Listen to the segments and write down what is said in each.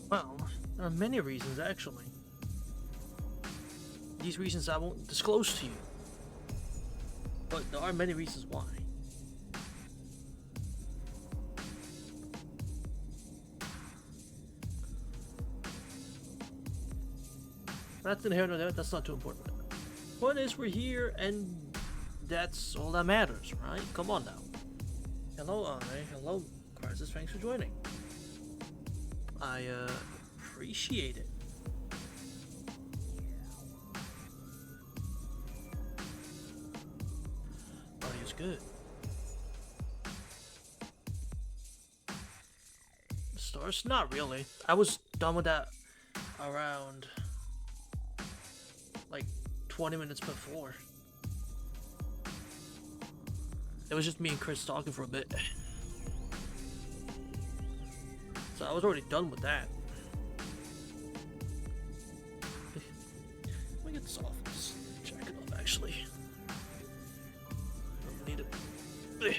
Well, there are many reasons actually. These reasons I won't disclose to you. But there are many reasons why. That's in here, no doubt. That's not too important. Point is, we're here, and that's all that matters, right? Come on now. Hello, Anne. Hello, Crisis. Thanks for joining. I appreciate it. Oh, he was good. Stars? Not really. I was done with that around like 20 minutes before. It was just me and Chris talking for a bit. So I was already done with that. Let me get this off. Just check it off actually. Don't need it.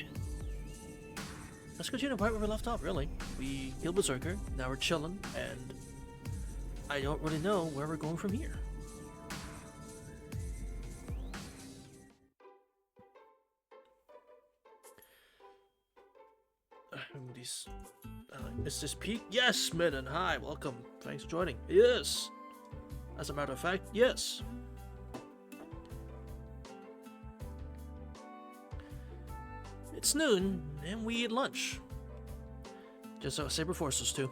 Let's continue right where we left off, really. We killed Berserker, now we're chilling, and I don't really know where we're going from here. Is this Pete? Yes, Smitten. Hi, welcome. Thanks for joining. Yes. As a matter of fact, yes. It's noon, and we eat lunch. Just so Saber forced us to.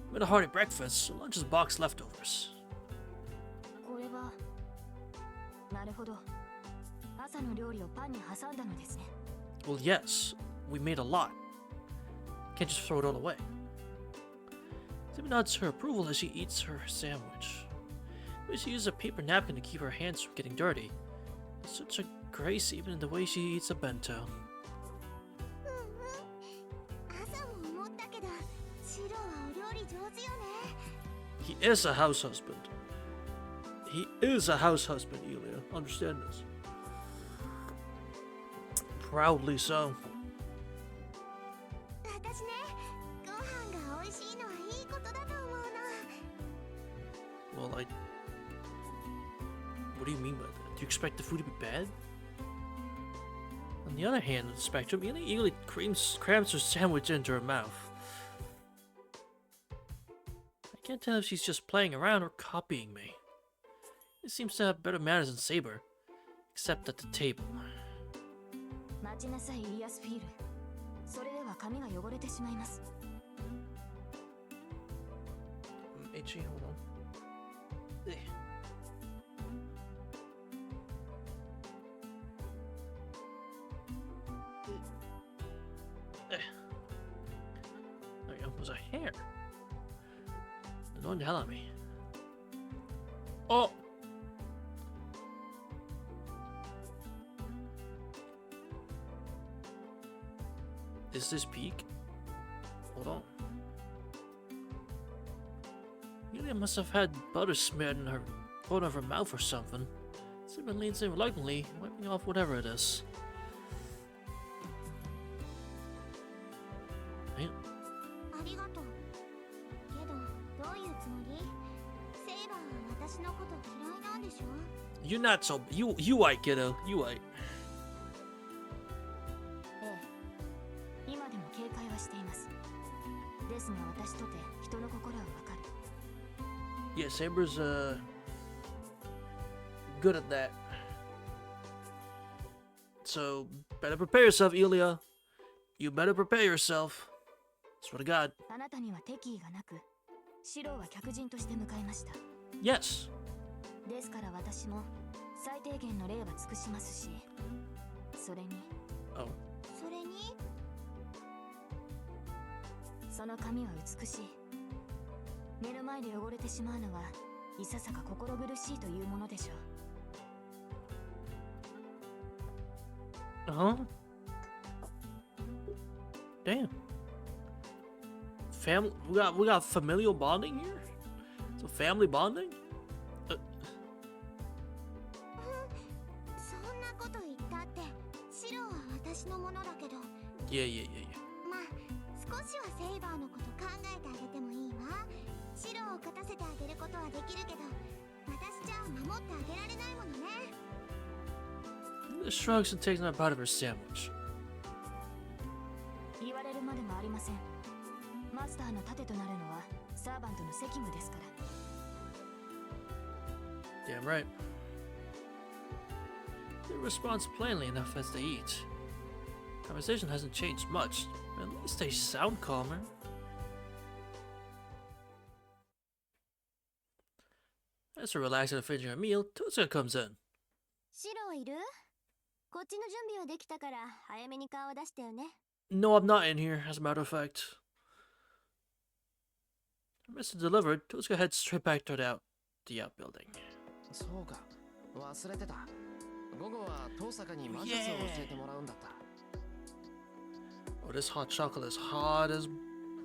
We had a hearty breakfast, so lunch is boxed leftovers. Well, yes, we made a lot. Can't just throw it all away. Saber nods her approval as she eats her sandwich. She uses a paper napkin to keep her hands from getting dirty. Such a grace even in the way she eats a bento. He is a house husband. He is a house husband, Elia. Understand this. Proudly so. Well, what do you mean by that? Do you expect the food to be bad? On the other hand of the spectrum, Elia eagerly crams her sandwich into her mouth. I can't tell if she's just playing around or copying me. It seems to have better manners than Saber, except at the table. Ichi, hold on. There we go. There's a hair. Annoying the hell out of me. Oh! Is this peak? Hold on. Yulia must have had butter smeared in her corner of her mouth or something. Saber leans in reluctantly, wiping off whatever it is. Man. You're not so. You white, kiddo. You white. Yeah, Saber's good at that. So better prepare yourself, Elia. You better prepare yourself. Swear to God. Yes. Oh. その髪は美しい。目の前で汚れてしまうのはいささか心苦しいというものでしょう。Huh? Damn. Family. We got familial bonding here. So family bonding. そんなこと言ったって白は私のものだけど。Yeah. まあ少しはセイバーのこと考えてあげてもいいわ。白ことはできるけど、私ちゃんを守ってあげられないものね。Shrugs and takes a bite of her sandwich. 言われるまでもありません。マスターの盾となるのはサーバントの責務ですから。Damn right. They responds plainly enough as they eat. Conversation hasn't changed much, but at least they sound calmer. As they're relaxing and finishing a meal, Totsuka comes in. シロいる？こっちの準備はできたから早めに顔を出してよね。No, I'm not in here, as a matter of fact. Message delivered, Totsuka heads straight back toward the outbuilding. そうか、忘れてた。午後は遠坂に魔術を教えてもらうんだった。Oh, this hot chocolate is hot as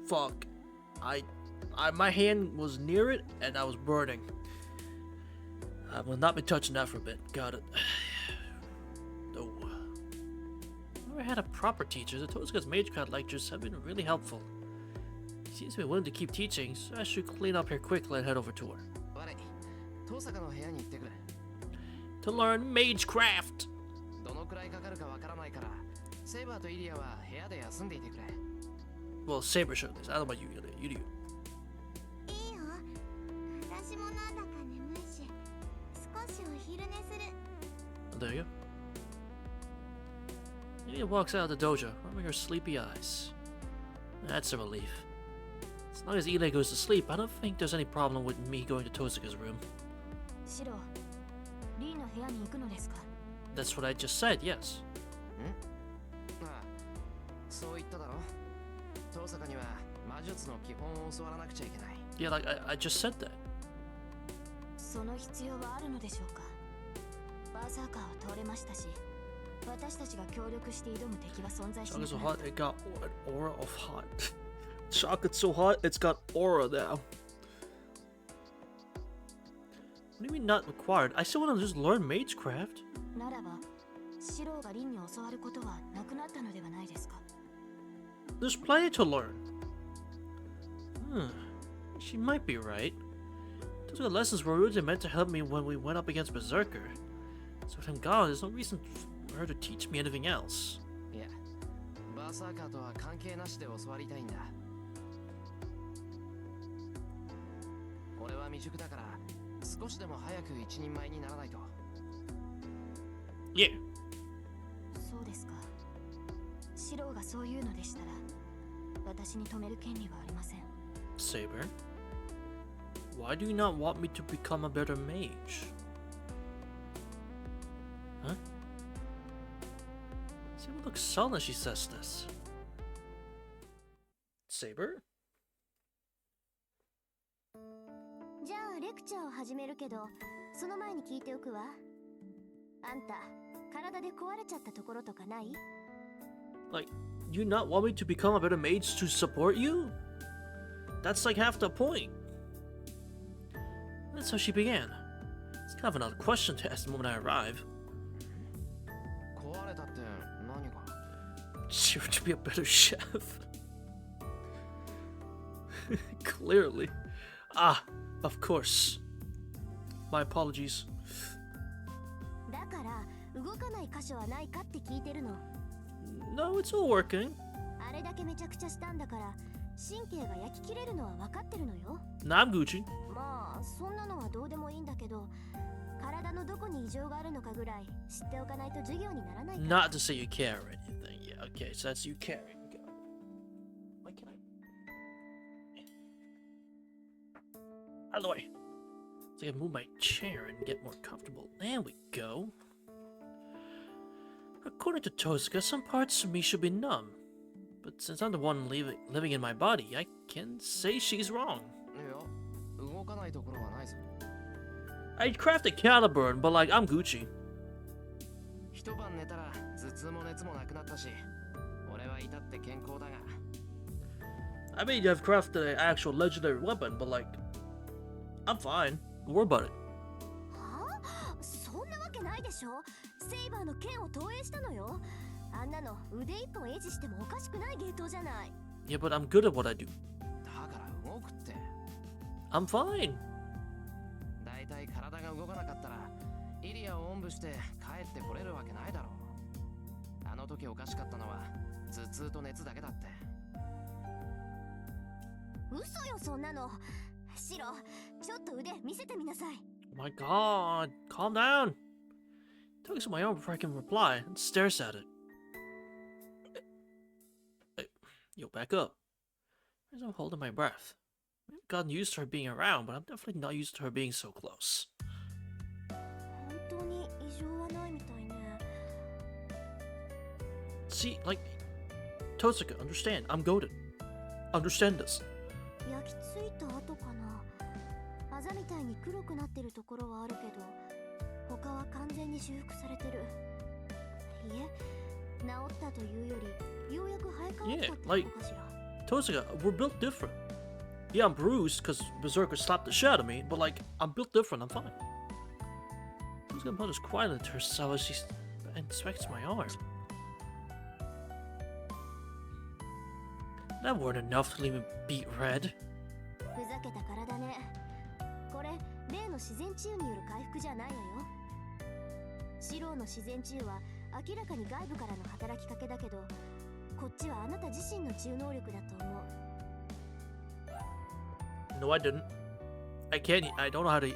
fuck. My hand was near it and I was burning. I will not be touching that for a bit. Got it. Oh. I've never had a proper teacher. The Totsuka's Magecraft lectures have been really helpful. She seems to be willing to keep teaching, so I should clean up here quickly and head over to her. 悪い。遠坂の部屋に行ってくれ。To learn Magecraft! どのくらいかかるかわからないから、セイバーとイリアは部屋で休んでいてくれ。Well, Saber should this. I don't know about you. You do. いいよ。私もなんだか眠いし、少しお昼寝する。 There you go. Ilia walks out of the dojo, rubbing her sleepy eyes. That's a relief. As long as Ilia goes to sleep, I don't think there's any problem with me going to Totsuka's room. シロ、リーの部屋に行くのですか？ That's what I just said, yes. ああ、そう言っただろ。遠坂には魔術の基本を教わらなくちゃいけない。Yeah, like, I just said that. その必要はあるのでしょうか？バーサーカーは通れましたし、私たちが協力して挑む敵は存在しな Chocolate's く so な hot, る。 it got an aura of hot. Chocolate's so hot, it's got aura now. What do you mean not required? I still want to just learn Magecraft. ならば、シローがリンに教わることはなくなったのではないですか？ There's plenty to learn. She might be right. Those are the lessons were originally meant to help me when we went up against Berserker. So with him gone, there's no reason for her to teach me anything else. いや、バーサーカーとは関係なしで教わりたいんだ。俺は未熟だから、少しでも早く一人前にならないと。Yeah. そうですか。シローがそういうのでしたら、私に止める権利はありません。Saber, why do you not want me to become a better mage? Huh? Saber looks sullen as she says this. Saber? じゃあレクチャーを始めるけど、その前に聞いておくわ。あんた、体で壊れちゃったところとかない？ Like, you not want me to become a better mage to support you? That's like half the point. That's how she began. It's kind of an odd question to ask the moment I arrive. 壊れたって何が？ She would be a better chef. Clearly. Ah, of course. My apologies. だから動かない箇所はないかって聞いてるの。 No, it's all working. あれだけめちゃくちゃしたんだから、神経が焼き切れるのは分かってるのよ。 Nah, I'm Gucci. まあそんなのはどうでもいいんだけど、体のどこに異常があるのかぐらい知っておかないと授業にならないから。 Not to say you care or anything. Yeah, okay, so that's you caring. Okay. Why can't I? Out of the way. So I can move my chair and get more comfortable. There we go. According to Totsuka, some parts of me should be numb. But since I'm the one living in my body, I can say she's wrong. いや、動かないところはないぞ。I crafted Caliburn, but like, I'm Gucci. 一晩寝たら頭痛も熱もなくなったし、俺は至って健康だが。I mean, I've crafted an actual legendary weapon, but like, I'm fine. Don't worry about it. はあ、そんなわけないでしょ。セイバーの剣を投影したのよ。あんなの腕一本維持してもおかしくない芸当じゃない。 Yeah, but I'm good at what I do. だから動くって。I'm fine. 部して帰ってこれるわけないだろう。あの時おかしかったのは頭痛と熱だけだって。嘘よそんなの。シロ、ちょっと腕見せてみなさい。 Oh my god, calm down. Tugs at my arm before I can reply and stares at it. Hey, yo, back up. As I'm holding my breath. I've gotten used to her being around, but I'm definitely not used to her being so close. 本当に異常はないみたいね。 See, like, Tosuka, understand, I'm goaded. Understand this. 焼き付いた跡かな。あざみたいに黒くなってるところはあるけど、他は完全に修復されてる。いえ、治ったというより、ようやく生え変わったってことかしら。Tosuka, we're built different. Yeah, I'm bruised because Berserker slapped the shit out of me, but like, I'm built different, I'm fine. Tosuka mutters quietly to herself as she inspects my arm. That weren't enough to leave me beat red. ふざけた体ね。これ、例の自然治癒による回復じゃないわよ。シローの自然治癒は明らかに外部からの働きかけだけど、こっちはあなた自身の治癒能力だと思う。No, I didn't. I can't. I don't know how to.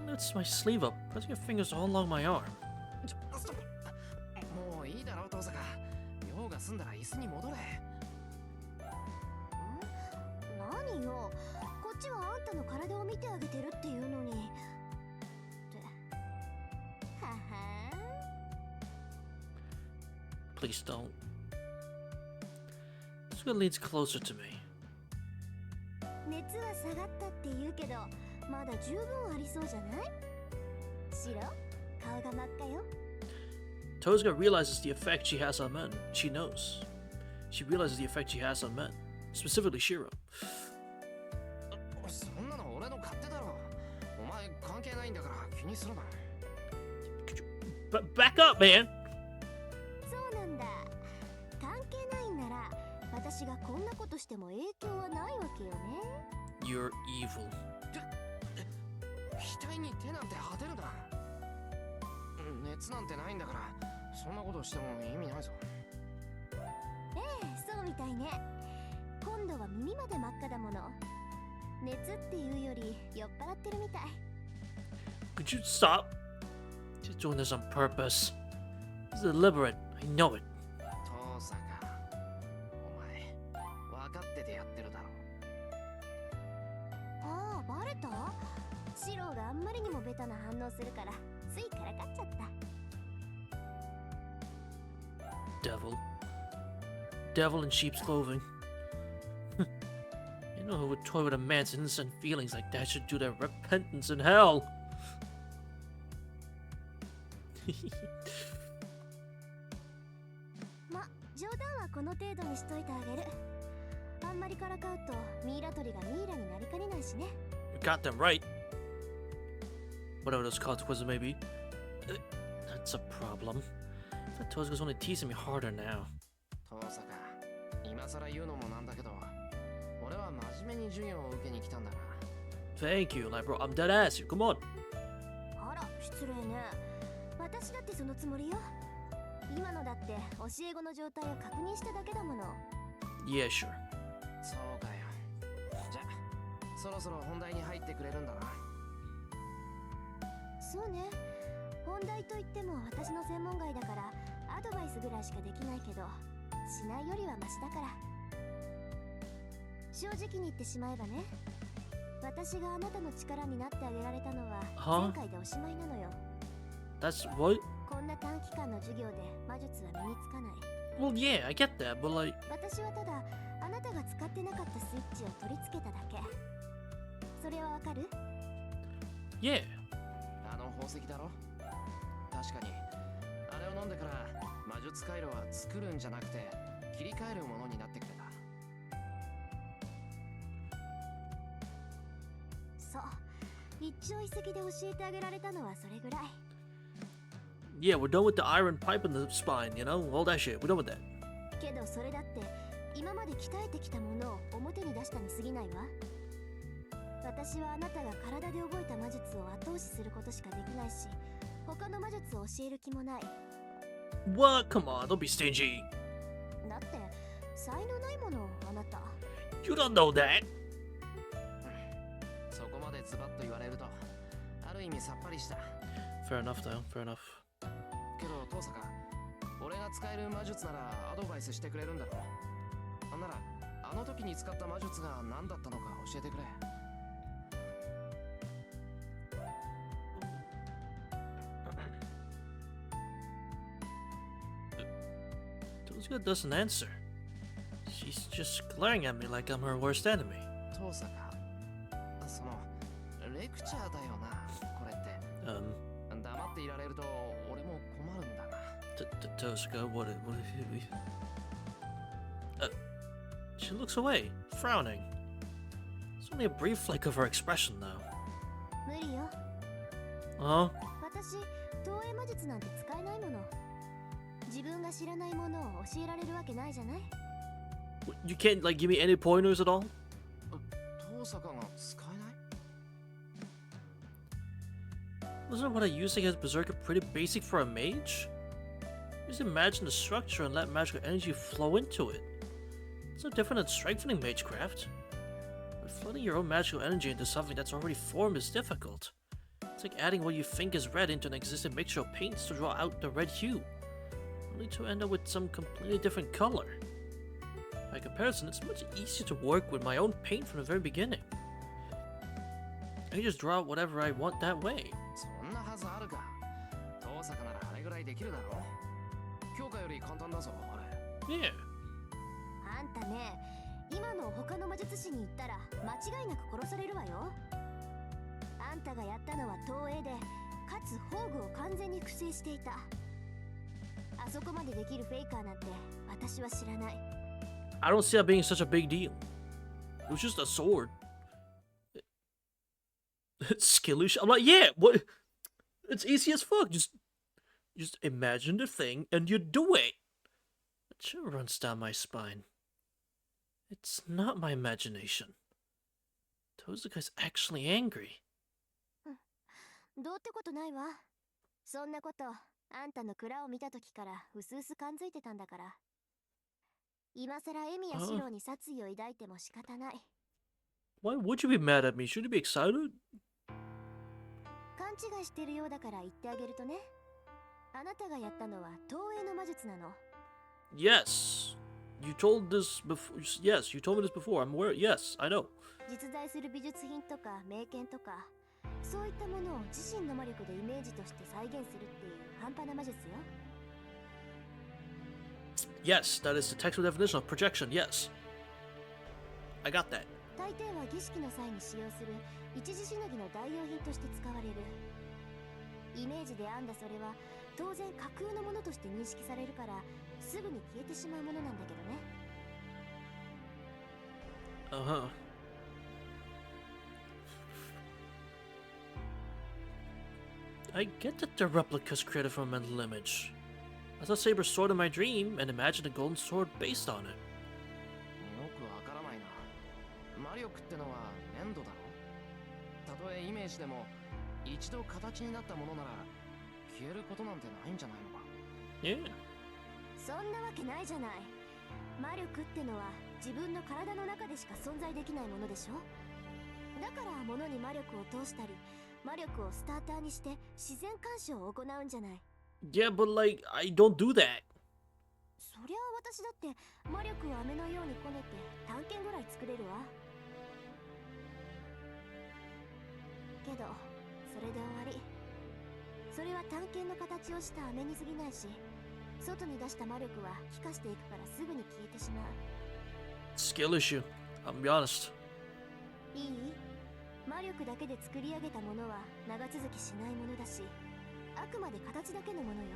That's my sleeve up. Pressing your fingers all along my arm. もういいだろう、遠坂。用が済んだら椅子に戻れ。何よ、こっちはあんたの体を見てあげてるっていうのに。ってはは Please don't. Tosuka leans closer to me. 熱は下がったって言うけど、まだ十分ありそうじゃない？シロ、顔が真っ赤よ。Tosuka realizes the effect she has on men. She knows. She realizes the effect she has on men, specifically Shiro. そんなの俺の勝手だろ。お前関係ないんだから気にするな。Back up, man! そうなんだ。関係ないんなら、私がこんなことしても影響はないわけよね。You're evil. 額に手なんて当てるな。熱なんてないんだから、そんなことしても意味ないぞ。ええ、そうみたいね。今度は耳まで真っ赤だもの。熱っていうより酔っ払ってるみたい。Could you stop? She's doing this on purpose. It's deliberate. I know it. 遠坂、お前分かっててやってるだろ。ああ、バレた？シローがあんまりにもベタな反応するからついからかっちゃった。Devil in sheep's clothing. You know who would toy with a man's innocent feelings like that should do their repentance in hell. ま、冗談はこの程度にしといてあげる。あんまりからかうとミイラ取りがミイラになりかねないしね。You got them right. Whatever those consequences may be. That's a problem. I thought Tozuka's only teasing me harder now. 遠坂、今更言うのもなんだけど、俺は真面目に授業を受けに来たんだな。Thank you, like bro. I'm dead ass here. Come on. あら、失礼ね。私だってそのつもりよ。今のだって教え子の状態を確認しただけだもの。Yeah, sure. そうかよ。じゃあ、そろそろ本題に入ってくれるんだな。そうね。本題といっても私の専門外だからアドバイスぐらいしかできないけど、しないよりはマシだから。正直に言ってしまえばね、私があなたの力になってあげられたのは前回でおしまいなのよ。That's what? こんな短期間の授業で魔術は身につかない。 Well, yeah, I get that, but like... 私はただあなたが使ってなかったスイッチを取り付けただけ。それはわかる？ Yeah. あの宝石だろ。確かにあれを飲んでから魔術回路は作るんじゃなくて切り替えるものになってくれた。そう、一朝一夕で教えてあげられたのはそれぐらい。 Yeah, we're done with the iron pipe in the spine, you know? All that shit. We're done with that. けどそれだって今まで鍛えてきたものを表に出したに過ぎないわ。私はあなたが体で覚えた魔術を後押しすることしかできないし、他の魔術を教える気もない。 What? Come on, don't be stingy. だって才能ないもの、あなた。 You don't know that. そこまでズバッと言われるとある意味さっぱりした。 Fair enough, though. Fair enough. けど遠坂、俺が使える魔術ならアドバイスしてくれるんだろ。なんならあの時に使った魔術が何だったのか教えてくれ。Tozuka doesn't answer. She's just glaring at me like I'm her worst enemy. 遠坂、そのレクチャーだよな、これって。黙っていられると俺も困るんだが。Tozuka, what? She looks away, frowning. It's only a brief flick of her expression, though. 無理よ。 Huh? 私、投影魔術なんて使えないもの。自分が知らないものを教えられるわけないじゃない。 You can't, like, give me any pointers at all? 遠坂が使えない？ Wasn't what I used against Berserker pretty basic for a mage? Just imagine the structure and let magical energy flow into it. It's no different than strengthening magecraft. But flooding your own magical energy into something that's already formed is difficult. It's like adding what you think is red into an existing mixture of paints to draw out the red hue, only to end up with some completely different color. By comparison, it's much easier to work with my own paint from the very beginning. I can just draw out whatever I want that way. そんなはずあるか。遠坂ならあれぐらいできるだろ。強化より簡単だぞ、あれ。Yeah. あんたね、今の他の魔術師に言ったら間違いなく殺されるわよ。あんたがやったのは投影で、かつ宝具を完全に複製していた。あそこまでできるフェイカーなんて私は知らない。 I don't see that being such a big deal. It was just a sword. Skill issue. I'm like, yeah, what? It's easy as fuck. Just imagine the thing and you do it. It sure runs down my spine. It's not my imagination. Tozuka's actually angry. どうってことないわ。そんなこと、あんたの蔵を見た時からうすうす感づいてたんだから。今さらエミやシロに殺意を抱いても仕方ない。Why would you be mad at me? Should you be excited? 勘違いしてるようだから言ってあげるとね。あなたがやったのは投影の魔術なの。 Yes. You told this before. Yes, you told me this before. I'm aware. Yes, I know. 実在する美術品とか名剣とか、そういったものを自身の魔力でイメージとして再現するっていう半端な魔術よ。 Yes, that is the textual definition of projection. Yes. I got that. 大抵は儀式の際に使用する一時しのぎの代用品として使われる。イメージで編んだそれは当然架空のものとして認識されるからすぐに消えてしまうものなんだけどね。Uh-huh. I get that the replica's created from a mental image. I saw Saber's sword in my dream and imagined a golden sword based on it. よくわからないな。魔力ってのは粘土だろ。たとえイメージでも一度形になったものなら消えることなんてないんじゃないのか。Yeah. そんなわけないじゃない。魔力ってのは自分の体の中でしか存在できないものでしょ。だから物に魔力を通したり魔力をスターターにして自然干渉を行うんじゃない。 Yeah, but like, I don't do that. そりゃあ私だって魔力を飴のようにこねて探検ぐらい作れるわ。けどそれで終わり。それは探検の形をした飴に過ぎないし、外に出した魔力は気化していくからすぐに消えてしまう。 Skill issue. I'll be honest. いい？魔力だけで作り上げたものは長続きしないものだし、あくまで形だけのものよ。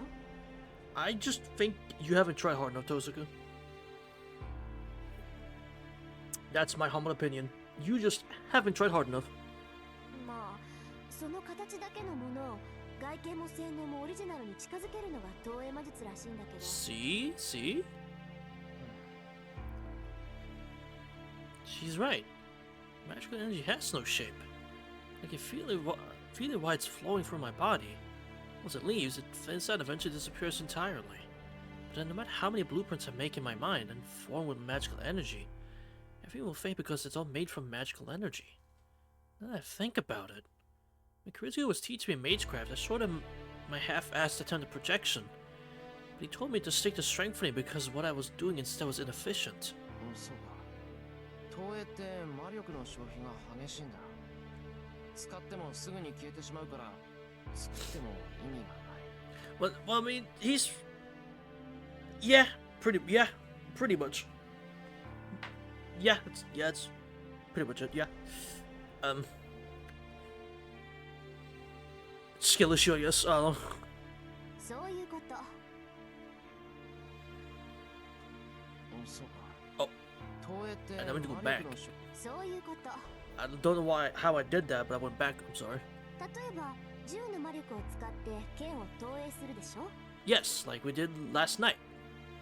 I just think you haven't tried hard enough, Tozuka. That's my humble opinion. You just haven't tried hard enough. まあ、その形だけのものを外見も性能もオリジナルに近づけるのが投影魔術らしいんだけど。 See? See? She's right. Magical energy has no shape. I can feel it while it's flowing through my body. Once it leaves, it inside eventually disappears entirely. But then no matter how many blueprints I make in my mind and form with magical energy, everything will fade because it's all made from magical energy. Now that I think about it, when Kirizuo was teaching me magecraft, I showed him my half-assed attempt at projection. But he told me to stick to strengthening because what I was doing instead was inefficient. そうか。投影って魔力の消費が激しいんだ。使ってもすぐに消えてしまうから、作っても意味がない。Well, I mean, he's... pretty much. It's pretty much it, yeah. Skill issue, I guess, I don't know. そういうこと。そうか。Oh. 投影って And I'm gonna go 魔 back. 力の消 そういうこと。 I don't know how I did that, but I went back, I'm sorry. 例えば銃の魔力を使って剣を投影するでしょ。 Yes, like we did last night.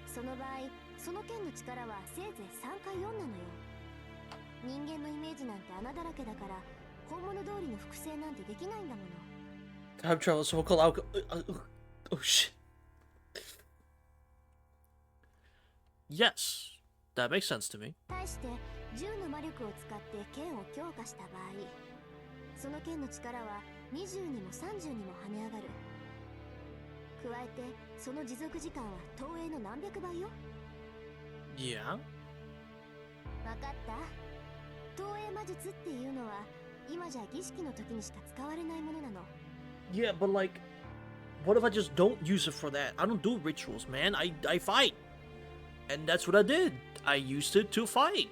その場合その剣の力はせいぜい3か4なのよ。人間のイメージなんて穴だらけだから本物通りの複製なんてできないんだもの。 Time travel, so we'll call out. Oh shit. Yes, that makes sense to me. 対して銃の魔力を使って剣を強化した場合、その剣の力は20にも30にも跳ね上がる。加えてその持続時間は投影の何百倍よ。 Yeah? わかった？投影魔術っていうのは今じゃ儀式の時にしか使われないものなの。 Yeah, but like, what if I just don't use it for that? I don't do rituals, man. I fight. And that's what I did. I used it to fight.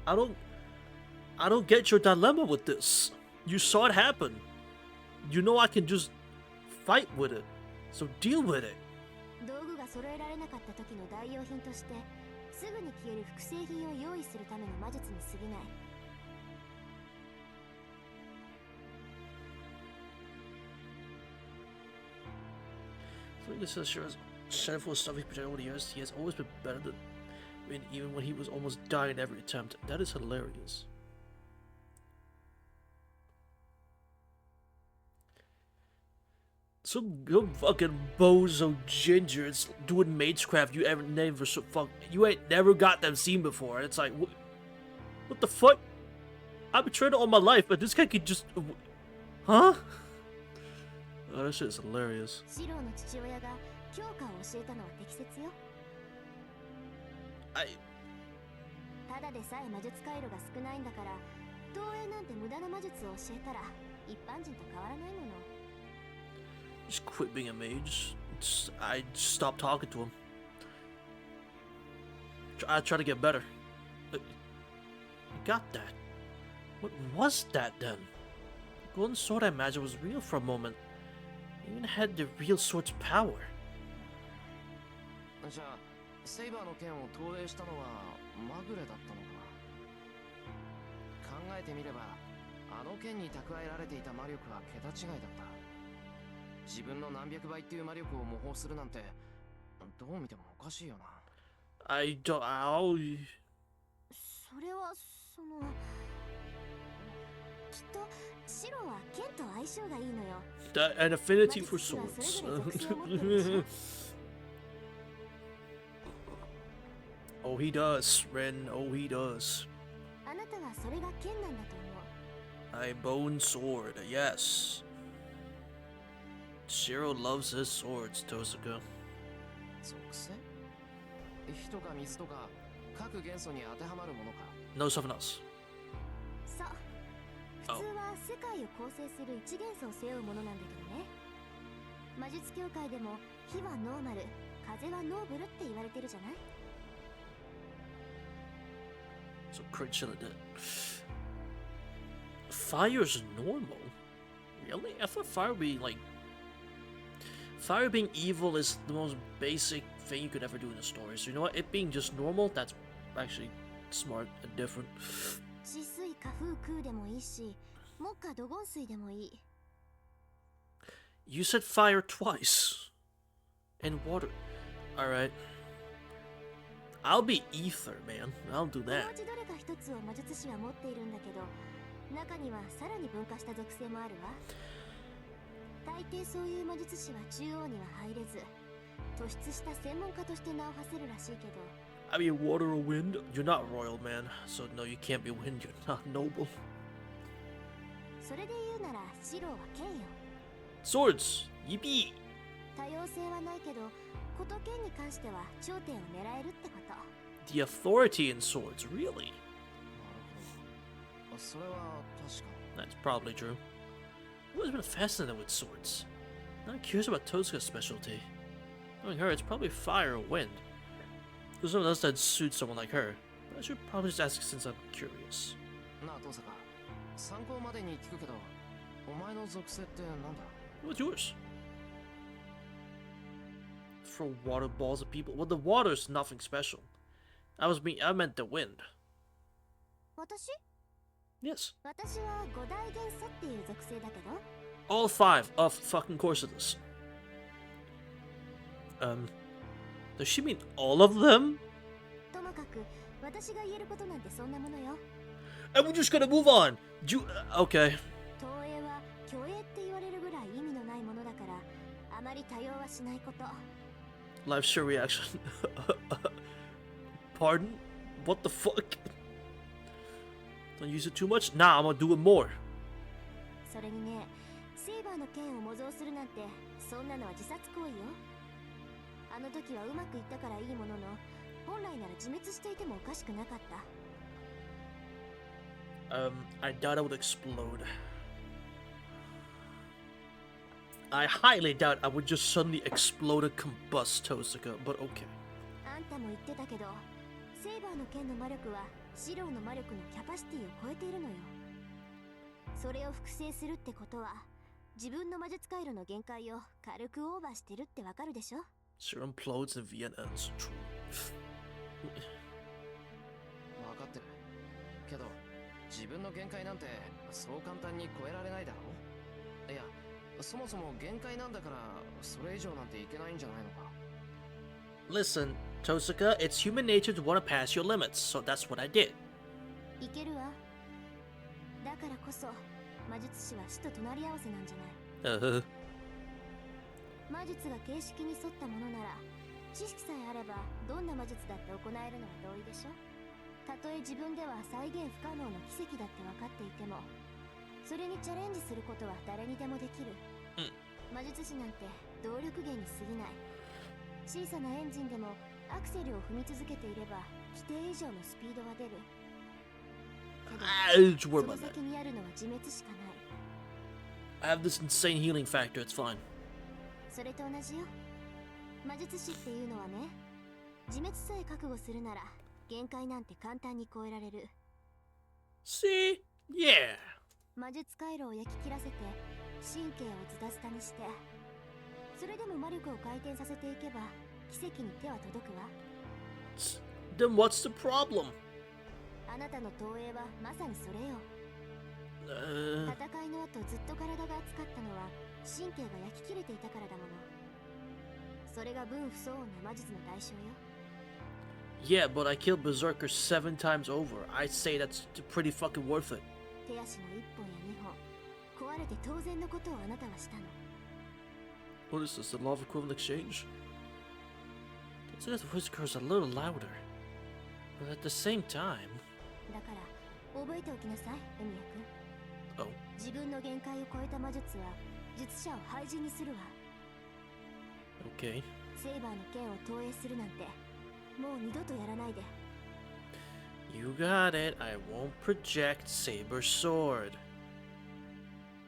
I don't get your dilemma with this. You saw it happen. You know I can just fight with it. So deal with it. 道具が揃えられなかった時の代用品としてすぐに消える複製品を用意するための魔術に過ぎない。 I think this shows Shenful stuff he's projected over the years. He has always been better than, I mean, even when he was almost dying in every attempt. That is hilarious. Some fucking bozo gingers doing magecraft you ain't never got them seen before. It's like, what the fuck? I've been training all my life, but this guy could just, huh? Oh, that shit is hilarious. シローの父親が強化を教えたのは適切よ。ただでさえ魔術回路が少ないんだから、投影なんて無駄な魔術を教えたら一般人と変わらないもの。 Just quit being a mage. I just stopped talking to him. I try to get better. I got that. What was that then? The golden sword I imagined was real for a moment. It even had the real sword's power. じゃあセイバーの剣を投影したのはまぐれだったのか。考えてみればあの剣に蓄えられていた魔力は桁違いだった。自分の何百倍っていう魔力を模倣するなんてどう見てもおかしいよな。I don't. Ow. それはそのきっとシローは剣と相性がいいのよ。 An affinity for swords. Oh, he does, Ren. Oh, he does. あなたはそれが剣なんだと思う。 I bone sword. Yes. Shiro loves his swords, Tosuka. 属性？火とか水とか各元素に当てはまるものか。 No, something else. そう。普通は世界を構成する一元素を背負うものなんだけどね。魔術協会でも火はノーマル、風はノーブルって言われてるじゃない？ So cringe shit like that. Fire's normal? Really? I thought fire would be like... Fire being evil is the most basic thing you could ever do in a story. So you know what? It being just normal, that's actually smart and different. 治水か風空でもいいし、木下土言水でもいい。 You said fire twice. And water. Alright. I'll be ether, man. I'll do このう that. ちどれか一つを魔術師は持っているんだけど、中にはさらに分化した属性もあるわ。大抵そういう魔術師は中央には入れず、突出した専門家として名を馳せるらしいけど、 I mean, water or wind? You're not royal, man. So no, you can't be wind. You're not noble. それで言うなら白は剣よ。 Swords! Yippee! 多様性はないけど、こと剣に関しては頂点を狙えるってこと。 The authority in swords, really? なるほど。それは確か That's probably true. I've always been fascinated with swords. Not curious about Tosuka's specialty. Knowing her, it's probably fire or wind. There's someone else that'd suit someone like her. But I should probably just ask since I'm curious. に。なあ、登坂。参考までに聞くけど、お前の属性ってなんだ？ What's yours? Throw water balls at people? Well, the water's nothing special. I meant the wind. 私 Yes. 私は五大元素っていう属性だけど、 All 5 of fucking course it is. Does she mean all of them? ともかく私が言えることなんてそんなものよ。 And we're just gonna move on. Okay. 投影は虚栄って言われるぐらい意味のないものだから、あまり多用はしないこと。 Live share reaction. Pardon? What the fuck? Don't use it too much? Nah, I'm gonna do it more. それにね、セイバーの剣を模造するなんて、そんなのは自殺行為よ。あの時はうまくいったからいいものの、本来なら自滅していてもおかしくなかった。 I doubt I would explode. I highly doubt I would just suddenly explode and combust Tosuka, but okay. あんたも言ってたけど、セイバーの剣の魔力はシローの魔力のキャパシティを超えているのよ。それを複製するってことは、自分の魔術回路の限界を軽くオーバーしてるってわかるでしょ。 Sir implodes and Vienna ends. True. 分かってる。けど、自分の限界なんてそう簡単に超えられないだろう。いや、そもそも限界なんだから、それ以上なんていけないんじゃないのか。Listen, Tosuka, it's human nature to want to pass your limits, so that's what I did. いけるわ。だからこそ、魔術師は死と隣り合わせなんじゃない。 魔術が形式に沿ったものなら、知識さえあればどんな魔術だって行えるのは同意でしょ。たとえ自分では再現不可能の奇跡だって分かっていても、それにチャレンジすることは誰にでもできる。魔術師なんて動力源に過ぎない。小さなエンジンでもアクセルを踏み続けていれば規定以上のスピードは出る。けど、その先にあるのは自滅しかない。 I have this insane healing factor, it's fine. それと同じよ。魔術師っていうのはね、自滅さえ覚悟するなら限界なんて簡単に超えられる。 See? Yeah. 魔術回路を焼き切らせて神経をズタズタにして、それでも魔力を回転させていけば奇跡に手は届くわ。 Then what's the problem? あなたの投影はまさにそれよ。 Uh, 戦いの後ずっと体が熱かったのは神経が焼き切れていたからだもの。それが分不相応な魔術の代償よ。 yeah, but I killed Berserker 7 times over. I'd say that's pretty fucking worth it. 手足の1本や2本壊れて当然のことをあなたはしたの。 What is this, the law of equivalent exchange? Tosuka's voice grows a little louder. But at the same time... だから覚えておきなさい、エミヤ君。 Oh. 自分の限界を超えた魔術は術者を廃人にするわ。 Okay. セイバーの剣を投影するなんてもう二度とやらないで。 You got it. I won't project Saber Sword.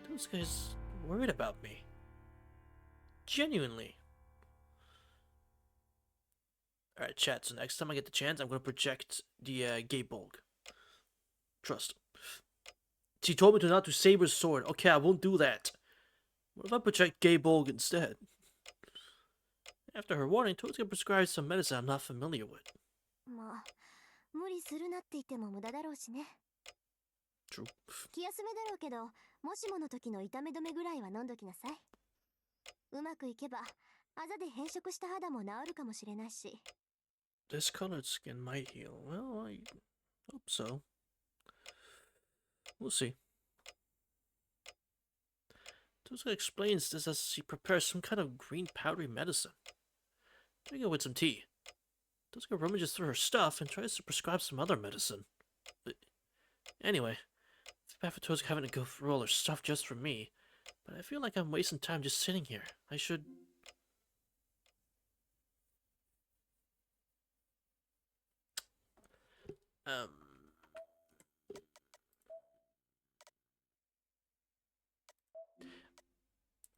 Those guys worried about me. Genuinely. Alright, chat. So next time I get the chance, I'm going to project the Gay Bulg. Trust. She told me to not do Saber Sword. Okay, I won't do that. What if I project Gay Bulg instead? After her warning, Tosuka prescribed some medicine I'm not familiar with. まあ無理するなって言っても無駄だろうしね。 True. 気休めだろうけど、もしもの時の痛め止めぐらいは飲んどきなさい。うまくいけばあざで変色した肌も治るかもしれないし。 Discolored skin might heal. Well, I hope so. We'll see. Tozuka explains this as she prepares some kind of green powdery medicine. Drinking it with some tea. Tozuka rummages through her stuff and tries to prescribe some other medicine. But anyway, it's bad for Tozuka having to go through all her stuff just for me, but I feel like I'm wasting time just sitting here. I should...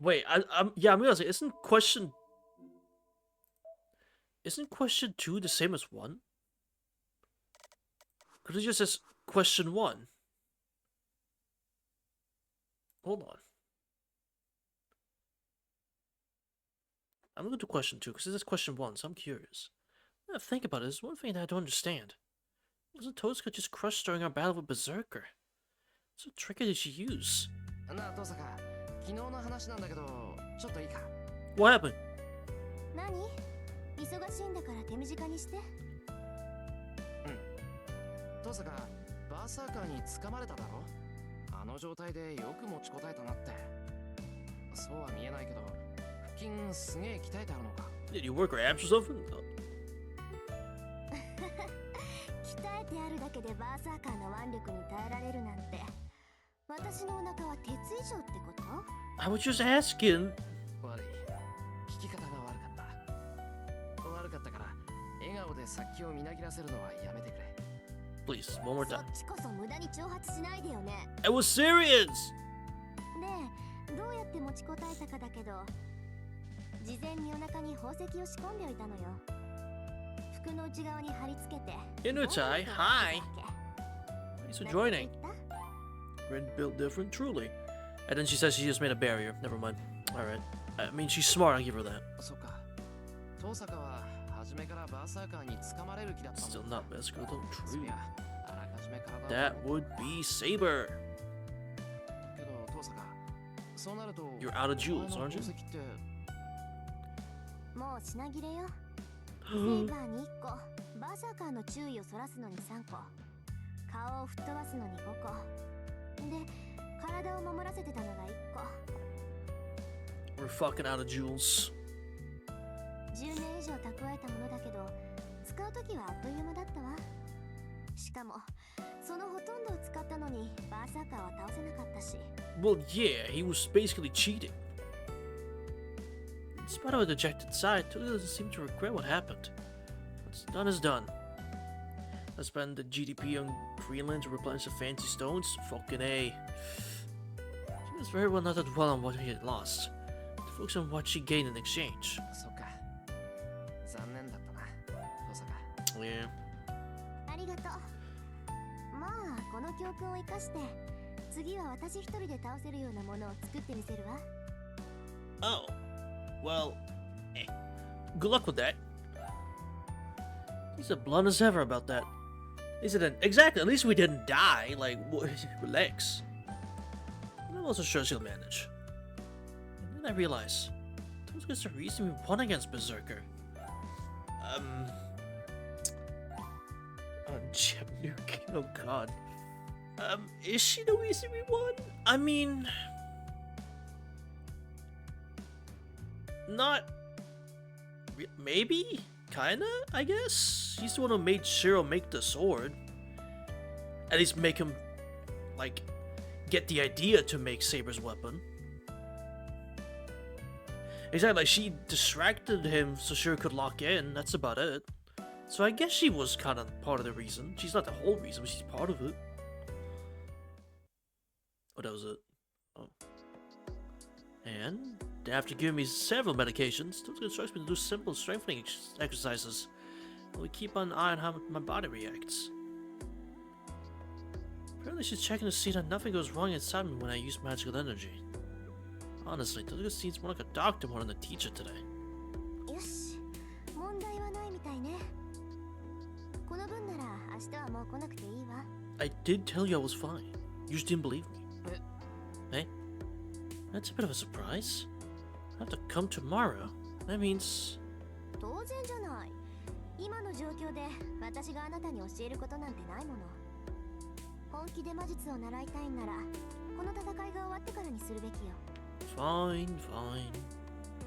Wait, I'm realizing, isn't question 2 the same as 1? Because it just says question 1. Hold on. I'm going to question 2 because this is question 1, so I'm curious. Now think about it, there's one thing that I don't understand. Wasn't Tozuka just crushed during our battle with Berserker? What trick did she use? なあ、登坂。昨日の話なんだけど、ちょっといいか。What happened? 何？忙しいんだから手短にして。登坂、バーサーカーに掴まれただろ。あの状態でよく持ちこたえたなって。そうは見えないけど、腹筋すげえ鍛えてあるのか。Did you work her abs or something? 鍛えてあるだけでバーサーカーの腕力に耐えられるなんて。私のお腹は鉄以上ってこと？ I was just asking. 悪い。聞き方が悪かった。悪かったから、笑顔で先をみなぎらせるのはやめてくれ。Please, one more そ time. っちこそ無駄に挑発しないでよね。I was serious! ねえ、どうやって持ちこたえたかだけど、事前にお腹に宝石を仕込んでおいたのよ。服の内側に貼り付けて。Inutai, hi! Thanks for joining. Red built different, truly. And then she says she just made a barrier. Never mind. Alright. I mean, she's smart, I'll give her that. そっか。登坂は初めからバーサーカーに掴まれる気だったもん Still not Berserker, though. そ True. りゃ、あらかじめ体を That would be Saber. けど登坂、そうなると You're out of jewels, お前の aren't 宝 you? 石って。もう品切れよ。セイバーに1個、バーサーカーの注意をそらすのに3個、顔を吹っ飛ばすのに5個。で、体を守らせてたのが1個。We're fucking out of jewels. 10年以上蓄えたものだけど、使うときはあっという間だったわ。しかも、そのほとんどを使ったのにバーサーカーは倒せなかったし。Well, yeah, he was basically cheating. In spite of a dejected side, Tozuka doesn't seem to regret what happened. What's done is done. Let's spend the GDP on Greenland to replenish the fancy stones. Fucking A. She knows very well not to dwell on what he had lost. To focus on what she gained in exchange. そっか。残念だったな、登坂。Yeah. ありがとう。まあ、この教訓を生かして、次は私一人で倒せるようなものを作ってみせるわ。Oh. Well, good luck with that. He's as blunt as ever about that. Is it exactly? At least we didn't die. Like, relax. I'm also sure she'll manage. And then I realize, Tozuka's the reason we won against Berserker. Gem Nuke. Oh god. Is she the reason we won? I mean, not. Maybe? Kinda, I guess? He's the one who made Shiro make the sword. At least make him, like, get the idea to make Saber's weapon. Exactly, like, she distracted him so Shiro could lock in, that's about it. So I guess she was kind of part of the reason. She's not the whole reason, but she's part of it. Oh, that was it. Oh. And after giving me several medications, Tozuka instructs me to do simple strengthening exercises. And we keep an eye on how my body reacts. Apparently she's checking to see that nothing goes wrong inside me when I use magical energy. Honestly, Tozuka seems more like a doctor more than a teacher today. よし、問題はないみたいね。この分なら明日はもう来なくていいわ。I did tell you I was fine. You just didn't believe me. Hey? That's a bit of a surprise. I have to come tomorrow. That means... 当然じゃない。今の状況で私があなたに教えることなんてないもの。本気で魔術を習いたいんなら、この戦いが終わってからにするべきよ。Fine, fine.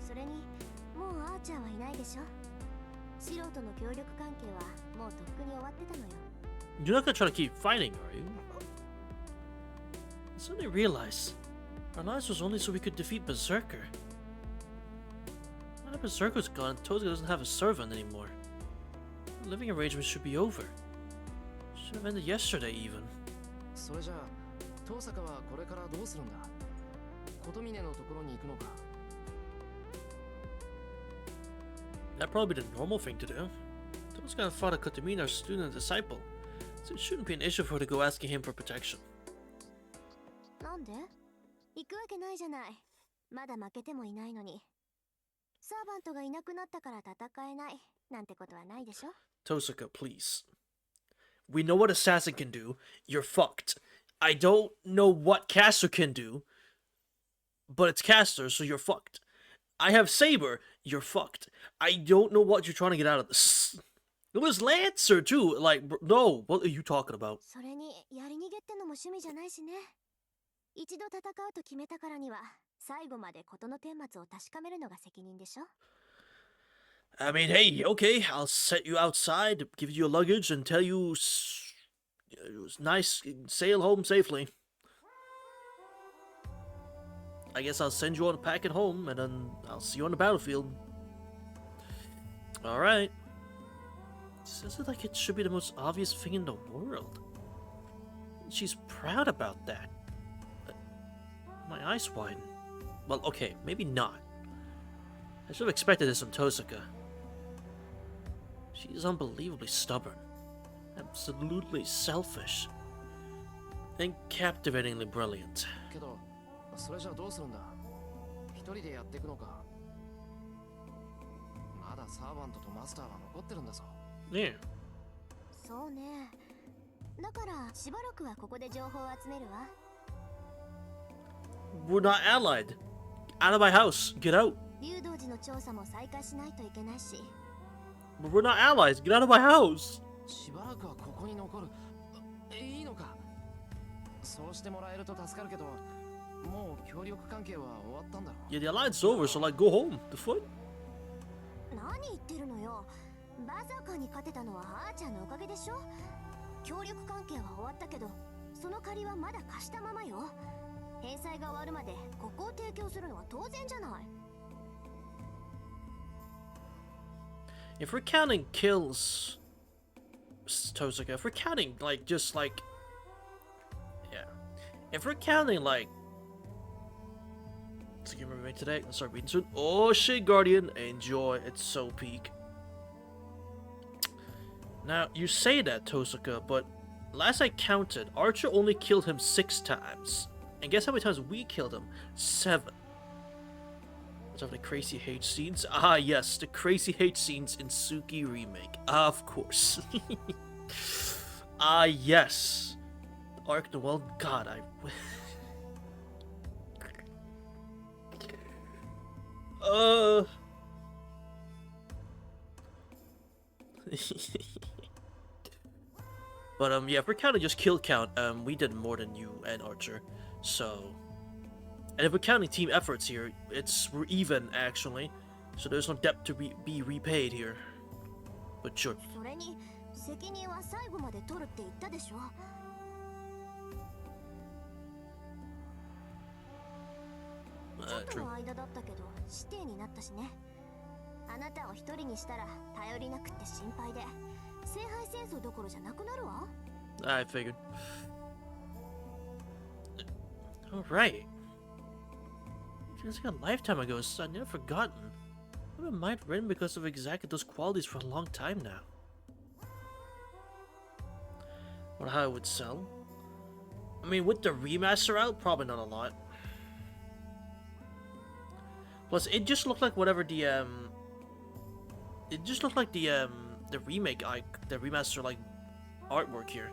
それにもうあーちゃんはいないでしょ。素人の協力関係はもうとっくに終わってたのよ。 You're not gonna try to keep fighting, are you? Suddenly realize our lives was only so we could defeat Berserker. Now that Berserker's gone, Tozuka doesn't have a servant anymore. The living arrangement should be over. Should have ended yesterday even. それじゃあ遠坂はこれからどうするんだ。琴峰のところに行くのか。 That'd probably be the normal thing to do. Tozuka fought a Kotomina student and disciple, so it shouldn't be an issue for her to go asking him for protection. なんで？行くわけないじゃない。まだ負けてもいないのに。サーバントがいなくなったから戦えないなんてことはないでしょ。 Tozuka, please. We know what Assassin can do. You're fucked. I don't know what Caster can do, but it's Caster, so you're fucked. I have Saber. You're fucked. I don't know what you're trying to get out of this. It was Lancer too. Like, no, what are you talking about? それにやり逃げってのも趣味じゃないしね。一度戦うと決めたからには最後まで事の顛末を確かめるのが責任でしょ。 I mean, hey, okay, I'll set you outside, give you your luggage, and tell you it was nice, sail home safely. I guess I'll send you on a packet home, and then I'll see you on the battlefield. Alright. Says it like it should be the most obvious thing in the world. She's proud about that. My eyes widen. Well, okay, maybe not. I should have expected this from Tozuka. She's unbelievably stubborn. Absolutely selfish. And captivatingly brilliant. けどそれじゃあどうするんだ。一人でやっていくのか。まだサーバントとマスターは残ってるんだぞ。Yeah. そうね。だからしばらくはここで情報を集めるわ。 We're not allied. Out of my house. Get out. 竜道寺の調査も再開しないといけないし。 But we're not allies. Get out of my house. しばらくはここに残る。いいのか。そうしてもらえると助かるけど、もう協力関係は終わったんだろう。 Yeah, the alliance is over, so like go home. The foot? 何言ってるのよ。バーサーカーに勝てたのはあーちゃんのおかげでしょ。協力関係は終わったけど、その借りはまだ貸したままよ。返済が終わるまでここを提供するのは当然じゃない。 If we're counting kills, Tozuka, if we're counting like just like, yeah, if we're counting like, let's give me today. Let's start reading soon. Oh shit, Guardian, enjoy. It's so peak. Now you say that, Tozuka, but last I counted, Archer only killed him 6 times, and guess how many times we killed him? 7. Let's have the crazy hate scenes. Ah, yes, the crazy hate scenes in Suki Remake. Of course. Ah, yes. Arc Noel. God, I. But yeah, if we're counting just kill count, we did more than you and Archer, so. And if we're counting team efforts here, we're even actually, so there's no debt to be repaid here. But sure. それに責任は最後まで取るって言ったでしょ。ちょっと True. の間だったけど指定になったしね。あなたを一人にしたら頼りなくって心配で、聖杯戦争どころじゃなくなるわ。 I figured. Alright. Feels like a lifetime ago, so I've never forgotten. I've been mind ridden because of exactly those qualities for a long time now. Wonder how it would sell. I mean, with the remaster out, probably not a lot. Plus, it just looked like whatever the it just looked like the remake, the remaster like artwork here.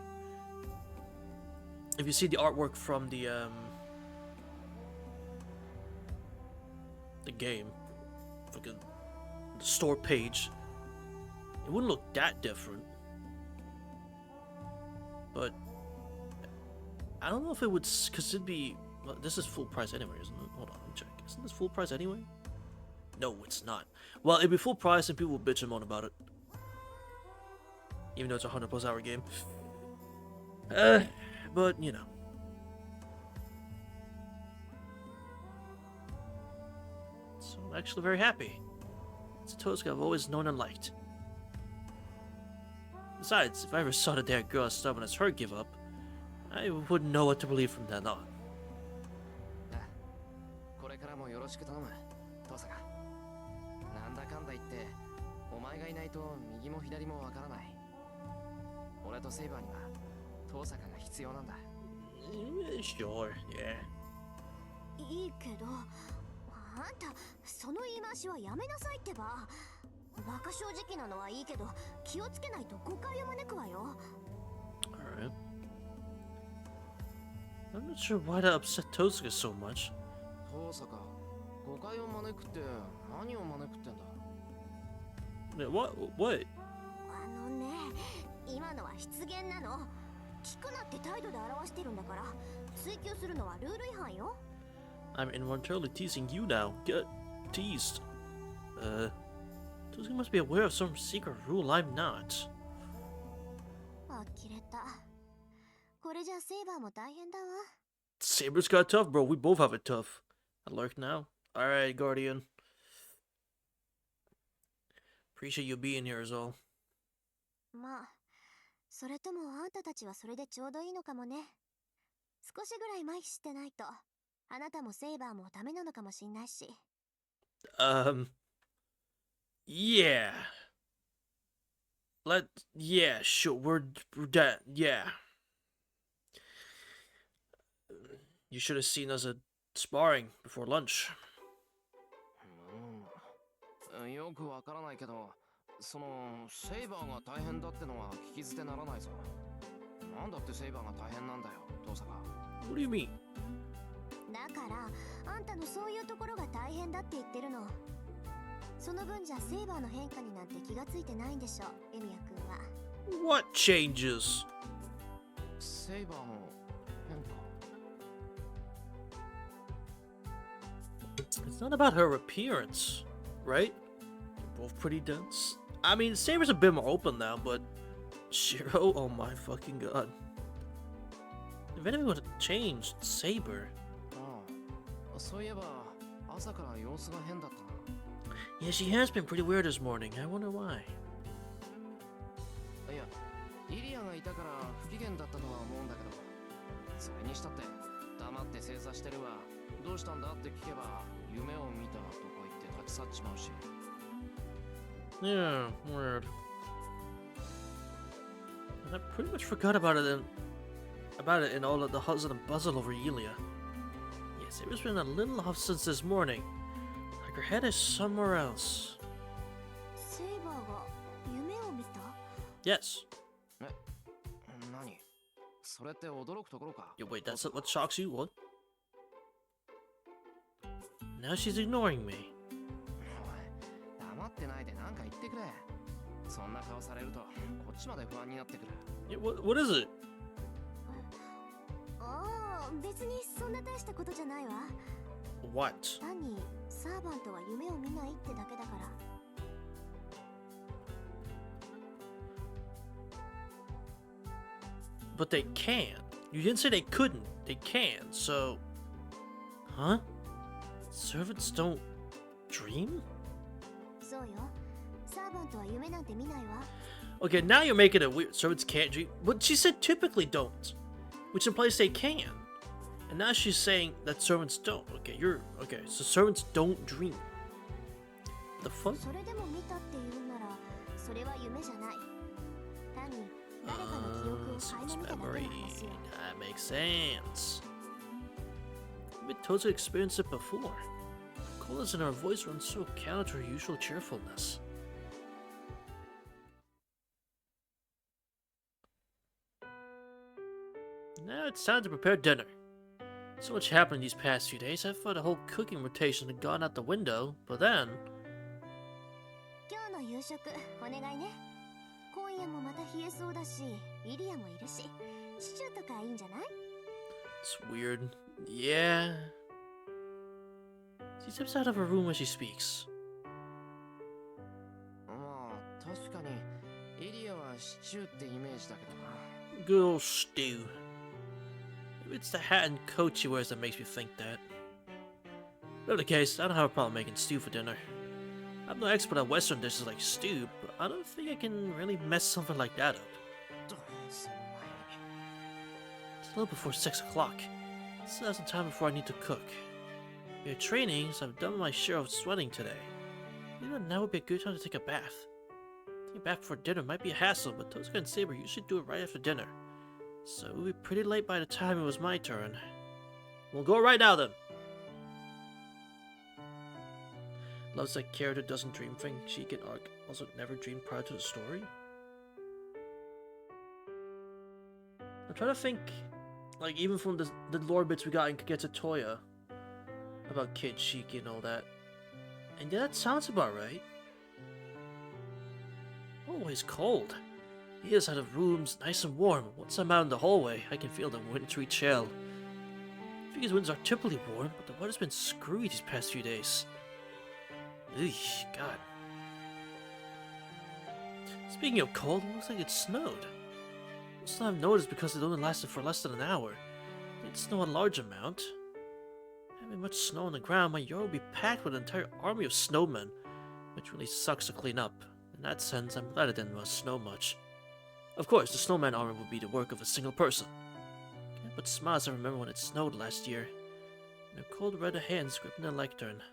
If you see the artwork from the game, like the store page, it wouldn't look that different. But I don't know if it would, cause it'd be. Well, this is full price anyway, isn't it? Hold on, let me check. Isn't this full price anyway? No, it's not. Well, it'd be full price and people will bitch and moan about it. Even though it's a 100+ hour game. But, you know. So I'm actually very happy. It's a Tosuke I've always known and liked. Besides, if I ever saw the damn girl as stubborn as her give up, I wouldn't know what to believe from then on. これからもよろしく頼む、トサカ。なんだかんだ言って、お前がいないと右も左もわからない。俺とセイバーにはトサカが必要なんだ。Sure, yeah. いいけど、あんたその言い回しはやめなさいってば。バカ正直なのはいいけど、気をつけないと誤解を招くわよ。Alright. I'm not sure why that upset Tosuke so much. トサカ、誤解を招くって何を招くってんだ。 What? あのね、今のは失言なの。聞くなって態度で表してるんだから、追求するのはルール違反よ。I'm involuntarily teasing you now. Get teased. Tosuke must be aware of some secret rule I'm not. 呆れた。これじゃセイバーも大変だわ。 Saber's got tough, bro. We both have it tough. I lurk now. Alright, Guardian. Appreciate you being here is all. まあ、それともあんたたちはそれでちょうどいいのかもね。少しぐらい麻痺してないと、あなたもセイバーもダメなのかもしんないし。Yeah. Yeah, sure. We're dead. Yeah. You should have seen us at sparring before lunch. よくわからないけど、そのセイバーが大変だってのは聞き捨てならないぞ。なんだってセイバーが大変なんだよ、トサカ。What do you mean? だから、あんたのそういうところが大変だって言ってるの。その分じゃセイバーの変化になんて気がついてないんでしょ、エミヤ君は。What changes? セイバーの変化。It's not about her appearance, right? They're both pretty dense. I mean, Saber's a bit more open now, but Shiro, oh my fucking god. If anything would have changed, Saber. ああ、そういえば朝から様子が変だったな。Yeah, she has been pretty weird this morning. I wonder why. いや、リリアがいたから不機嫌だったとは思うんだけど、それにしたって黙って正座してるわ。どうしたんだって聞けば夢を見たとか言って立ち去っちまうし。Yeah, weird. And I pretty much forgot about it in all of the hustle and bustle over Elia. Yes, Saber's been a little off since this morning. Like her head is somewhere else. セイバーが夢を見た？ Yes. 何？それって驚くところか。 Yeah, wait, that's what shocks you? What? Now she's ignoring me. おい、黙ってないで何か言ってくれ。そんな顔されるとこっちまで不安になってくる。 Yeah, what is it? ああ、別にそんな大したことじゃないわ。 What? 単にサーバントは夢を見ないってだけだから。But they can. You didn't say they couldn't. They can, so... Huh? Servants don't dream? そうよ。サーバントは夢なんて見ないわ。 Okay, now you're making it weird. Servants can't dream. But she said typically don't. Which implies they can. And now she's saying that servants don't. Okay, okay, so servants don't dream. The fuck? それでも見たって言うなら、それは夢じゃない。単に誰かの記憶を Someone's 垣間見ただけ memory. の話よ。 That makes sense. Maybe Tozo experienced it before. The coldness in her voice runs so counter to her usual cheerfulness. Now it's time to prepare dinner. So much happened these past few days. I thought the whole cooking rotation had gone out the window, but then... 今日の夕食お願いね。今夜もまた冷えそうだし、イリアもいるし、シチューとかいいんじゃない？ It's weird. Yeah. She steps out of her room when she speaks. まあ確かにイリアはシチューってイメージだけどな。 Good old stew. Maybe it's the hat and coat she wears that makes me think that. Whatever the case, I don't have a problem making stew for dinner. I'm no expert at Western dishes like stew, but I don't think I can really mess something like that up. その前に It's a little before 6 o'clock. Still have some time before I need to cook. We have training, so I've done my share of sweating today. Even now would be a good time to take a bath. Taking a bath before dinner might be a hassle, but Tozuka and Saber usually do it right after dinner. So it will be pretty late by the time it was my turn. We'll go right now then. Loves that character doesn't dream thing. She can also never dream prior to the story. I'm trying to think, like, even from the lore bits we got in Kagetsu Toya about Kid Shiki and all that. And yeah, that sounds about right. Oh, it's cold. The inside of the room's nice and warm. Once I'm out in the hallway, I can feel the wintry chill. I think these winds are typically warm, but the weather's been screwy these past few days. Eesh, God. Speaking of cold, it looks like it snowed. Most I've noticed because it only lasted for less than an hour. It didn't snow a large amount. Having much snow on the ground, my yard will be packed with an entire army of snowmen, which really sucks to clean up. In that sense, I'm glad it didn't snow much. Of course, the snowman army would be the work of a single person. Can't but smile as I remember when it snowed last year, and her cold red hands gripping the lectern.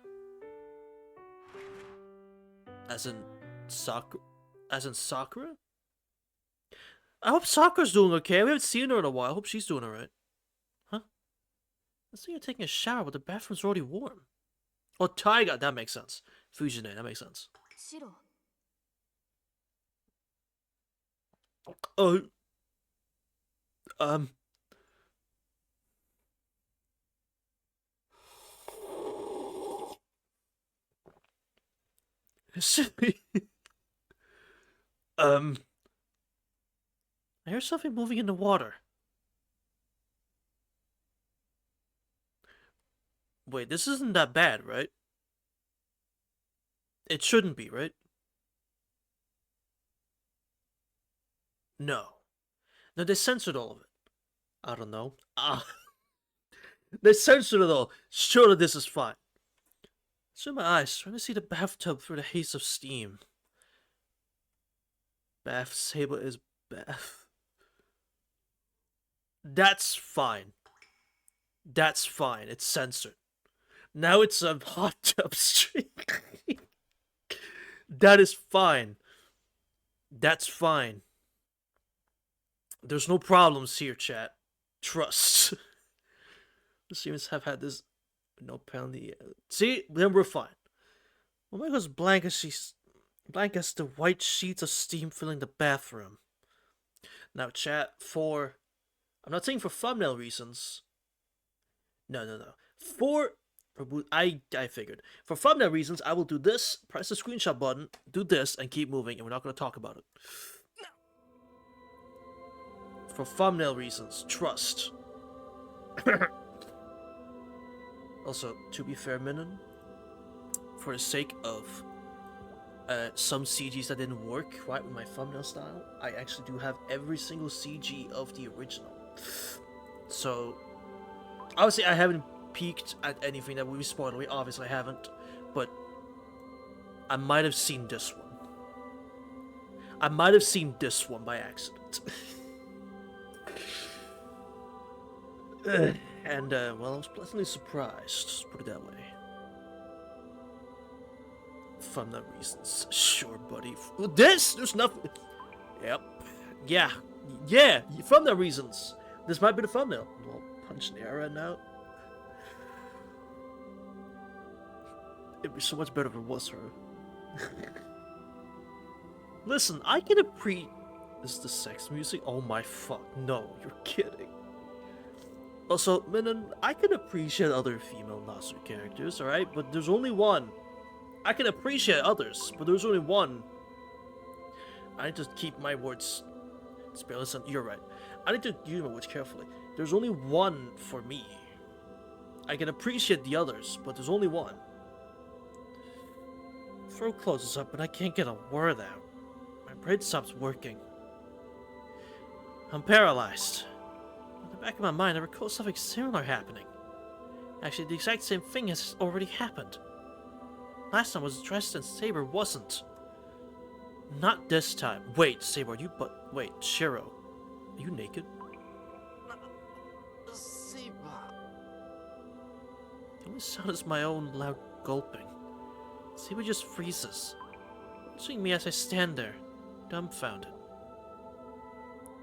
As in Sakura? I hope Sakura's doing okay. We haven't seen her in a while. I hope she's doing alright. Huh? Let's say you're taking a shower, but the bathroom's already warm. Oh, Taiga, that makes sense. Fujine, that makes sense. シロ Oh. I hear something moving in the water. Wait, this isn't that bad, right? It shouldn't be, right? No. No, they censored all of it. I don't know. They censored it all. Surely this is fine. Swim my eyes, trying to see the bathtub through the haze of steam. Bath Sable is bath. That's fine. That's fine. It's censored. Now it's a hot tub stream. That is fine. That's fine. There's no problems here, chat. Trust. The streamers have had this no penalty. See, then we're fine. Omega's blank as the white sheets of steam filling the bathroom. Now, chat, I'm not saying for thumbnail reasons. No. I figured. For thumbnail reasons, I will do this, press the screenshot button, do this, and keep moving, and we're not going to talk about it. For thumbnail reasons, trust. Also, to be fair, Minun, for the sake of some CGs that didn't work right with my thumbnail style, I actually do have every single CG of the original. So, obviously I haven't peeked at anything that would be spoilery, obviously I haven't, but I might have seen this one. I might have seen this one by accident. And, well, I was pleasantly surprised, let's put it that way. Thumbnail reasons, sure, buddy. There's nothing. Yep. Yeah, thumbnail reasons. This might be the thumbnail. Well, punch the air right now. It'd be so much better if it was her. Listen, I can appreciate. Is the sex music? Oh my fuck! No, you're kidding. Also, Minun, I can appreciate other female Nasu characters, alright? But there's only one. I can appreciate others, but there's only one. I need to keep my words spareless, and you're right. I need to use my words carefully. There's only one for me. I can appreciate the others, but there's only one. throat closes up and I can't get a word out. My brain stops working. I'm paralyzed. In the back of my mind, I recall something similar happening. Actually, the exact same thing has already happened. Last time I was dressed and Saber wasn't. Not this time. Wait, Saber, wait, Shiro. Are you naked? Saber. The only sound is my own loud gulping. Saber just freezes, watching me as I stand there, dumbfounded.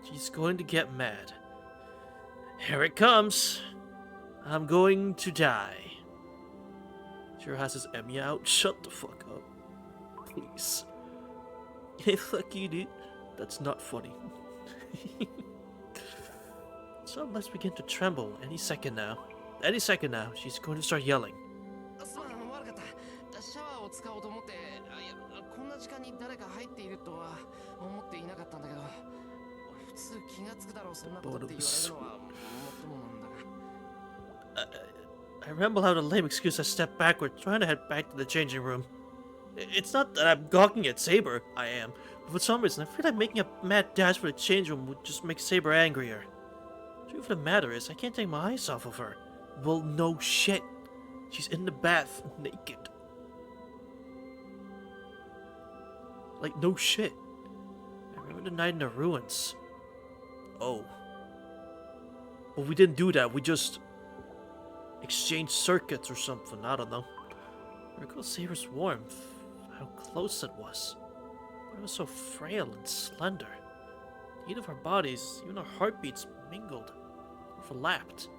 She's going to get mad. Here it comes. I'm going to die. Shiro has his Emi out. Shut the fuck up. Please. Hey, fuck you, dude. That's not funny. Some lips begin to tremble any second now. Any second now, she's going to start yelling. すまん、悪かった。シャワーを使おうと思って、いや、こんな時間に誰か入っているとは思っていなかったんだけど、普通気がつくだろう、そんなことって言われるのはもっともなんだが。I ramble out a lame excuse. I step backward, trying to head back to the changing room. It's not that I'm gawking at Saber, I am, but for some reason I feel like making a mad dash for the change room would just make Saber angrier. The truth of the matter is, I can't take my eyes off of her. Well, no shit. She's in the bath, naked. Like, no shit. I remember the night in the ruins. Oh. Well, we didn't do that, we just exchanged circuits or something, I don't know. I recall Saber's warmth, how close it was. But it was so frail and slender. The heat of our bodies, even our heartbeats, mingled, overlapped.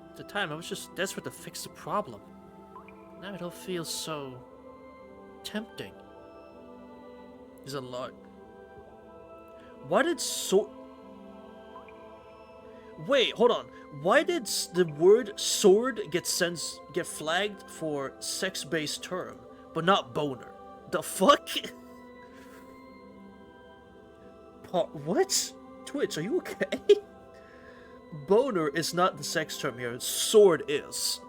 At the time, I was just desperate to fix the problem. Now it all feels so tempting. There's a lot. Why did Wait, hold on. Why did the word sword get flagged for sex-based term, but not boner? The fuck? What? Twitch, are you okay? Boner is not the sex term here. Sword is.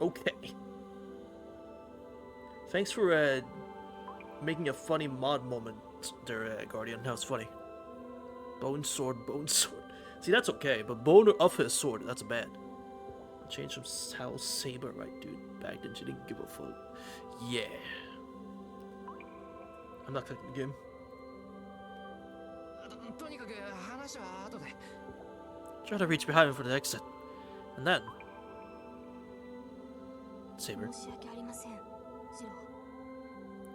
Okay. Thanks for making a funny mod moment there, Guardian. That was funny. Bone sword, bone sword. See, that's okay, but boner of his sword, that's bad. Change from Hal Saber, right, dude? Back then, she didn't give a fuck. Yeah. I'm not clicking the game. とにかく話は後で。Try to reach behind him for the exit. And then... Saber. 申し訳ありません、ジロ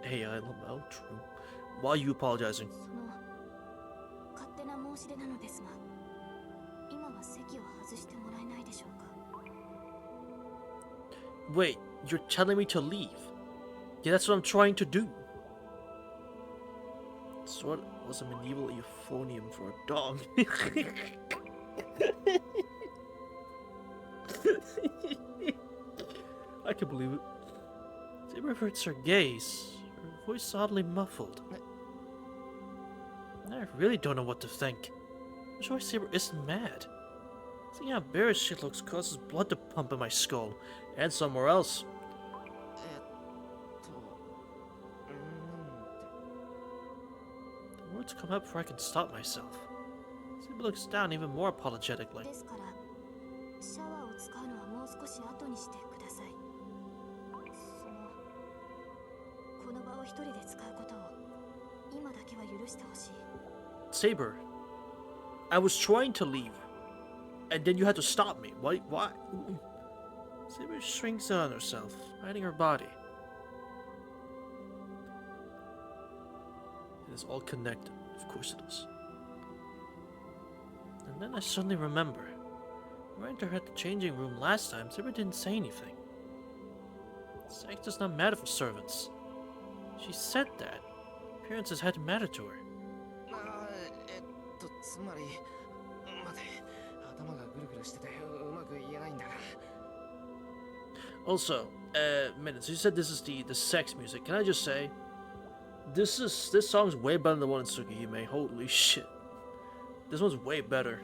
ー。 Hey, I love how true. Why are you apologizing? その勝手な申し出なのですが、今は席を外してもらえないでしょうか。 Wait, you're telling me to leave? Yeah, that's what I'm trying to do. Sword was a medieval euphonium for a dog. I can believe it. Saber averts her gaze, her voice oddly muffled. I really don't know what to think. I'm sure Saber isn't mad. Seeing how embarrassed she looks causes blood to pump in my skull, and somewhere else. The words come out before I can stop myself. Saber looks down even more apologetically. ですから、シャワーを使うのはもう少し後にしてください。この場を一人で使うことを今だけは許してほしい。 Saber, I was trying to leave, and then you had to stop me. Why? Saber shrinks on herself, hiding her body. It is all connected. Of course it is. And then I suddenly remember. When I entered her at the changing room last time, Saber didn't say anything. Sex does not matter for servants. She said that. Appearances had to matter to her. つまり、待て、頭がぐるぐるしててうまく言えないんだが。Also, minutes. You said this is the sex music. Can I just say, this song's way better than the one in Tsukihime. Holy shit, this one's way better.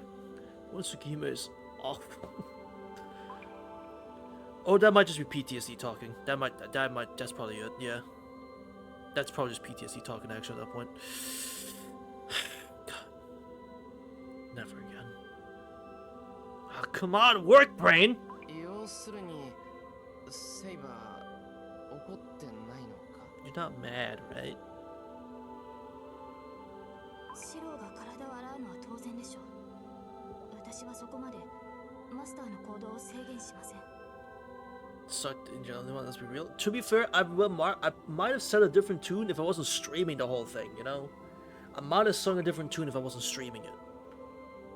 The one in Tsukihime is awful. Oh, that might just be PTSD talking. That's probably it. Yeah. That's probably just PTSD talking actually at that point. God. Never again. Ah, come on, work brain! 要するにセイバー怒ってないのか You're not mad, right? シローが体を洗うのは当然でしょう。私はそこまでマスターの行動を制限しません。 Sucked in general, let's be real. To be fair, I might have said a different tune if I wasn't streaming the whole thing, you know? I might have sung a different tune if I wasn't streaming it.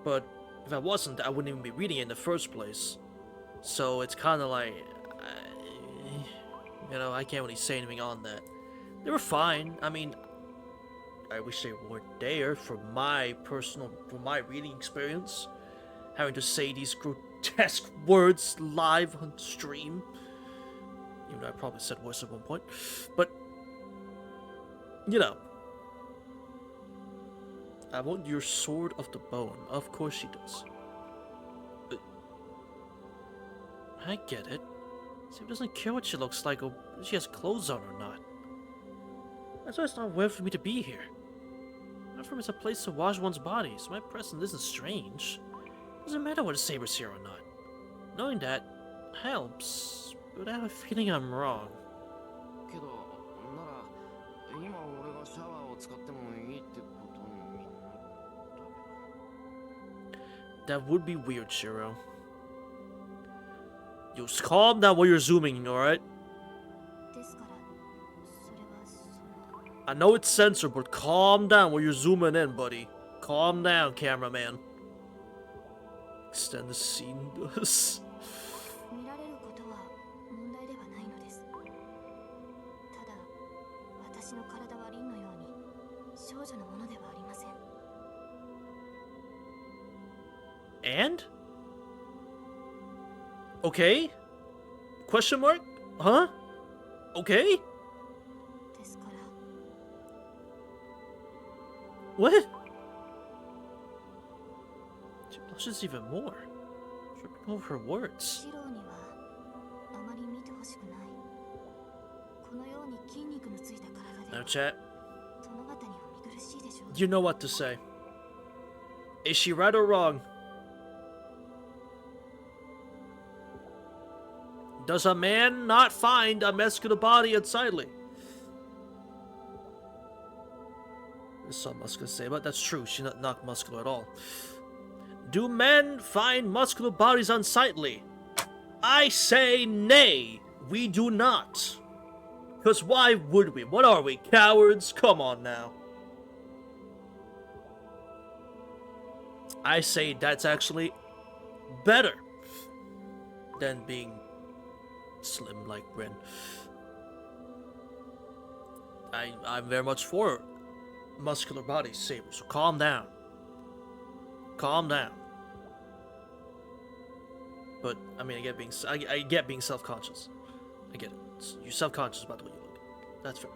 But if I wasn't, I wouldn't even be reading it in the first place. So it's kind of like, you know, I can't really say anything on that. They were fine. I mean, I wish they weren't there for my reading experience. Having to say these grotesque words live on stream. Even though I probably said worse at one point. But, you know. I want your sword of the bone. Of course she does. I get it. She doesn't care what she looks like or if she has clothes on or not. That's why it's not weird for me to be here. My firm is a place to wash one's body, so my presence isn't strange. Doesn't matter whether Saber's here or not. Knowing that helps, but I have a feeling I'm wrong. けどなら今俺がシャワーを使ってもいいってことになったけど That would be weird, Shiro. You just calm down while you're zooming, alright? ですからそれはその I know it's censored, but calm down while you're zooming in, buddy. Calm down, cameraman. Extend the scene does. 見られることは問題ではないのです。ただ私の体はリンのように少女のものではありません。 And? Okay? Question mark? Huh? Okay? ですから What? She blushes even more, tripping over her words. シローにはあまり見てほしくない。このように筋肉のついた体で Now, chat, 殿方には見苦しいでしょう。 you know what to say. Is she right or wrong? Does a man not find a muscular body unsightly? There's some muscular say, but that's true. She's not muscular at all. Do men find muscular bodies unsightly? I say nay, we do not. Because why would we? What are we, cowards? Come on now. I say that's actually better than being slim like Ren. I'm very much for muscular bodies, Saber, so calm down. Calm down. But I mean, I get being self-conscious. I get it. You're self-conscious about the way you look. That's fair.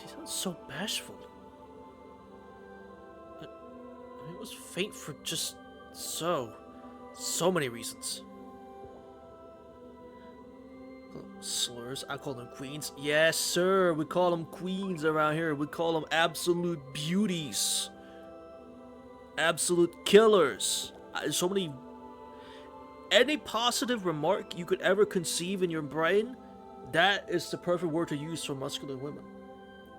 She sounds so bashful. But I mean, it was faint for just so many reasons. Slurs, I call them queens. Yes, sir. We call them queens around here. We call them absolute beauties. Absolute killers. So many. Any positive remark you could ever conceive in your brain, that is the perfect word to use for muscular women.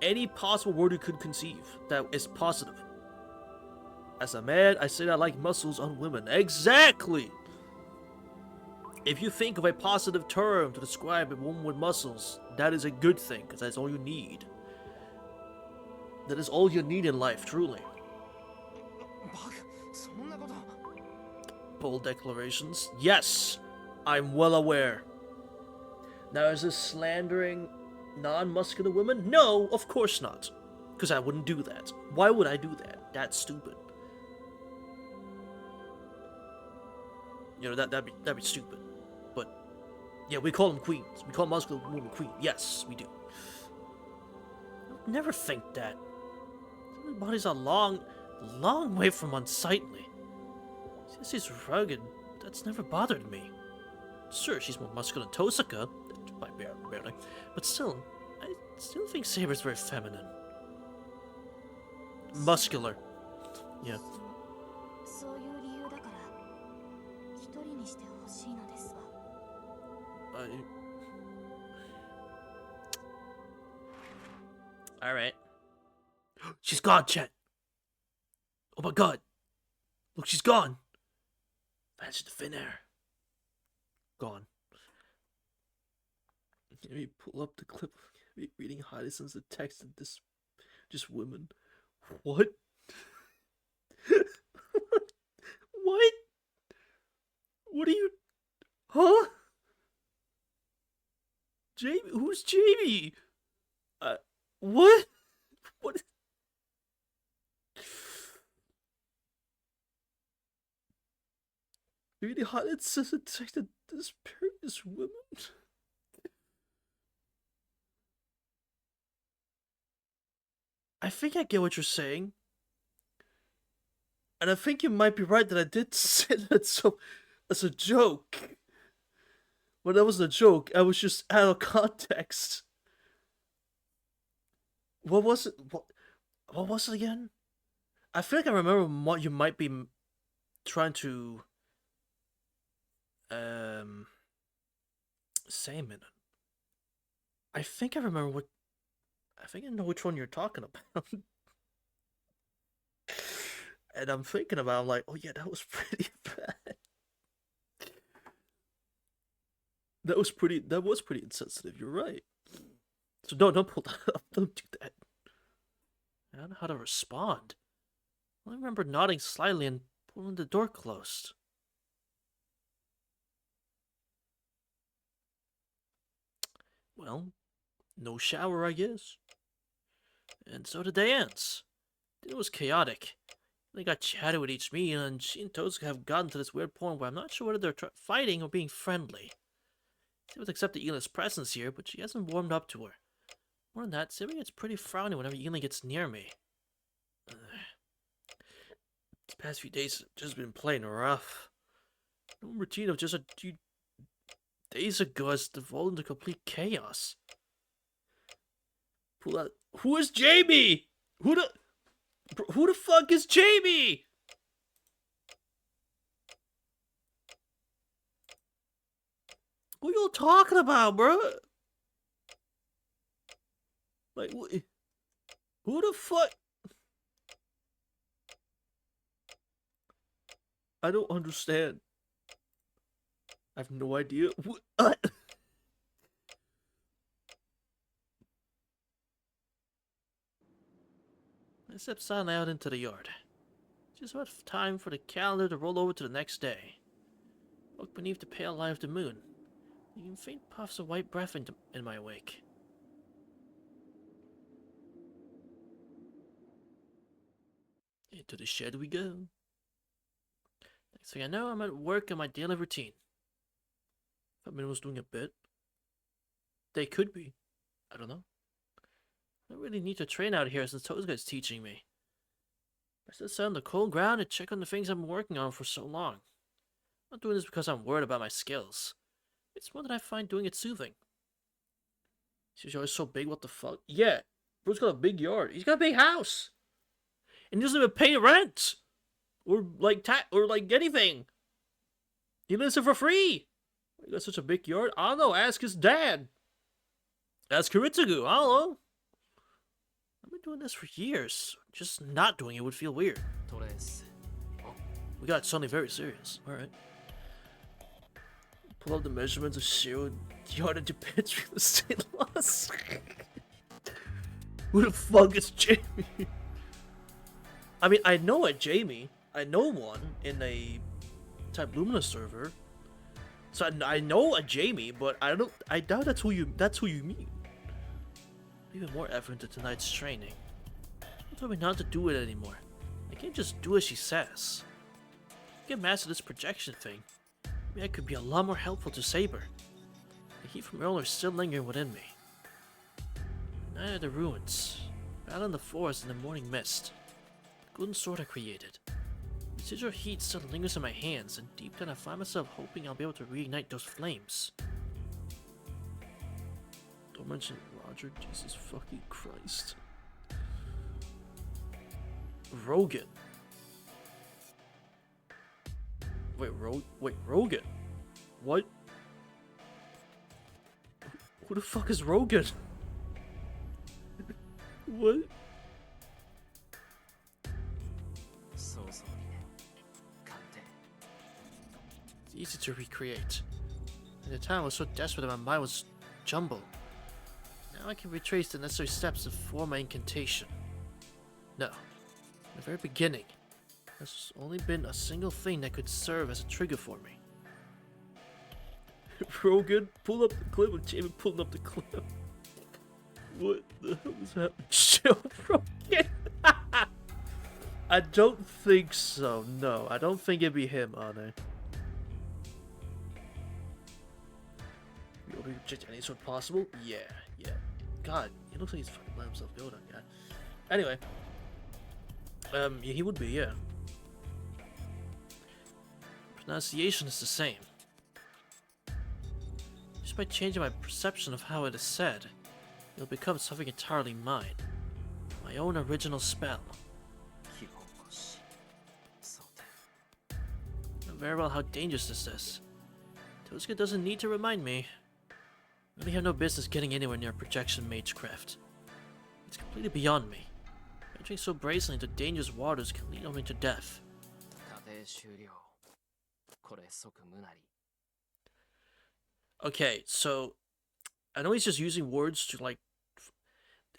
Any possible word you could conceive that is positive. As a man, I say I like muscles on women. Exactly! If you think of a positive term to describe a woman with muscles, that is a good thing, because that's all you need. That is all you need in life, truly. バカそんなこと Bold declarations. Yes, I'm well aware. Now, is this slandering non-muscular women? No, of course not. Because I wouldn't do that. Why would I do that? That's stupid. You know, that'd be stupid. But yeah, we call them queens. We call muscular women queen. Yes, we do. I'd never think that. Their bodies are long way from unsightly. She's rugged. That's never bothered me. Sure, she's more muscular than Tosaka, by barely, but still, I still think Saber's very feminine. Muscular. Yeah. そういう理由だから一人にしてほしいのですわ。 Alright. She's gone, Chet. Oh my god. Look, she's gone. Vanished into thin air. Gone. Let me pull up the clip of me reading Hodison's text of this just women. What? What? What are you? Huh? Jamie? Who's Jamie? What? What? Really hot. It says a text that this various women. I think I get what you're saying. And I think you might be right that I did say that so as a joke. But that wasn't a joke. I was just out of context. What was it? What was it again? I feel like I remember what you might be trying to say a minute. I think I remember what. I think I know which one you're talking about. And I'm thinking about, I'm like, oh yeah, that was pretty bad. That was pretty insensitive, you're right. So don't pull that up, don't do that. I don't know how to respond. I remember nodding slightly and pulling the door closed. Well, no shower, I guess. And so the day ends. It was chaotic. They got chatted with each meal, and she and Tozuka have gotten to this weird point where I'm not sure whether they're fighting or being friendly. She would accept the Ila's presence here, but she hasn't warmed up to her. More than that, Siri gets pretty frowny whenever Ila gets near me. These past few days have just been plain rough. No routine of just a few days ago has devolved into complete chaos. Pull out. Who is Jamie? Who the fuck is Jamie? What are you all talking about, bro? Like, who the fuck? I don't understand. I have no idea. I stepped silently out into the yard. Just about time for the calendar to roll over to the next day. Look beneath the pale light of the moon. Leaving faint puffs of white breath in my wake. Into the shed we go. Next thing I know, I'm at work on my daily routine. If I was doing a bit. They could be. I don't know. I really need to train out here since Tozuka's teaching me. I still sit on the cold ground and check on the things I've been working on for so long. I'm not doing this because I'm worried about my skills. It's more that I find doing it soothing. She's always so big, what the fuck? Yeah, bro's got a big yard. He's got a big house. And he doesn't even pay rent. Or like anything. He lives there for free. He got such a big yard. I don't know, ask his dad. Ask Kiritsugu, I don't know. I've been doing this for years. Just not doing it would feel weird. We got something very serious. Alright. Pull up the measurements of Shiro yard into pitch real estate laws. Who the fuck is Jamie? I mean, I know a Jamie. I know one in a Type Lumina server. So I know a Jamie, but I doubt that's who you mean. Even more effort into tonight's training. She told me not to do it anymore. I can't just do as she says. I can master this projection thing. Maybe I could be a lot more helpful to Saber. The heat from earlier is still lingering within me. Night at the ruins. Battle in the forest in the morning mist. The golden sword I created. The residual heat still lingers in my hands, and deep down I find myself hoping I'll be able to reignite those flames. Don't mention... Roger, Jesus fucking Christ. Rogan. Wait, Rogan? What? Who the fuck is Rogan? What? It's easy to recreate. At the time I was so desperate that my mind was jumbled. Now I can retrace the necessary steps to form my incantation. No. In the very beginning, there's only been a single thing that could serve as a trigger for me. Rogan, pull up the clip of Jamie pulling up the clip. What the hell is happening? Chill, Rogan. I don't think so. No, I don't think it'd be him, Ane. You reject any sort possible? Yeah. God, he looks like he's fucking letting himself go, that guy. Anyway. Yeah, he would be, yeah. Pronunciation is the same. Just by changing my perception of how it is said, it'll become something entirely mine. My own original spell. I know very well how dangerous this is. Tosuke doesn't need to remind me. I really have no business getting anywhere near projection magecraft. It's completely beyond me. Entering so brazenly into dangerous waters can lead only to death. Okay, so I know he's just using words to like.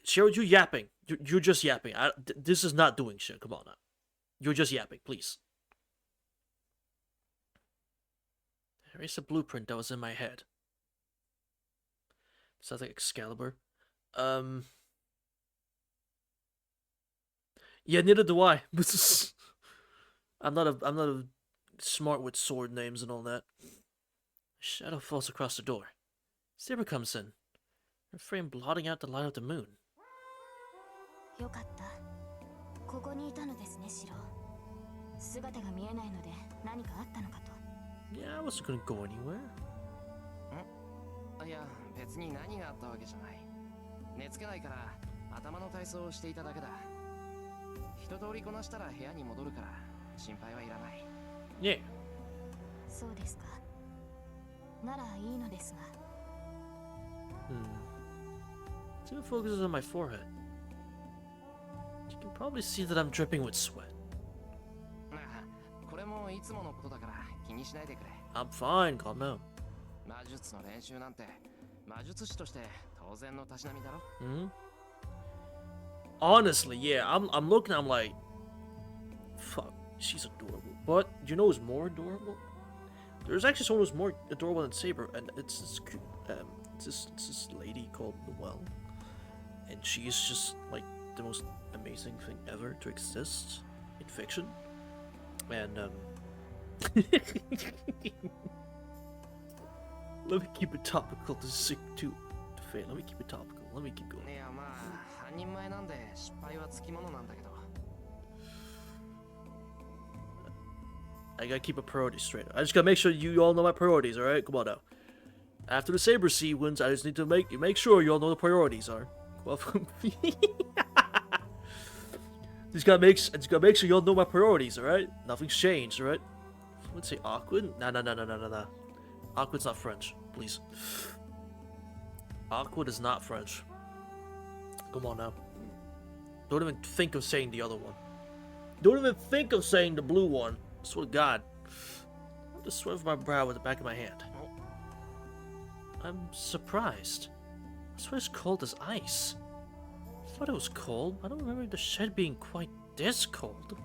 Shiro, you're yapping. You're just yapping. This is not doing shit. Come on now. You're just yapping, please. Erase the blueprint that was in my head. Sounds like Excalibur. Yeah, neither do I. I'm not a smart with sword names and all that. Shadow falls across the door. Saber comes in, her frame blotting out the light of the moon. よかった。ここにいたのですね、シロ。姿が見えないので何かあったのかと。Yeah, I wasn't gonna go anywhere. いや、別に何があったわけじゃない。寝つけないから頭の体操をしていただけだ。一通りこなしたら部屋に戻るから心配はいらない。Yeah. そうですか。ならいいのですが。Two focuses on my forehead. You can probably see that I'm dripping with sweat. これもいつものことだから気にしないでくれ。I'm fine, calm down. 魔術の練習なんて魔術師として当然のたしなみだろ。Honestly, yeah, I'm looking, I'm like, fuck, she's adorable. But you know who's more adorable? There's actually someone who's more adorable than Saber, and it's this lady called Noelle, and she's just like the most amazing thing ever to exist in fiction. And let me keep it topical to Faye. Let me keep it topical. Let me keep going. いやまあ半人前なんで失敗はつきものなんだけど。I gotta keep a priority straight. I just gotta make sure you all know my priorities, alright? Come on now. After the Saber sequence, I just need to make sure you all know the priorities are. Well, just gotta make sure you all know my priorities, alright? Nothing's changed, alright? Let's say awkward. Nah. Awkward's not French, please. Awkward is not French. Come on now. Don't even think of saying the other one. Don't even think of saying the blue one. I swear to God. I just sweat from my brow with the back of my hand. I'm surprised. I swear it's cold as ice. I thought it was cold. I don't remember the shed being quite this cold.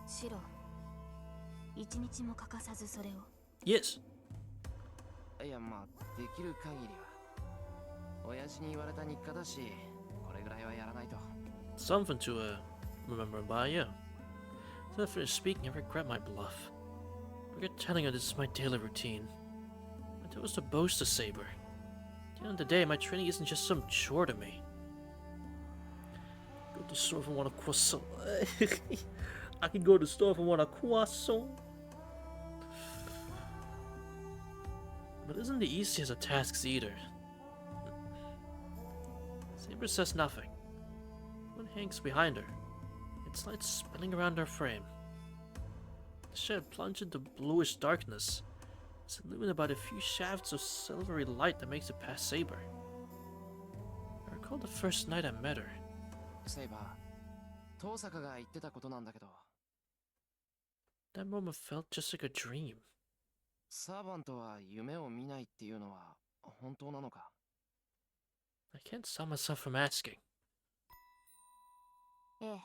シロ、一日も欠かさずそれを。Yes. いやまあできる限りは。親父に言われた日課だし、これぐらいはやらないと。Something to remember by, yeah. As I finished speaking, I regret my bluff. I regret telling her this is my daily routine. My goal was to boast a Saber. At the end of the day, my training isn't just some chore to me. Go to the store if I want a croissant. I can go to the store if I want a croissant. But it isn't the easiest of tasks either. Saber says nothing. One hangs behind her. Its light spinning around her frame. The shed plunged into bluish darkness. It's illuminated by the few shafts of silvery light that makes it past Saber. I recall the first night I met her. セイバー、遠坂が言ってたことなんだけど、 That moment felt just like a dream. サーバントは夢を見ないっていうのは本当なのか？ I can't stop myself from asking. ええ、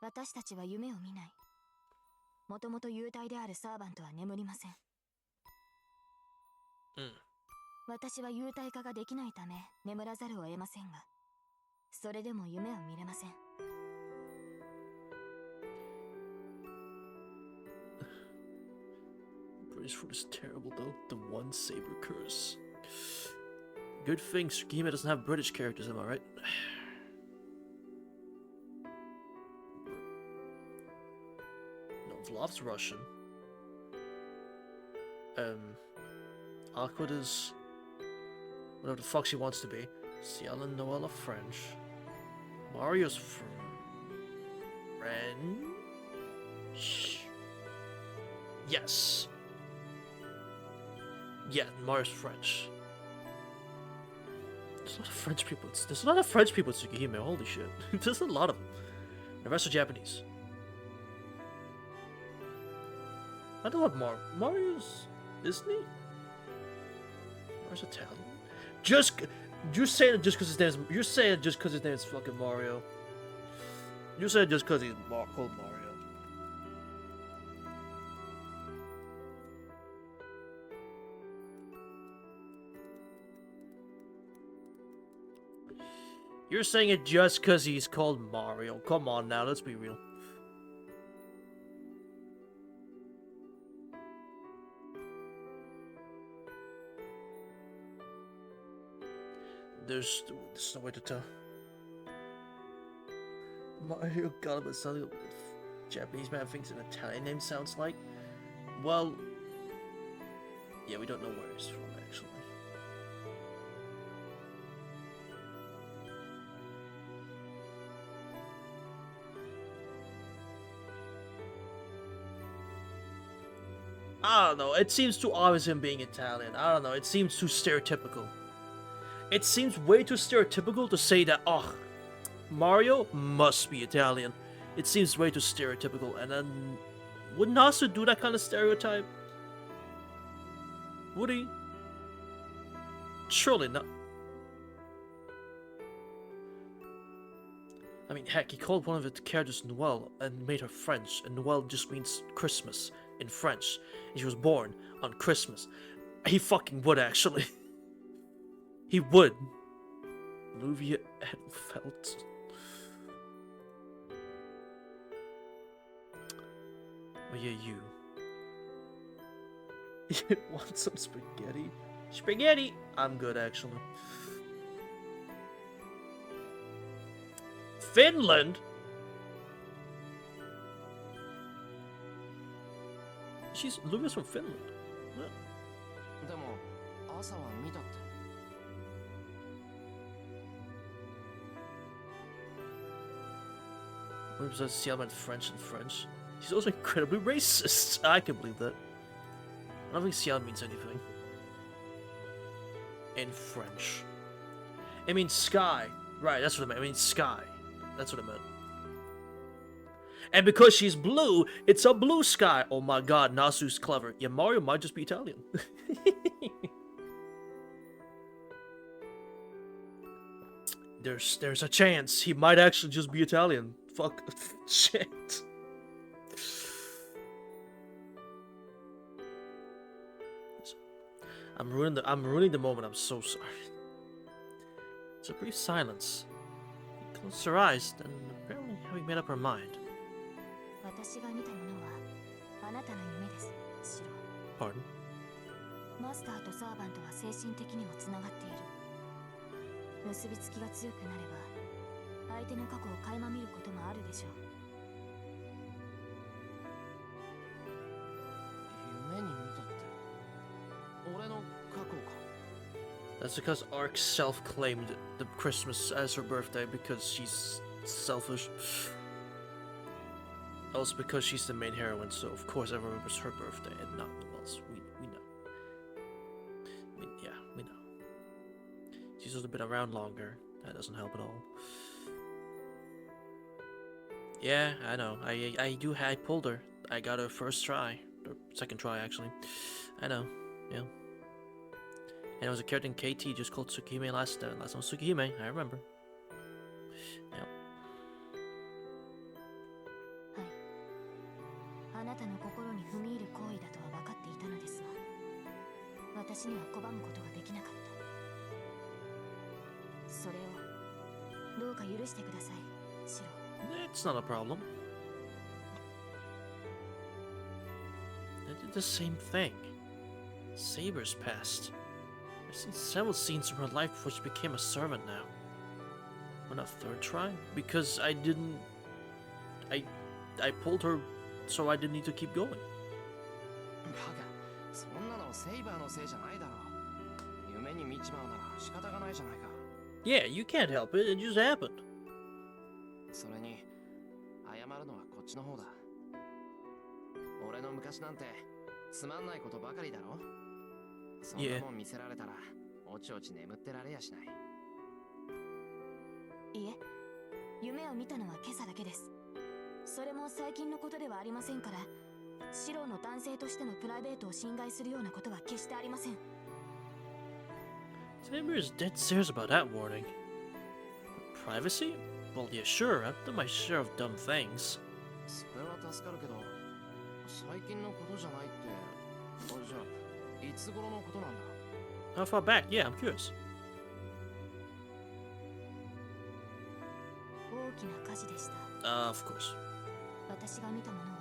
私たちは夢を見ない。もともと幽体であるサーバントは眠りません。私は幽体化ができないため眠らざるを得ませんが、それでも夢を見れません。British food is terrible though. The one saber curse. Good thing Tsukihime doesn't have British characters, am I right? No, Vlov's Russian. Awkward is whatever the fuck she wants to be. Ciel and Noelle are French. Mario's French. Yes. Yeah, Mario's French. There's a lot of French people. There's a lot of French people in Tsukihime. Holy shit. There's a lot of them. The rest are Japanese. I don't know what Mario's Disney? Mario's Italian. You're saying it just because his name's. You're saying it just because his name's fucking Mario. You said just because he's called Mario. You're saying it just because he's called Mario. Come on now, let's be real. There's no way to tell. Mario God, but something Japanese man thinks an Italian name sounds like. Well, yeah, we don't know where he's from actually. I don't know, it seems too obvious him being Italian. I don't know, it seems too stereotypical. It seems way too stereotypical to say that, oh, Mario must be Italian. It seems way too stereotypical, and then would Nasu do that kind of stereotype? Would he? Surely not. I mean, heck, he called one of the characters Noelle and made her French, and Noelle just means Christmas in French. And she was born on Christmas. He fucking would, actually. He would. Luvia Edelfelt. Oh yeah, you. You want some spaghetti? Spaghetti! I'm good, actually. Finland? Luvia's from Finland. Yeah. でも朝は見たって。When he says Ciel meant French and French. She's also incredibly racist. I can believe that. I don't think Ciel means anything. In French. It means sky. Right, that's what it meant. It means sky. That's what it meant. And because she's blue, it's a blue sky. Oh my god, Nasu's clever. Yeah, Mario might just be Italian. There's a chance he might actually just be Italian. Fuck. Shit. I'm ruining the moment. I'm so sorry. It's a brief silence. She closed her eyes, then apparently having made up her mind. 私が見たものはあなたの夢です、シロ。 Pardon? マスターとサーバントは精神的にもつながっている。結びつきが強くなれば相手の過去を垣間見ることもあるでしょう。夢に見たって俺の過去か。That's because Ark self-claimed the Christmas as her birthday because she's selfish. Also because she's the main heroine, so of course everyone remembers her birthday and not the ones. We know. We know. She's also been around longer. That doesn't help at all. Yeah, I know. I pulled her. I got her first try. Or second try, actually. I know. Yeah. And it was a character in KT just called Tsukihime last time was Tsukihime, I remember. Yeah. はい。あなたの心に踏み入る行為だとは分かっていたのですが、私には拒むことができなかった。それをどうか許してください、シロ。It's not a problem. They did the same thing. Saber's past. I've seen several scenes from her life before she became a servant now. On a third try? Because I didn't... I pulled her so I didn't need to keep going. バカ、そんなのセイバーのせいじゃないだろう。夢に見ちまうなら仕方がないじゃないか。Yeah, you can't help it. It just happened. それに謝るのはこっちの方だ。俺の昔なんてつまんないことばかりだろ。そんなもん見せられたらおちおち眠ってられやしない。いえ、夢を見たのは今朝だけです。それも最近のことではありませんから、シロの男性としてのプライベートを侵害するようなことは決してありません。Saber is dead serious about that warning. Privacy? Well, yeah, sure. I've done my share of dumb things. それは助かるけど、最近のことじゃないって、これじゃいつ頃のことなんだ。 How far back? Yeah, I'm curious. 大きな火事でした。Of course. 私が見たものは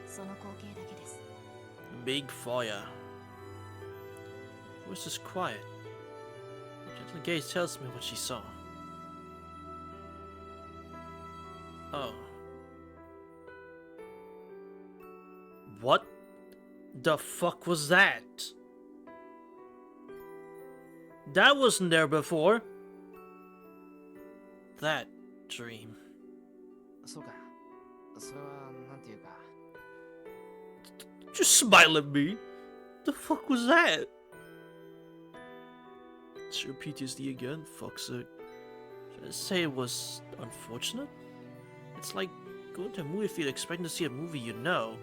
その光景だけです。 Big fire. Voice is quiet. Gentle gaze tells me what she saw. Oh. What the fuck was that? That wasn't there before. That dream. そうか。それはなんていうか。Just smile at me. The fuck was that? Sure, PTSD again? Fuck's sake. Should I say it was unfortunate? It's like going to a movie theater expecting to see a movie you know,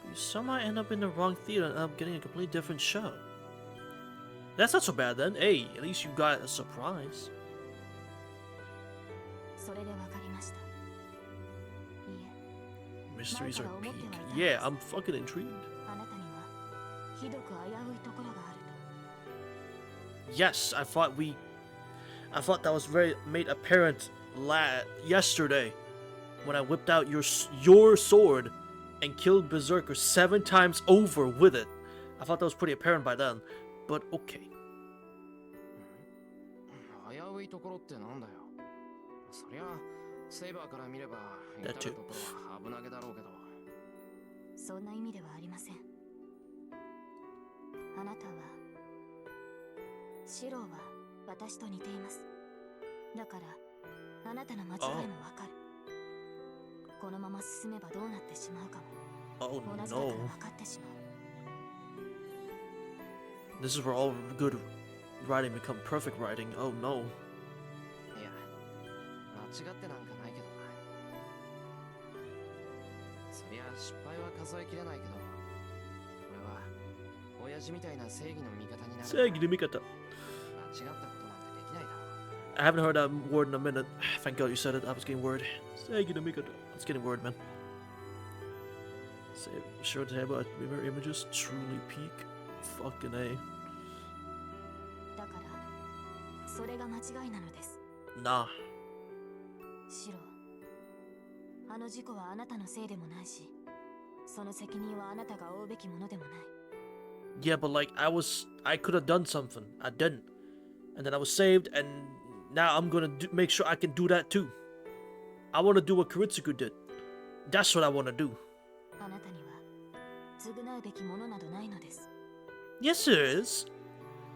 but you somehow end up in the wrong theater and end up getting a completely different show. That's not so bad then. Hey, at least you got a surprise. それでわかりました。いえ、 Mysteries are peak. Yeah, I'm fucking intrigued. あなたにはひどく危ういところがあると。 Yes, I thought that was very made apparent yesterday when I whipped out your sword and killed Berserker 7 times over with it. I thought that was pretty apparent by then, but okay. 危ういところってなんだよ。そりゃセイバーから見れば至るところは危なげだろうけど。そんな意味ではありません。あなたはシローは私と似ています。だからあなたの間違いもわかる。このまま進めばどうなってしまうかも Oh 同じだから no. 分かってしまう。 This is where all good writing become perfect writing. Oh no. いや、間違ってなんかないけどな。そりゃ失敗は数えきれないけど、俺は親父みたいな正義の味方になる。正義の味方。間違ったことなんてできないだろう。 I haven't heard that word in a minute. Thank God you said it. I was getting word. I was getting word, man. Sure to have mirror images truly peak. Fucking A. だからそれが間違いなのです。 Nah. シロー、あの事故はあなたのせいでもないし、その責任はあなたが負うべきものでもない。 Yeah, but like I could have done something. I didn't, and then I was saved, and now I'm gonna make sure I can do that too. I want to do what Kuritsugu did. That's what I want to do. あなたには償うべきものなどないのです。 Yes, there is.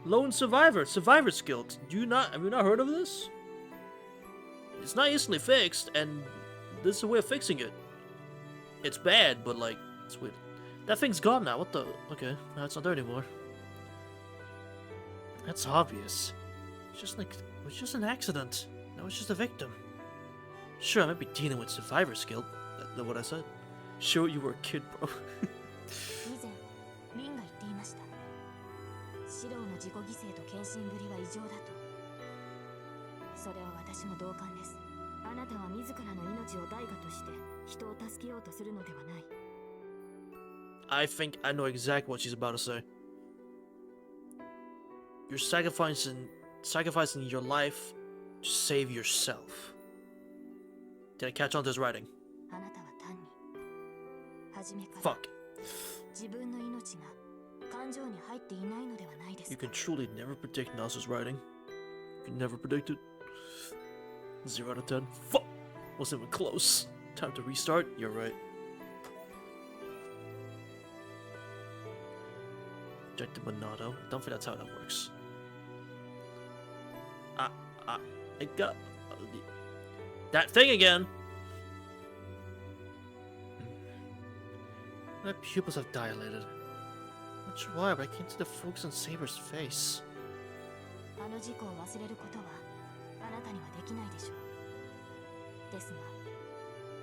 Lone Survivor's Guild. Have you not heard of this? It's not instantly fixed, and this is a way of fixing it. It's bad, but like, it's weird. That thing's gone now, what the? Okay, now it's not there anymore. That's obvious. It was just an accident. Now it's just a victim. Sure, I might be dealing with Survivor's Guild. That's what I said. Sure, you were a kid, bro. 以前リンが言っていました。シローの自己犠牲と献身ぶりは異常だと。それは私も同感です。あなたは自らの命を代価として人を助けようとするのではない。I think I know exactly what she's about to say. You're sacrificing your life to save yourself. Did I catch on to his writing? あなたは単に初めから Fuck. 自分の命が感情に入っていないのではないです You か。 can truly never predict Nasu's writing. You can never predict it. 0 out of 10. Fuck! Wasn't even close. Time to restart? You're right. Objective Monado. Don't think that's how that works. It got... that thing again! My pupils have dilated. Not sure why, but I can't see the focus on Saber's face. あの事故を忘れることはあなたにはできないでしょう。ですが、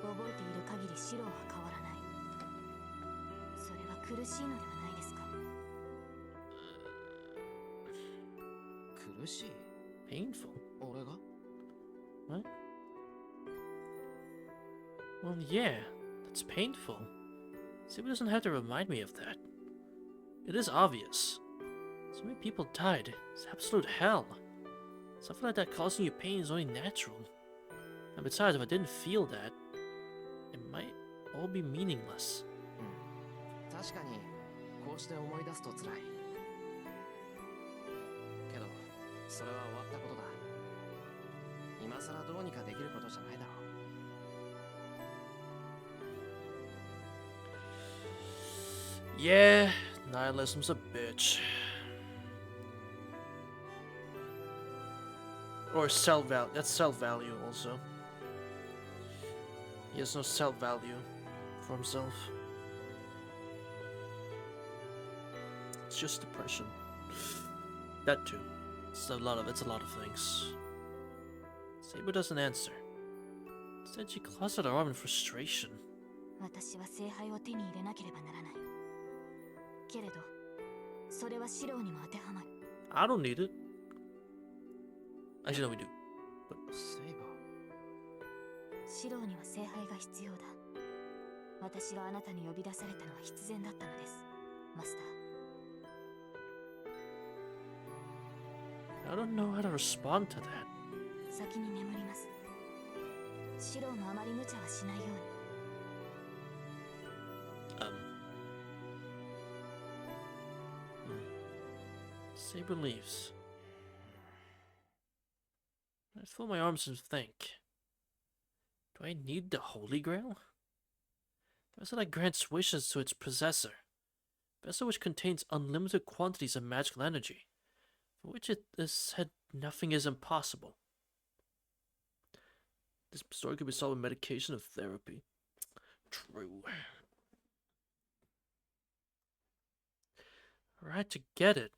覚えている限りシローは変わらない。それは苦しいのではないですか。苦しい Painful? 俺が What? Well, yeah, that's painful. Saber doesn't have to remind me of that. It is obvious. So many people died. It's absolute hell. Something like that causing you pain is only natural. And besides, if I didn't feel that, it might all be meaningless. 確かにこうして思い出すと辛いけどそれは終わったことだ今さらどうにかできることじゃないだろう Yeah, nihilism's a bitch. Or self-value. That's self-value also. He has no self-value for himself. It's just depression. That too. It's a lot of things. Saber doesn't answer. Instead, she claws at her arm in frustration. 私は聖杯を手に入れなければならない。けれど、それはシローにも当てはまる。I don't need it. Actually, no, we do. セイバシローには聖杯が必要だ。私があなたに呼び出されたのは必然だったのです、マスター。I don't know how to respond to that. 先に眠ります。シローもあまり無茶はしないように。Saber leaves. I fold my arms and think. Do I need the Holy Grail? Vessel that grants wishes to its possessor. Vessel which contains unlimited quantities of magical energy, for which it is said nothing is impossible. This story could be solved with medication or therapy. True. Right to get it.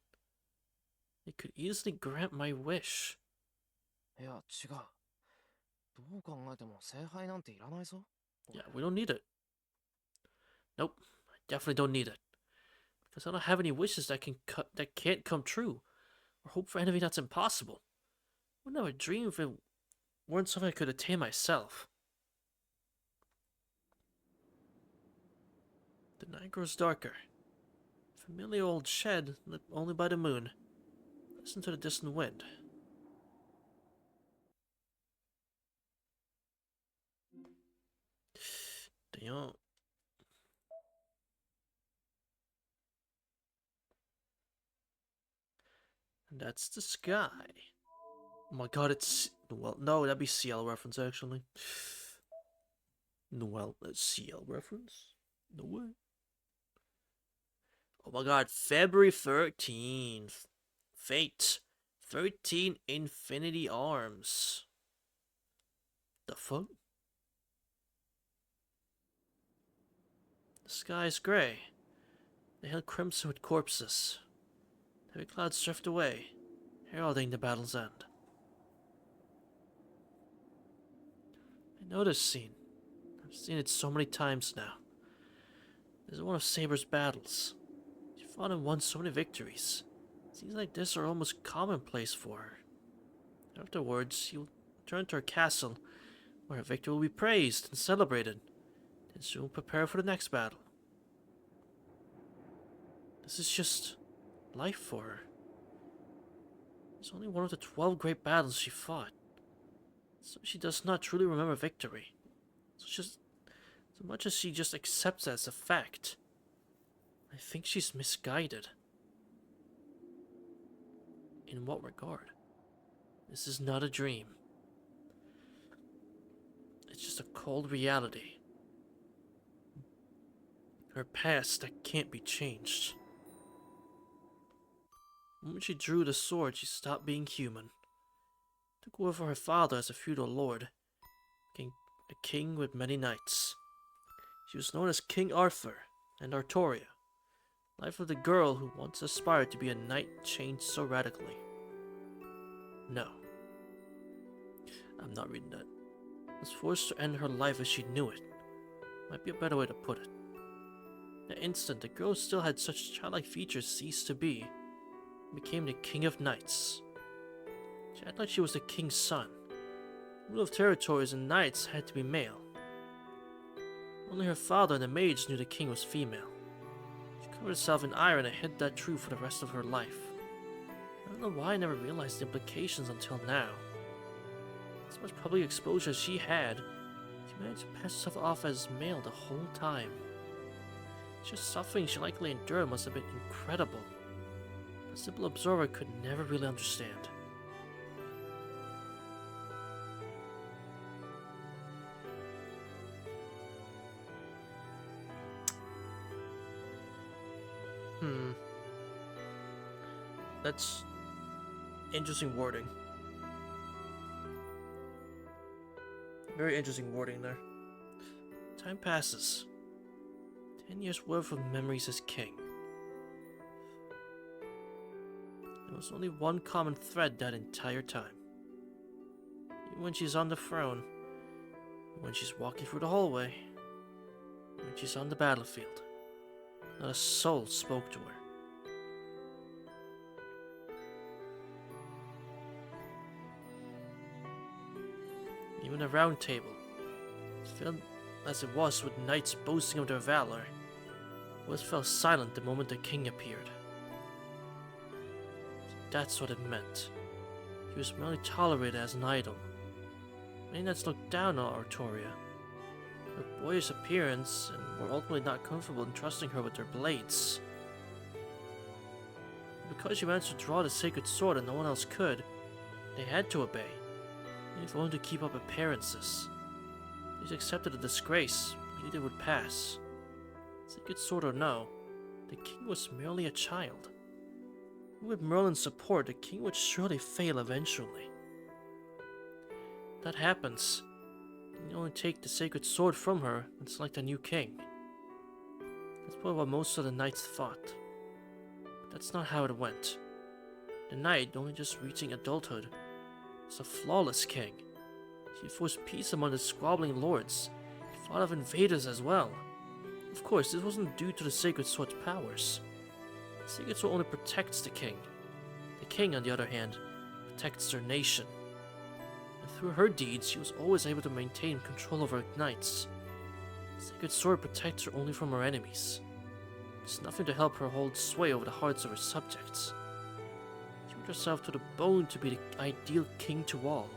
It could easily grant my wish. いや違うどう考えても聖杯なんていらないぞ Yeah, we don't need it. Nope, I definitely don't need it. Because I don't have any wishes that can't come true, or hope for anything that's impossible. I would never dream if it weren't something I could attain myself. The night grows darker. Familiar old shed lit only by the moon. Listen to the distant wind. Damn. And that's the sky. Oh my god, it's... Well, no, that'd be CL reference, actually. Well, that's CL reference? No way. Oh my god, February 13th. Fate. 13 Infinity Arms. The fuck? The sky is gray. The hill crimson with corpses. Heavy clouds drift away, heralding the battle's end. I know this scene. I've seen it so many times now. This is one of Saber's battles. She fought and won so many victories. Scenes like this are almost commonplace for her. Afterwards, she will return to her castle, where her victory will be praised and celebrated, and soon prepare for the next battle. This is just life for her. It's only one of the 12 great battles she fought, so she does not truly remember victory. So much as she just accepts it as a fact, I think she's misguided. In what regard? This is not a dream. It's just a cold reality. Her past that can't be changed. When she drew the sword, she stopped being human. Took over her father as a feudal lord, became a king with many knights. She was known as King Arthur and Artoria, life of the girl who once aspired to be a knight changed so radically. No. I'm not reading that. Was forced to end her life as she knew it. Might be a better way to put it. In that instant, the girl who still had such childlike features ceased to be, and became the king of knights. She acted like she was the king's son. Rule of territories and knights had to be male. Only her father and the maids knew the king was female. She covered herself in iron and hid that truth for the rest of her life. I don't know why I never realized the implications until now. As much public exposure as she had, she managed to pass herself off as male the whole time. The suffering she likely endured must have been incredible. A simple observer could never really understand. That's interesting wording. Very interesting wording there. Time passes. 10 years worth of memories as king. There was only one common thread that entire time. Even when she's on the throne, when she's walking through the hallway, when she's on the battlefield, not a soul spoke to her. Even the round table, filled as it was with knights boasting of their valor, was fell silent the moment the king appeared. That's what it meant. He was merely tolerated as an idol. Many knights looked down on Artoria. Her boyish appearance, and were ultimately not comfortable in trusting her with their blades. Because she managed to draw the sacred sword and no one else could, they had to obey, even if only to keep up appearances. They just accepted the disgrace, believed it would pass. Sacred sword or no, the king was merely a child. With Merlin's support, the king would surely fail eventually. If that happens, you only take the sacred sword from her and select a new king. That's probably what most of the knights thought. But that's not how it went. The knight, only just reaching adulthood, was a flawless king. She forced peace among the squabbling lords. He fought off invaders as well. Of course, this wasn't due to the sacred sword's powers. The sacred sword only protects the king. The king, on the other hand, protects their nation. And through her deeds, she was always able to maintain control over knights. The sacred sword protects her only from her enemies. There's nothing to help her hold sway over the hearts of her subjects. She worked herself to the bone to be the ideal king to all.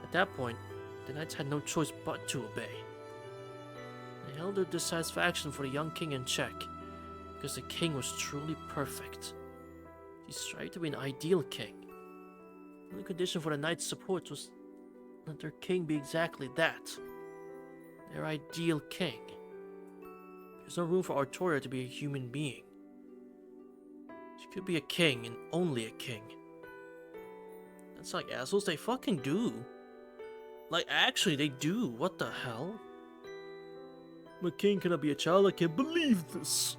At that point, the knights had no choice but to obey. They held their dissatisfaction for the young king in check, because the king was truly perfect. He strived to be an ideal king. The only condition for the knights' support was that their king be exactly that. Their ideal king. There's no room for Artoria to be a human being. She could be a king, and only a king. That's like assholes, they fucking do. Like, actually, they do. What the hell? My king cannot be a child, I can't believe this.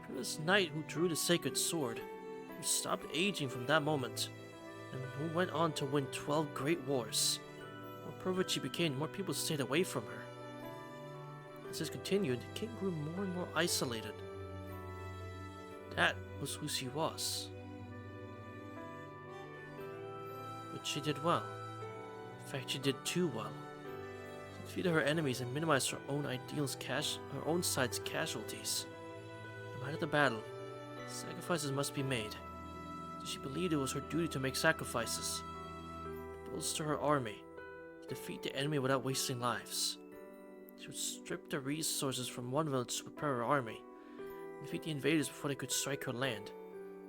For this knight who drew the sacred sword, who stopped aging from that moment, and who went on to win 12 great wars. The more perfect she became, the more people stayed away from her. As this continued, the king grew more and more isolated. That was who she was. But she did well. In fact, she did too well. She defeated her enemies and minimized her own her own side's casualties. No matter the battle, sacrifices must be made. She believed it was her duty to make sacrifices, to bolster her army, to defeat the enemy without wasting lives. She would strip the resources from one village to prepare her army, and defeat the invaders before they could strike her land,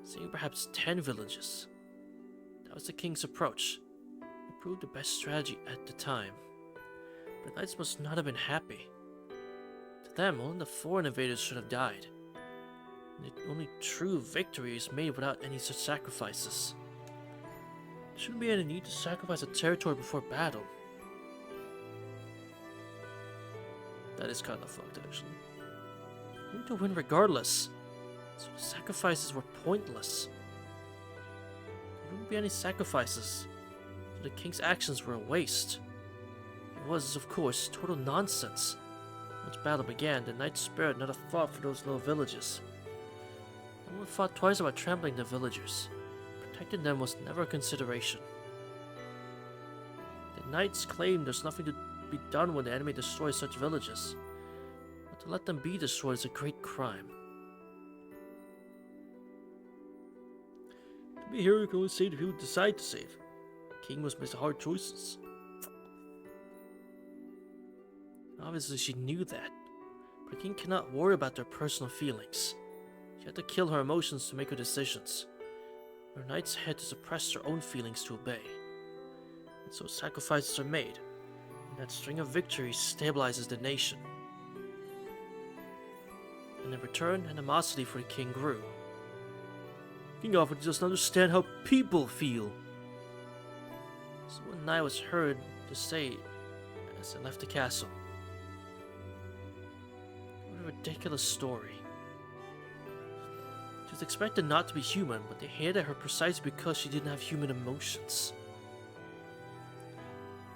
saving perhaps 10 villages. That was the king's approach. It proved the best strategy at the time. But the knights must not have been happy. To them, only the foreign invaders should have died. And the only true victory is made without any such sacrifices. There shouldn't be any need to sacrifice a territory before battle. That is kind of fucked, actually. We need to win regardless, so the sacrifices were pointless. There wouldn't be any sacrifices, so the king's actions were a waste. It was, of course, total nonsense. Once battle began, the knights spared not a thought for those little villages. No one thought twice about trampling the villagers. Protecting them was never a consideration. The knights claimed there's nothing to be done when the enemy destroys such villages, but to let them be destroyed is a great crime. To be a hero, you can only save the people who decide to save. The king must make hard choices. Obviously, she knew that, but the king cannot worry about their personal feelings. She had to kill her emotions to make her decisions. Her knights had to suppress their own feelings to obey, and so sacrifices are made. That string of victories stabilizes the nation. And in return, animosity for the king grew. King often doesn't understand how people feel. So one night was heard to say as they left the castle. What a ridiculous story. She was expected not to be human, but they hated her precisely because she didn't have human emotions.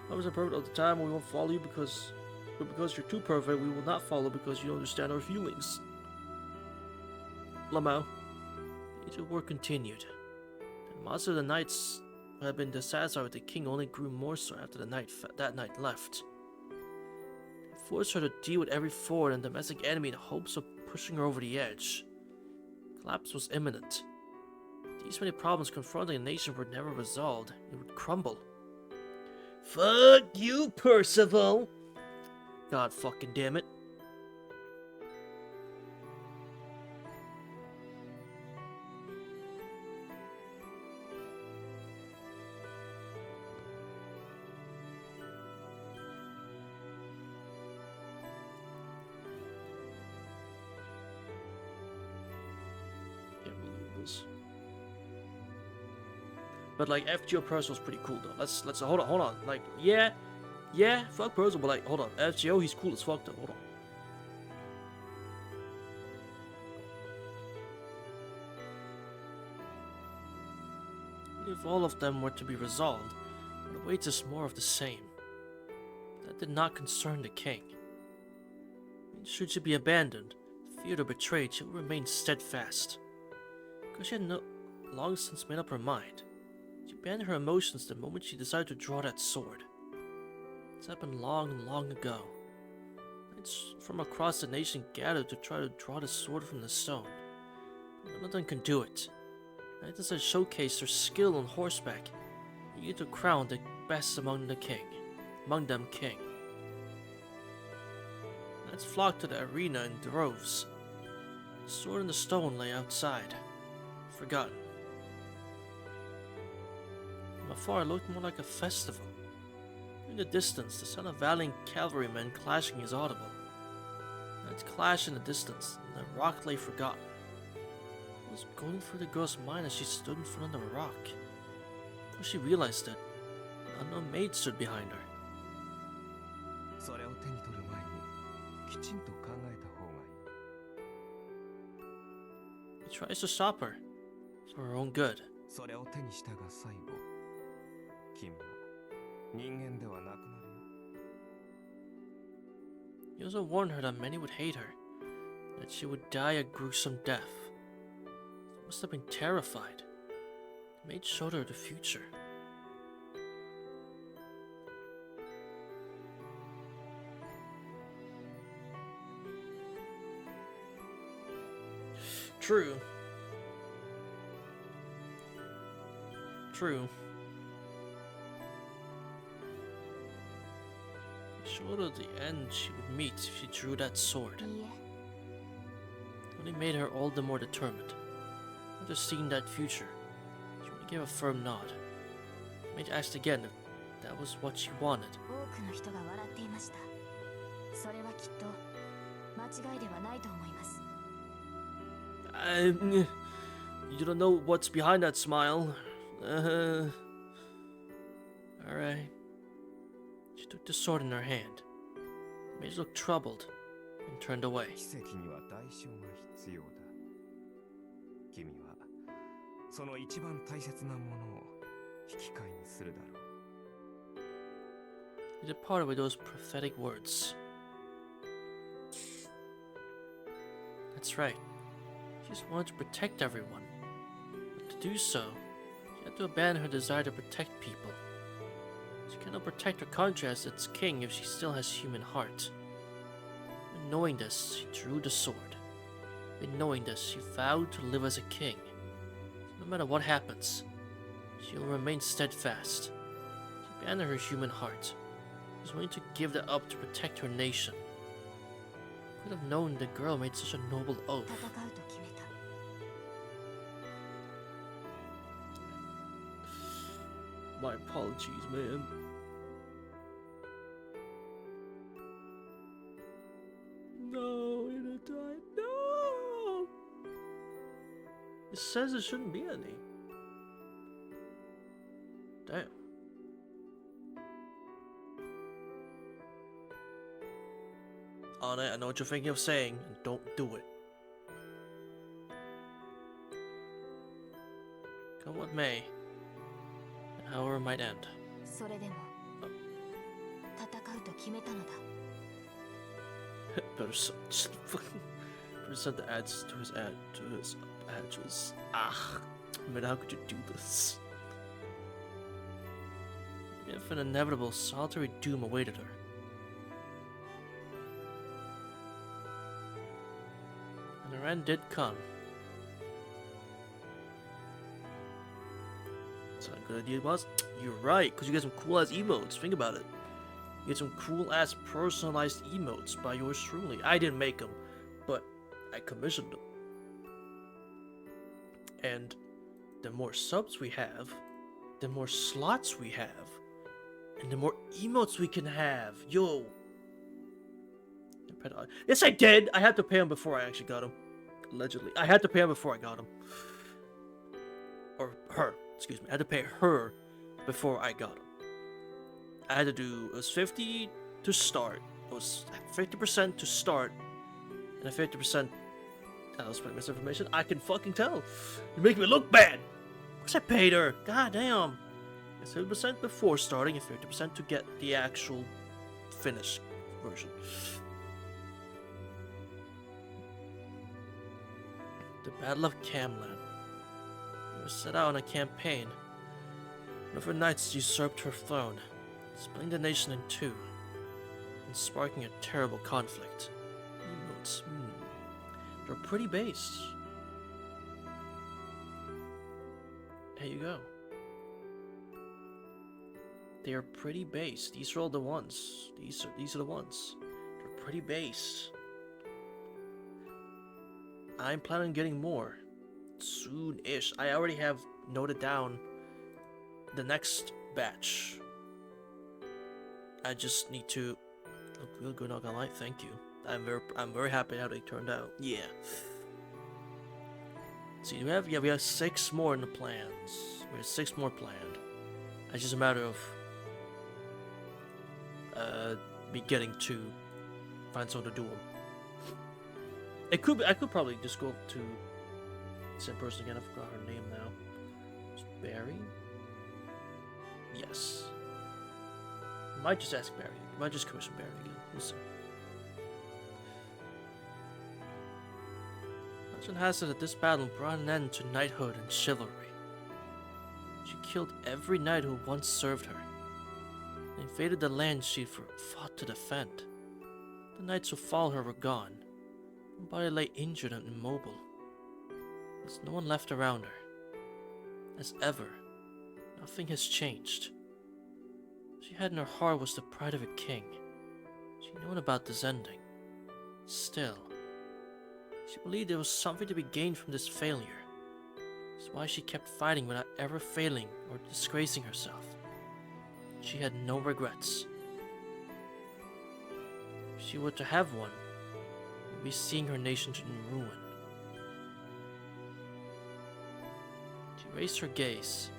I was perfect all the time, we won't follow you because you're too perfect, we will not follow because you don't understand our feelings. Lamau. The age of war continued. The monster of the knights who had been dissatisfied with the king only grew more so after that night left. They forced her to deal with every foreign and domestic enemy in hopes of pushing her over the edge. Collapse was imminent. These many problems confronting a nation were never resolved, it would crumble. Fuck you, Percival! God fucking damn it. Can't believe this. But like FGO Percival's pretty cool though. Let's hold on. Like yeah, fuck Percival, but like hold on. FGO he's cool as fuck though. Hold on. If all of them were to be resolved, what awaits is more of the same. That did not concern the king. Should she be abandoned, feared or betrayed, she would remain steadfast. Because she had long since made up her mind. She abandoned her emotions the moment she decided to draw that sword. This happened long ago. Knights from across the nation gathered to try to draw the sword from the stone. But none of them can do it. Knights instead showcased their skill on horseback, eager to crown the best among them king. Knights flocked to the arena in droves. The sword and the stone lay outside, forgotten. From afar it looked more like a festival. In the distance, the sound of valiant cavalrymen clashing is audible. Knights clash in the distance, and the rock lay forgotten. It was going through the girl's mind as she stood in front of the rock? Well, she realized that an unknown maid stood behind her. それを手に取る前にきちんと考えた方がいい。 He tries to stop her for her own good. それを手にしたが最後、君は人間ではなくなるよ。 He also warned her that many would hate her, that she would die a gruesome death. She must have been terrified. The maid showed her the future. True. True. Short of the end she would meet if she drew that sword. いいえ Only made her all the more determined. After seeing that future, she only gave a firm nod. Made asked again if that was what she wanted. 多くの人が笑っていました。それはきっと間違いではないと思います。 You don't know what's behind that smile. Alright. She took the sword in her hand, made her look troubled, and turned away. 奇跡には代償が必要だ。君はその一番大切なものを引き換えにするだろう。 He departed with those pathetic words. That's right. She just wanted to protect everyone. But to do so, she had to abandon her desire to protect people. She cannot protect her country as its king if she still has human heart. But knowing this, she drew the sword. But knowing this, she vowed to live as a king. No matter what happens, she will remain steadfast. She abandoned her human heart. She was willing to give that up to protect her nation. Could have known the girl made such a noble oath. 戦うと決めた。 My apologies, man. No, it died. No. It says there shouldn't be any. Damn. On it, I know what you're thinking of saying, and don't do it. Come what may, and however it might end. それでも戦うと決めたのだ。 Better just fucking present the ads to his address. Ah, man, how could you do this? If an inevitable solitary doom awaited her. And her end did come. That's not a good idea, boss. You're right, because you get some cool ass emotes. Think about it. You get some cool ass personalized emotes by yours truly. I didn't make them, but I commissioned them. And the more subs we have, the more slots we have, and the more emotes we can have. Yo. Yes, I did. I had to pay him before I actually got him. Allegedly. I had to pay him before I got him. Or her. Excuse me. I had to pay her before I got him. I had to do, it was 50 to start. It was 50% to start. And a 50%, that was pretty misinformation. I can fucking tell. You make me look bad. Of course I paid her. God damn. It's 50% before starting and 50% to get the actual finished version. The Battle of Camlan. He was set out on a campaign. One of her knights usurped her throne, splitting the nation in two, and sparking a terrible conflict. Emotes, they're pretty base. There you go. They are pretty base. These are all the ones. These are the ones. They're pretty base. I'm planning on getting more soon-ish. I already have noted down the next batch. I just need to look real good, not gonna lie. Thank you. I'm very happy how they turned out. Yeah. See, we have 6 more in the plans. We have 6 more planned. It's just a matter of me getting to find someone to do them. I could probably just go to the same person again. I forgot her name now. It's Barry? Yes. Might just ask Barry. Might just commission Barry again. We'll see. Legend has it that this battle brought an end to knighthood and chivalry. She killed every knight who once served her, and invaded the land she fought to defend. The knights who followed her were gone. Her body lay injured and immobile. There's no one left around her. As ever, nothing has changed. She had in her heart was the pride of a king. She knew about this ending. Still, she believed there was something to be gained from this failure. That's why she kept fighting without ever failing or disgracing herself. She had no regrets. If she were to have one, we'd be seeing her nation in ruin. She raised her gaze.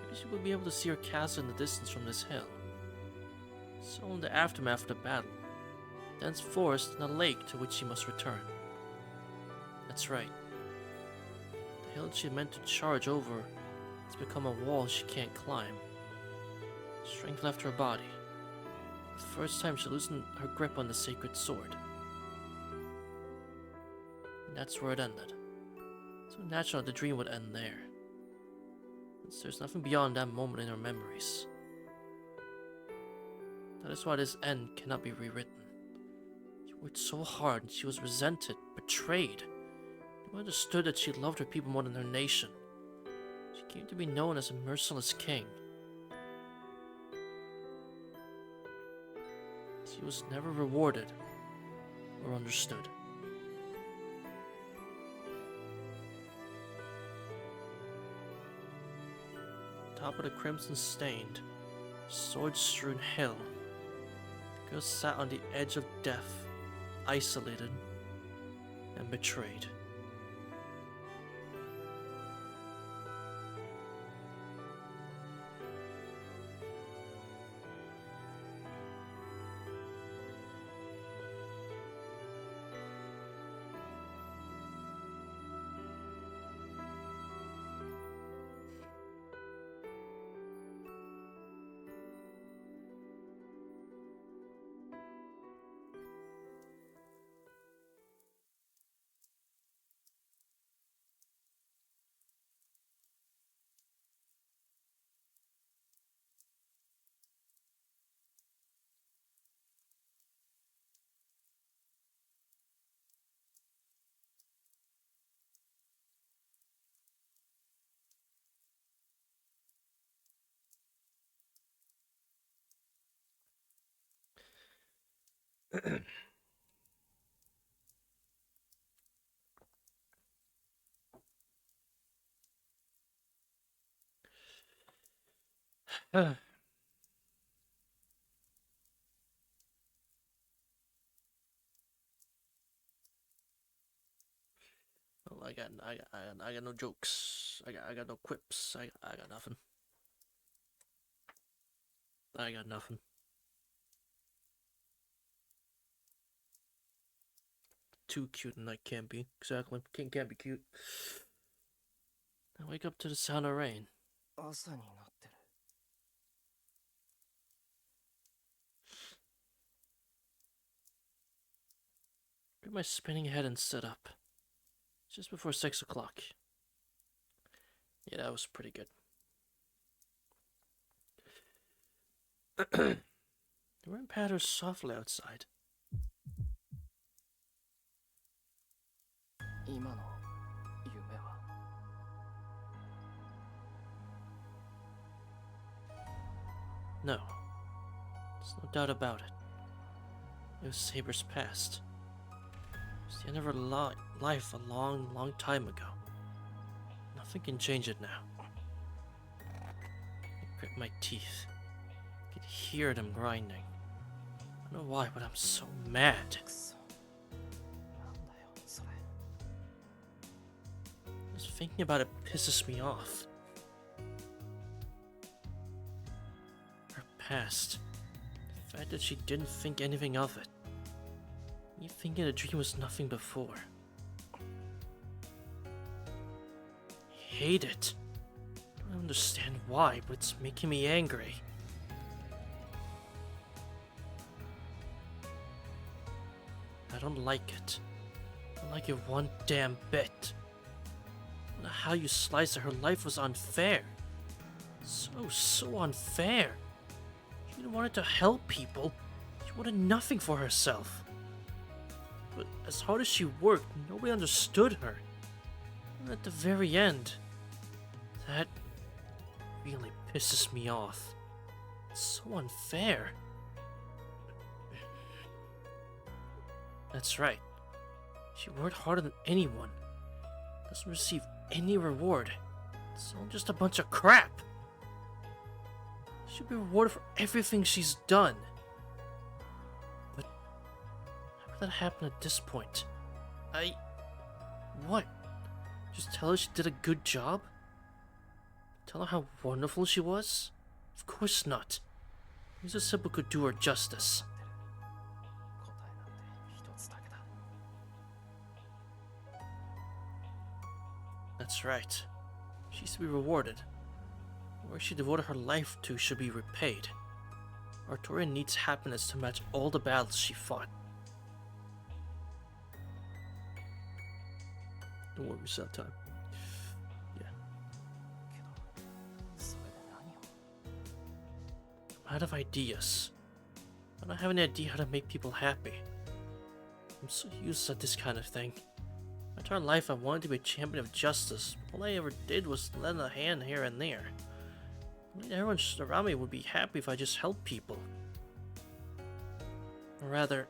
Maybe she would be able to see her castle in the distance from this hill. So in the aftermath of the battle, dense forest and a lake to which she must return. That's right. The hill she meant to charge over has become a wall she can't climb. Strength left her body. For the first time she loosened her grip on the sacred sword. And that's where it ended. So natural the dream would end there. Since there's nothing beyond that moment in her memories. That is why this end cannot be rewritten. She worked so hard and she was resented, betrayed. No one understood that she loved her people more than her nation. She came to be known as a merciless king. She was never rewarded or understood. Top of the crimson-stained, sword-strewn hill, the girl sat on the edge of death, isolated and betrayed. Well, I got no jokes. I got no quips. I got nothing. I got nothing. Too cute and I can't be. Exactly. King can't be cute. I wake up to the sound of rain. 朝になってる。 Grab my spinning head and sit up. Just before 6 o'clock. Yeah, that was pretty good. The rain patters softly outside. 今の夢は No. There's no doubt about it. It was Saber's past. It was the end of her life a long, long time ago. Nothing can change it now. I grit my teeth. I could hear them grinding. I don't know why, but I'm so mad. くそ。なんだよそれ。This Thinking about it pisses me off. Her past. The fact that she didn't think anything of it. Me thinking the dream was nothing before. I hate it. I don't understand why, but it's making me angry. I don't like it. I don't like it one damn bit. I don't know how you sliced her life was unfair. So unfair. She wanted to help people. She wanted nothing for herself. But as hard as she worked, nobody understood her. And at the very end, that really pisses me off. It's so unfair. That's right. She worked harder than anyone. Doesn't receive any reward. It's all just a bunch of crap. She should be rewarded for everything she's done. But how could that happen at this point? What? Just tell her she did a good job? Tell her how wonderful she was? Of course not. Mr. Simple could do her justice. 答えなんて一つだけだ。 That's right. She's to be rewarded. Where she devoted her life to should be repaid. Artoria needs happiness to match all the battles she fought. Don't worry, we still have time. Yeah. けど、それで何を I'm out of ideas. I don't have any idea how to make people happy. I'm so used to this kind of thing. My entire life I wanted to be a champion of justice. All I ever did was lend a hand here and there. Everyone around me would be happy if I just helped people. Or rather,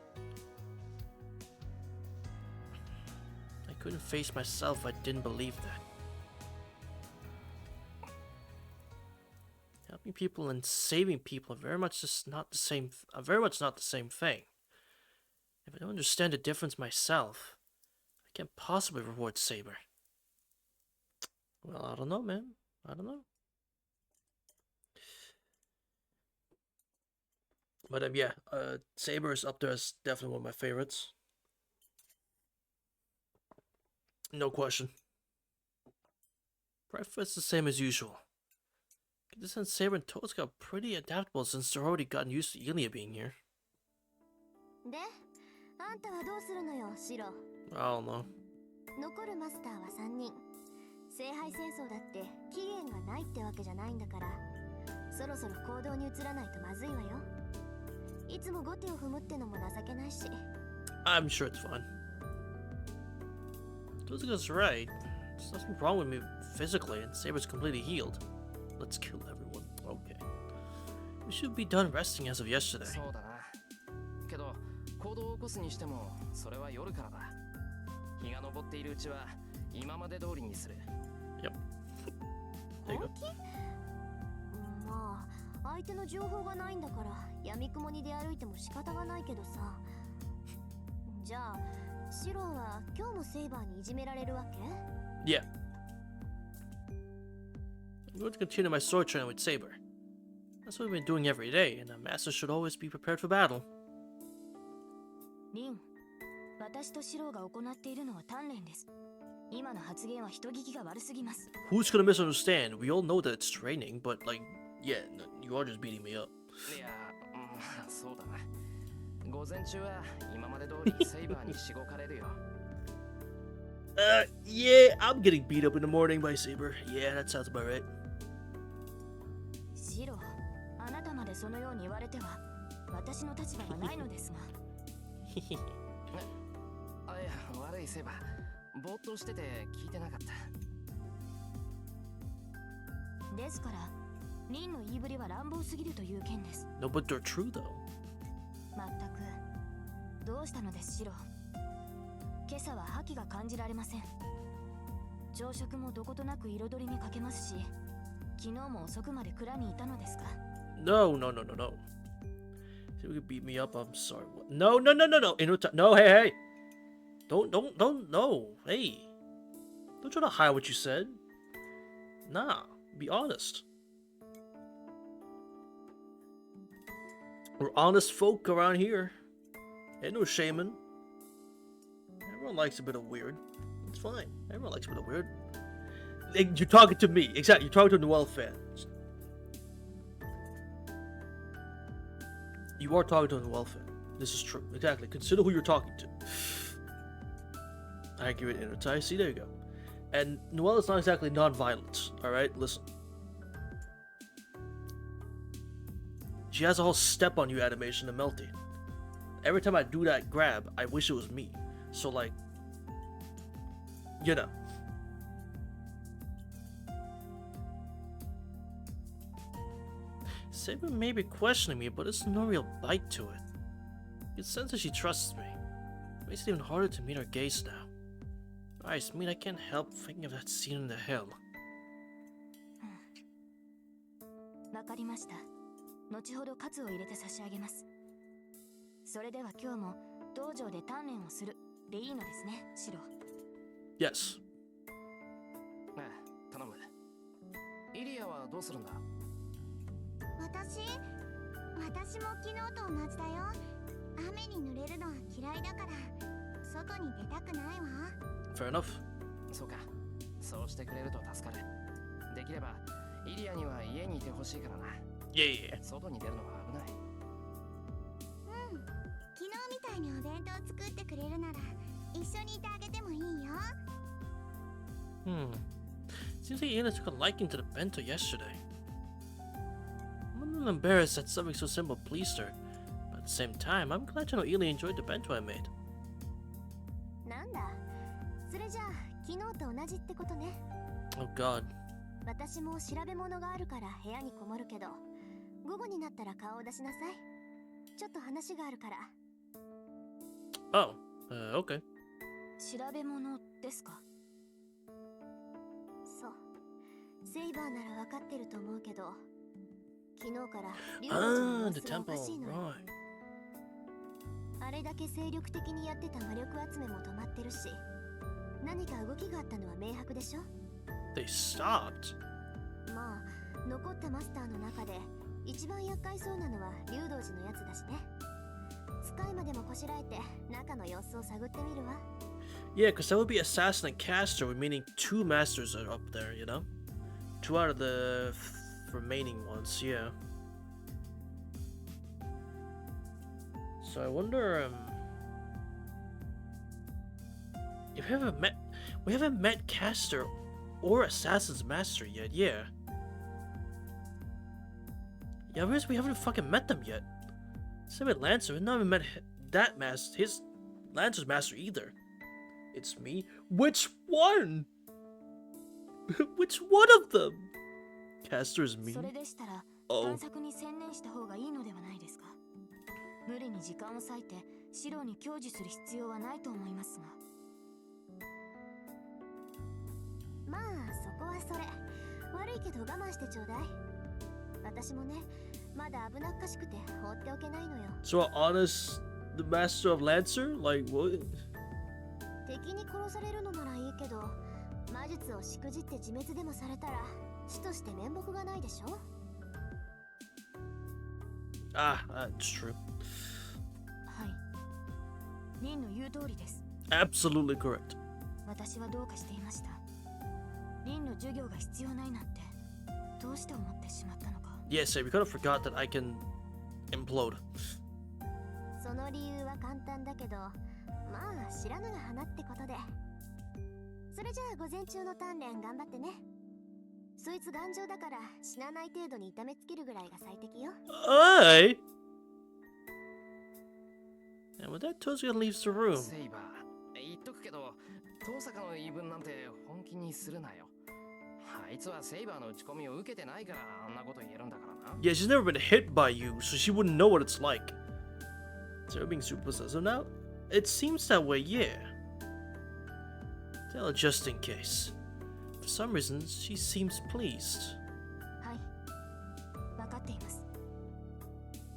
I couldn't face myself if I didn't believe that. Helping people and saving people are very much not the same thing. If I don't understand the difference myself, I can't possibly reward Saber. Well, I don't know, man. I don't know. But yeah, Saber is up there as definitely one of my favorites. No question. Breakfast the same as usual. This and Saber and Toad's got pretty adaptable since they're already gotten used to Ilya being here. で、あんたはどうするのよ、シロ。 I don't know. 残るマスターは3人。聖杯戦争だって期限がないってわけじゃないんだから、そろそろ行動に移らないとまずいわよ。いつも後手を踏むってのも情けないし。 I'm sure it's fun. Tozuka's right. There's nothing wrong with me physically, and Saber's completely healed. Let's kill everyone. Okay. We should be done resting as of yesterday. そうだな。けど、行動を起こすにしても、それは夜からだ。日が昇っているうちは、今まで通りにする。Yep. There you go. 本気？まあ、相手の情報がないんだから、闇雲に出歩いても仕方がないけどさ。じゃあ、シロは今日もセイバーにいじめられるわけ？ Yeah. I'm going to continue my sword training with Saber. That's what we've been doing every day, and a master should always be prepared for battle. リン、私とシロが行っているのは鍛錬です。今の発言は人聞きが悪すぎます。 Who's gonna misunderstand? We all know that it's training, but like, yeah, no, you are just beating me up. いや、まあそうだな。午前中は今まで通りセイバーにしごかれるよ。Yeah, I'm getting beat up in the morning by Saber. Yeah, that sounds about right. シロ、あなたまでそのように言われては、私の立場がないのですが。あ、いや、悪いセイバー。ぼーっとしてて聞いてなかった。ですから、リンの言いぶりは乱暴すぎるという件です。No, but they're true though. まったく、どうしたのですシロ。今朝は覇気が感じられません。朝食もどことなく彩りに欠けますし、昨日も遅くまで蔵にいたのですか。No. See, you could beat me up. I'm sorry. What? No. No, hey. Don't, no. Hey. Don't try to hide what you said. Nah, be honest. We're honest folk around here. Ain't no shaming. Everyone likes a bit of weird. It's fine. Everyone likes a bit of weird. Like, you're talking to me. Exactly. You're talking to a Noel fan. You are talking to a Noel fan. This is true. Exactly. Consider who you're talking to. Accurate inner See, there you go. And Noelle is not exactly non-violent. Alright, listen. She has a whole step on you animation in Melty. Every time I do that grab, I wish it was me. So, like, you know. Saber may be questioning me, but there's no real bite to it. You can sense that she trusts me. It makes it even harder to meet her gaze now. I mean, I can't help thinking of that scene in the hill. わかりました。後ほどカツを入れて差し上げます。それでは今日も道場で鍛錬をするでいいのですね、シロ。Yes. 頼む。イリアはどうするんだ？私も昨日と同じだよ。雨に濡れるのは嫌いだから外に出たくないわ。Fair enough. そうか。そうしてくれると助かる。できればイリアには家にいてほしいからな。Yeah. 外に出るのは危ない。うん。昨日みたいにお弁当作ってくれるなら一緒にいてあげてもいいよ。Seems like Iana took a liking to the bento yesterday. I'm a little embarrassed that something so simple pleased her, but at the same time, I'm glad to know Ili enjoyed the bento I made. なんだ。それじゃあ昨日と同じってことね。Oh god. 私も調べ物があるから部屋にこもるけど、午後になったら顔を出しなさい。ちょっと話があるから。Oh, okay. 調べ物ですか？そう。セイバーなら分かってると思うけど、昨日から竜たちの Ah, 様 the 子がお temple, かしいのよ。 right. あれだけ精力的にやってた魔力集めも止まってるし、何か動きがあったのは明白でしょ？ They stopped? まあ、残ったマスターの中で一番厄介そうなのは竜道寺のやつだしね。使いまでもこしらえて中の様子を探ってみるわ。Yeah, because that would be assassin and caster, meaning 2 masters are up there, you know? 2 out of the remaining ones, yeah. So I wonder, if we haven't met caster or assassin's master yet, yeah. Yeah, we haven't fucking met them yet. Same with Lancer, we've not even met that master, his Lancer's master either. It's me. Which one? Which one of them? Caster is me. それでしたら Oh. 探索に専念した方がいいのではないですか？無理に時間を割いてシロに享受する必要はないと思いますが。まあ、そこはそれ。悪いけど我慢してちょうだい。私もね、まだ危なっかしくて放っておけないのよ。So honest, the master of Lancer? Like what? 敵に殺されるのならいいけど、魔術をしくじって自滅でもされたら死として面目がないでしょ。Ah, that's true. はい。リンの言う通りです。 Absolutely correct. 私はどうかしていました。リンの授業が必要ないなんてどうして思ってしまったのか。Yes, we kind of forgot that I can implode. その理由は簡単だけど、まあ知らぬが花ってことで。それじゃあ午前中の鍛錬頑張ってね。そいつ頑丈だから死なない程度に痛めつけるぐらいが最適よ。Aye. And with that, Tozuka leaves the room. セイバー、言っとくけど、遠坂の言い分なんて本気にするなよ。あいつはセイバーの打ち込みを受けてないからあんなこと言えるんだからな。Yeah, she's never been hit by you, so she wouldn't know what it's like. So being super possessive now? It seems that way, yeah. Tell her just in case. For some reason, she seems pleased. はい。分かっています。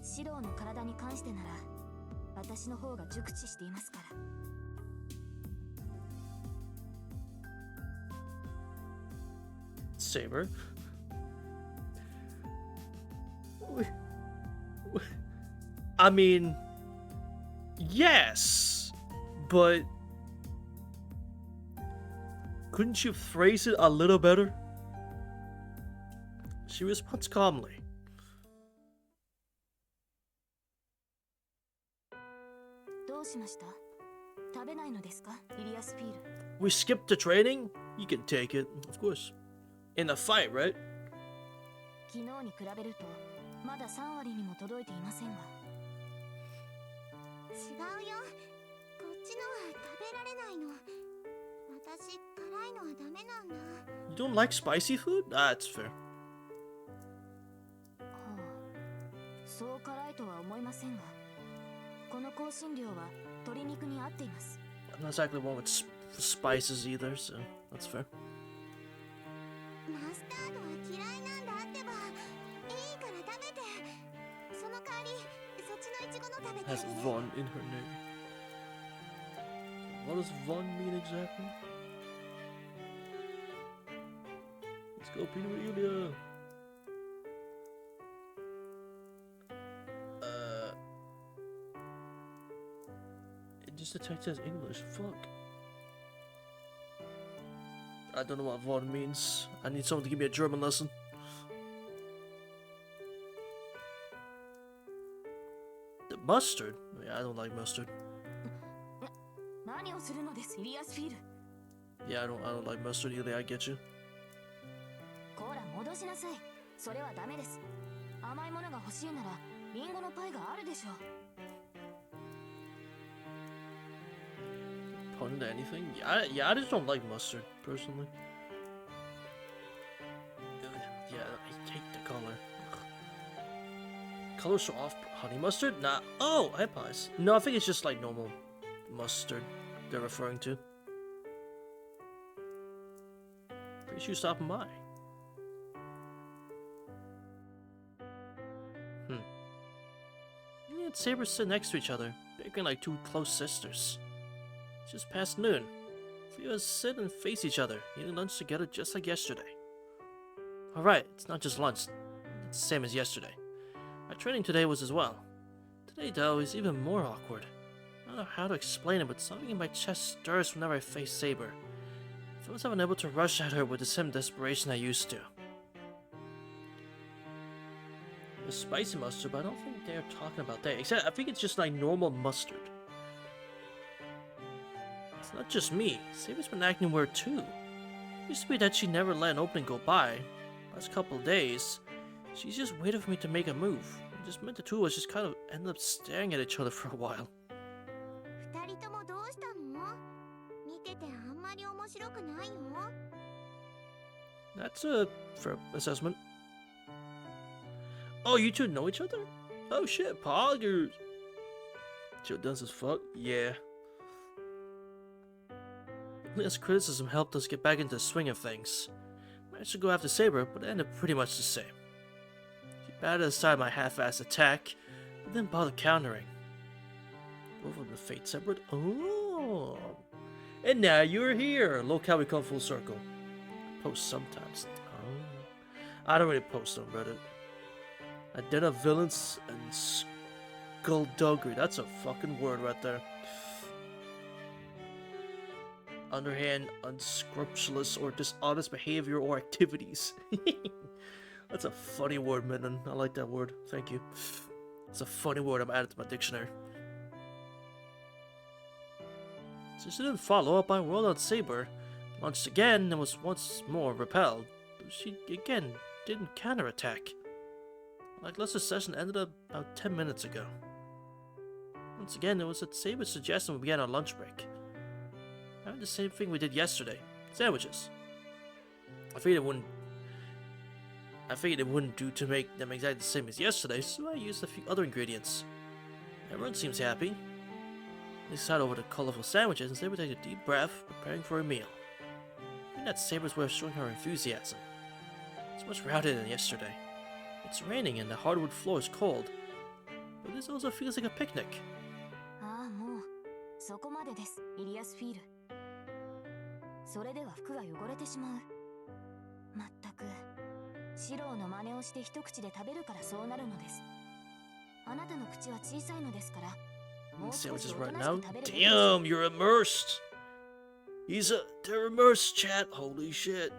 シロの体に関してなら私の方が熟知していますから。Saber. I mean, yes, but couldn't you phrase it a little better? She responds calmly. We skipped the training? You can take it, of course. In a fight, right? 昨日に比べるとまだ3割にも届いていませんが。違うよ。こっちのは食べられないの。私辛いのはダメなんだ。 You don't like spicy food? That's fair. はあ、そう辛いとは思いませんが、この香辛料は鶏肉に合っています。 I'm not exactly one with spices either, so that's fair. マスタードは嫌いなんだってば。いいから食べて。その代わりそっちのイチゴの食べて。 Has Von in her name. What does Von mean exactly? Let's go, Peter Yulia. It just detects as English. Fuck. I don't know what Von means. I need someone to give me a German lesson. The mustard? Yeah, I don't like mustard. 何をするのです、イリアスフィール。 Yeah, I don't like mustard either. I get you. こら、戻しなさい。それはダメです。甘いものが欲しいなら、リンゴのパイがあるでしょう。 Pun to anything? Yeah, I just don't like mustard, personally. Yeah, I hate the color. Ugh. Color so off. Honey mustard? Nah. Oh, I apologize. No, I think it's just like normal mustard they're referring to. Appreciate you stopping by. Me and Saber sit next to each other, bickering like two close sisters. It's just past noon. We us sit and face each other, eating lunch together just like yesterday. Alright, it's not just lunch. It's the same as yesterday. Our training today was as well. Today, though, is even more awkward. I don't know how to explain it, but something in my chest stirs whenever I face Saber. It feels like I'm unable to rush at her with the same desperation I used to. The spicy mustard, but I don't think they're talking about that. Except, I think it's just like normal mustard. It's not just me. Saber's been acting weird too. It used to be that she never let an opening go by. Last couple of days, she's just waited for me to make a move. It just meant the two of us just kind of ended up staring at each other for a while. 二人ともどうしたの？見ててあんまり面白くないよ。 That's a fair assessment. Oh, you two know each other? Oh shit, poggers. Joe does as fuck? Yeah. This criticism helped us get back into the swing of things. Managed to go after Saber, but it ended pretty much the same. She batted aside my half-assed attack, but didn't bother countering. Both of the fate separate. Oh. And now you're here. Look how we come full circle. I post sometimes. Oh. I don't really post on Reddit. Identity villains and skullduggery. That's a fucking word right there. Underhand, unscrupulous, or dishonest behavior or activities. That's a funny word, Minden. I like that word. Thank you. It's a funny word. I'm adding to my dictionary. Since she didn't follow up, I whirled out Saber, launched again, and was once more repelled. She again didn't counterattack. Like Lester's session ended up about 10 minutes ago. Once again, it was at Saber's suggestion we began our lunch break. Having the same thing we did yesterday. Sandwiches. I figured it wouldn't do to make them exactly the same as yesterday, so I used a few other ingredients. Everyone seems happy. They sat over the colorful sandwiches and Saber takes a deep breath, preparing for a meal. I think that's Saber's way of showing her enthusiasm. It's much rounder than yesterday. It's raining and the hardwood floor is cold, but this also feels like a picnic. ああ、もうそこまでです、イリアスフィール。それでは服が汚れてしまう。まったくシローの真似をして一口で食べるからそうなるのです。あなたの口は小さいのですから、もう少し Sandwiches おと right なし now. く食べるべきでしょう。 Damn, you're immersed. They're immersed, chat. Holy shit.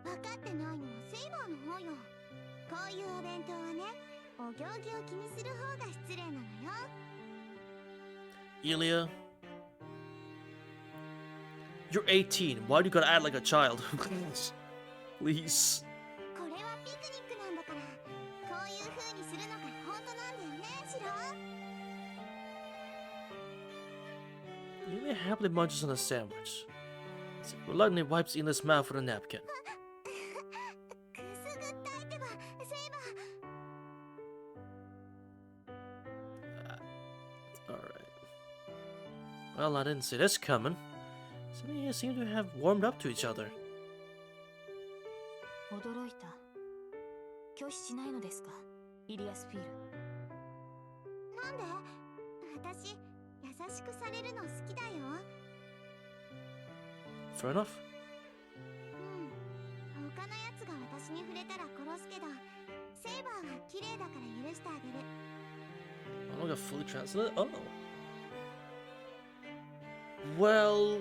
分かってないのはセイバーの方よ。こういうお弁当はね、お行儀を気にする方が失礼なのよ。 Ilya, you're 18. Why do you gotta act like a child? Please. これはピクニックなんだから、こういう風にするのが本当なんだよね、シロ。 Ilya happily munches on a sandwich. Reluctantly wipes Ilya's mouth with a napkin. くすぐったいってば、セイバー。 Alright. Well, I didn't see this coming. Some of you seem to have warmed up to each other. 驚いた。拒否しないのですか、イリアスフィール。なんで？私、優しくされるの好きだよ。 Fair enough. 他のやつが私に触れたら殺すけど、セイバーは綺麗だから許してあげる。 I don't got fully translated. Oh. Well,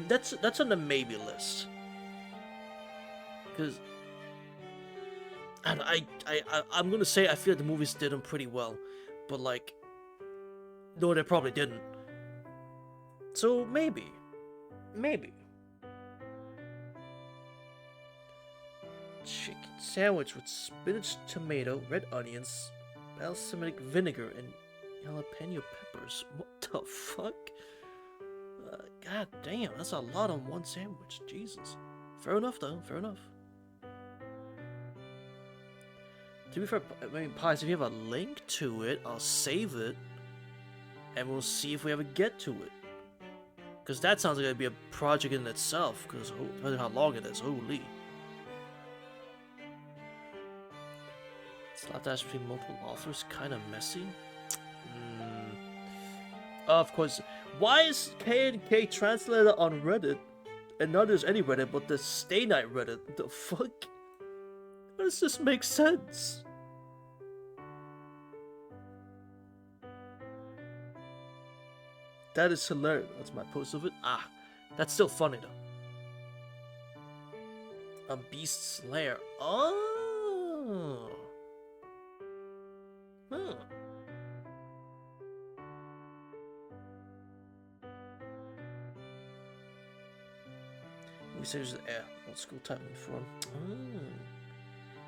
that's on the maybe list. Cause, and I'm gonna say I feel like the movies did them pretty well, but like, no, they probably didn't. So maybe. Chicken sandwich with spinach, tomato, red onions, balsamic vinegar, and jalapeno peppers. What the fuck? God damn, that's a lot on one sandwich. Jesus. Fair enough, though. Fair enough. To be fair, I mean, Pies, if you have a link to it, I'll save it, and we'll see if we ever get to it. Because that sounds like it'd be a project in itself, because depending on how long it is, holy. Slapdash between multiple authors, kind of messy. Of course. Why is K&K translated on Reddit, and not just any Reddit, but the Stay Night Reddit? The fuck? How does this make sense? That is hilarious. That's my post of it. Ah, that's still funny though. Beast's Lair. Oh. Huh. We say there's old school typing form. Oh.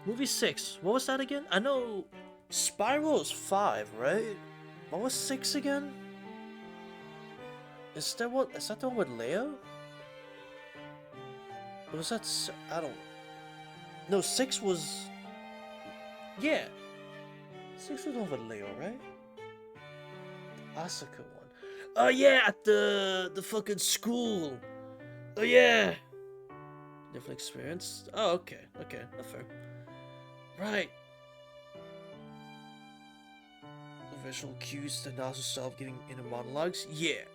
Movie 6. What was that again? I know Spiral is 5, right? What was 6 again? Is that the one with Leo? Or was that... I don't... No, 6 was... Yeah. 6 was the one with Leo, right? The Asuka one. Oh yeah, at the fucking school. Oh yeah. Different experience. Oh, okay. Okay, that's fair. Right. The visual cues, the Nasu self giving inner monologues. Yeah.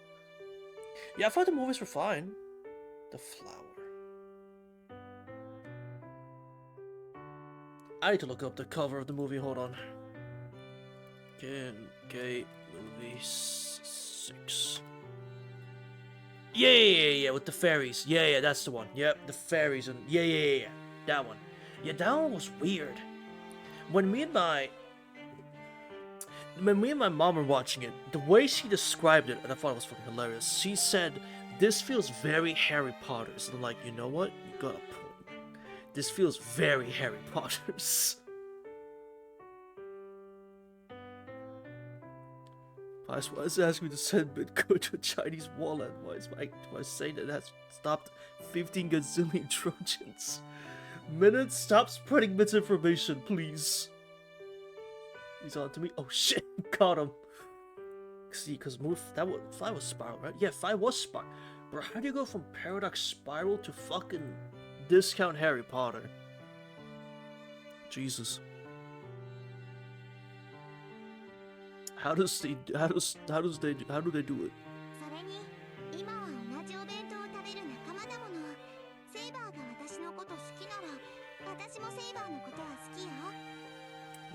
Yeah, I thought the movies were fine. The flower. I need to look up the cover of the movie. Hold on. Okay, movie 6. Yeah, with the fairies. Yeah, that's the one. Yep, the fairies and yeah, that one. Yeah, that one was weird. When me and my mom were watching it, the way she described it, and I thought it was fucking hilarious. She said, "This feels very Harry Potter's." And I'm like, you know what? You got a point. This feels very Harry Potter's. Why is it asking me to send Bitcoin to a Chinese wallet? Why is my saying that has stopped 15 gazillion Trojans? Minute, stop spreading misinformation, please. He's on to me. Oh shit, caught him. See, because move that was 5 was Spiral, right? Yeah, 5 was Spiral. Bro, how do you go from Paradox Spiral to fucking discount Harry Potter? Jesus. How do they do it? それに今は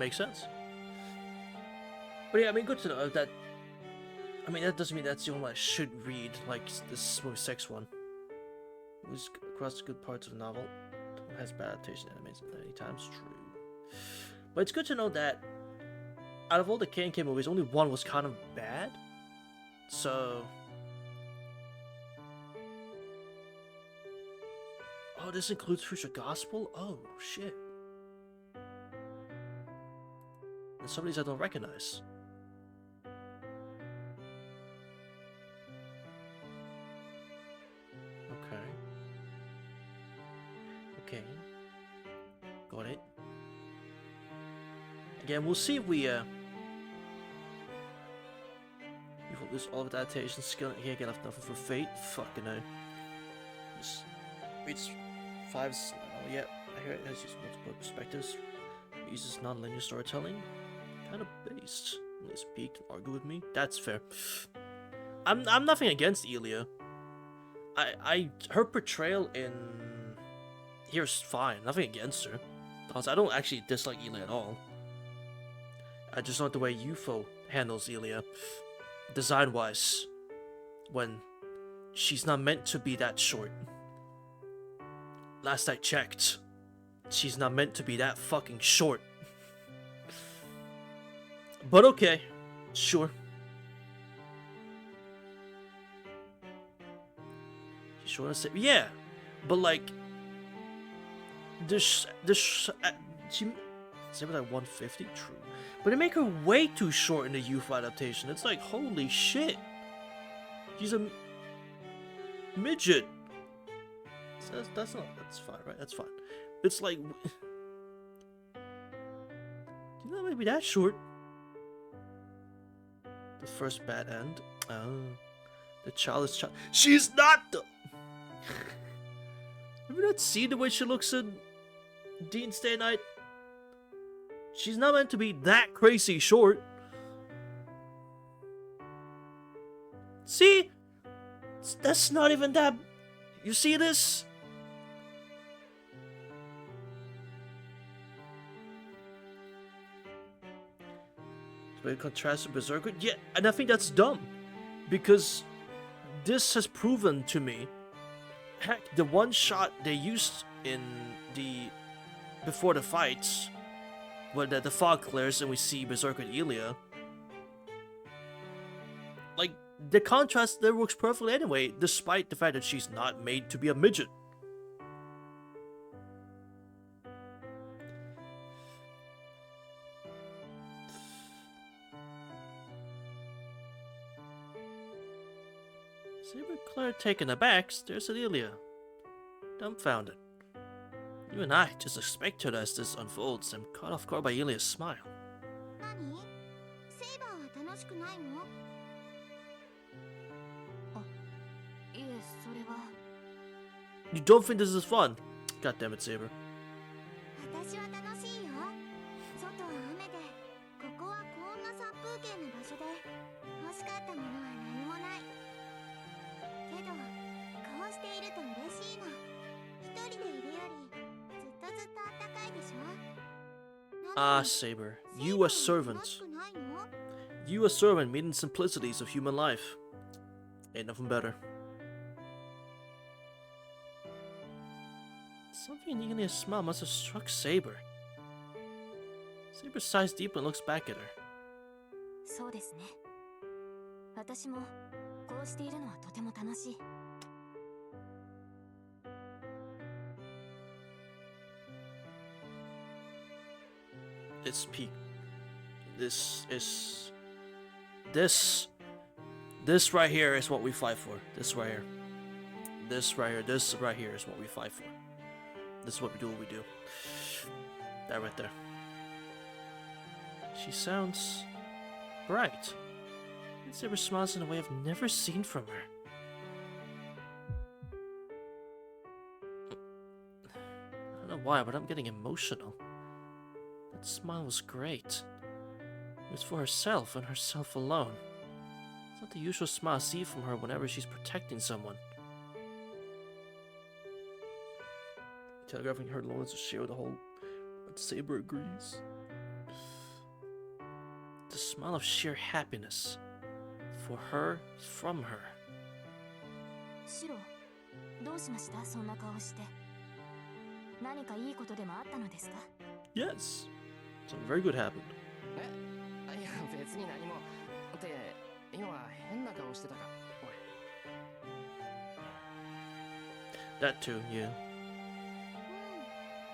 Makes sense. But yeah, I mean, good to know that. I mean, that doesn't mean that's the only one I should read, like this smooth sex one. Moves across good parts of the novel. It has bad adaptation animes many times, true. But it's good to know that out of all the K&K movies, only one was kind of bad. So... Oh, this includes Future Gospel? Oh, shit. And some of these I don't recognize. Okay. Okay. Got it. Again, we'll see if we will lose all of the adaptation skill. Can't get enough for Fate. Fucking no. Just reads 5's. Oh yeah, I hear it has used multiple perspectives. It uses non-linear storytelling. Kind of based. Let's speak and argue with me. That's fair. I'm nothing against Elia. Her portrayal in here's fine. Nothing against her. I don't actually dislike Elia at all. I just don't like the way UFO handles Elia, design-wise, when she's not meant to be that short. Last I checked, she's not meant to be that fucking short. But okay, sure. She's short and say, yeah, but like, she say like 150, true. But they make her way too short in the UFO adaptation. It's like, holy shit. She's a midget. So that's fine, right? That's fine. It's like, you're not maybe that short. The first bad end. Oh, the child is child. She's not the. Have you not seen the way she looks in Dean's Day Night? She's not meant to be that crazy short. See? That's not even that... You see this? But in contrast to Berserker, yeah, and I think that's dumb. Because this has proven to me, heck, the one shot they used in the... before the fights, when the fog clears and we see Berserker and Elia, like, the contrast there works perfectly anyway, despite the fact that she's not made to be a midget. Saber Claire taken aback stares at Elia, dumbfounded. You and I just a spectator as this unfolds and caught off guard by Elia's smile. You don't think this is fun? God damn it, Saber. Ah, Saber, you a servant. You a servant meeting simplicities of human life. Ain't nothing better. Something in Elia's smile must have struck Saber. Saber sighs deep and looks back at her. そうですね。私もこうしているのはとても楽しい。It's peak. This right here is what we fight for. This right here. This right here. This right here is what we fight for. This is what we do. What we do. That right there. She sounds bright. Saber smiles in a way I've never seen from her. I don't know why, but I'm getting emotional. That smile was great. It was for herself and herself alone. It's not the usual smile I see from her whenever she's protecting someone. Telegraphing her loneliness to share the whole. But Saber agrees. The smile of sheer happiness. For her, from her. シロ、どうしました？そんな顔して。何かいいことでもあったのですか？ Yes. Something very good happened. いや、別に何も。って今変な顔してたか、俺。 That too, yeah.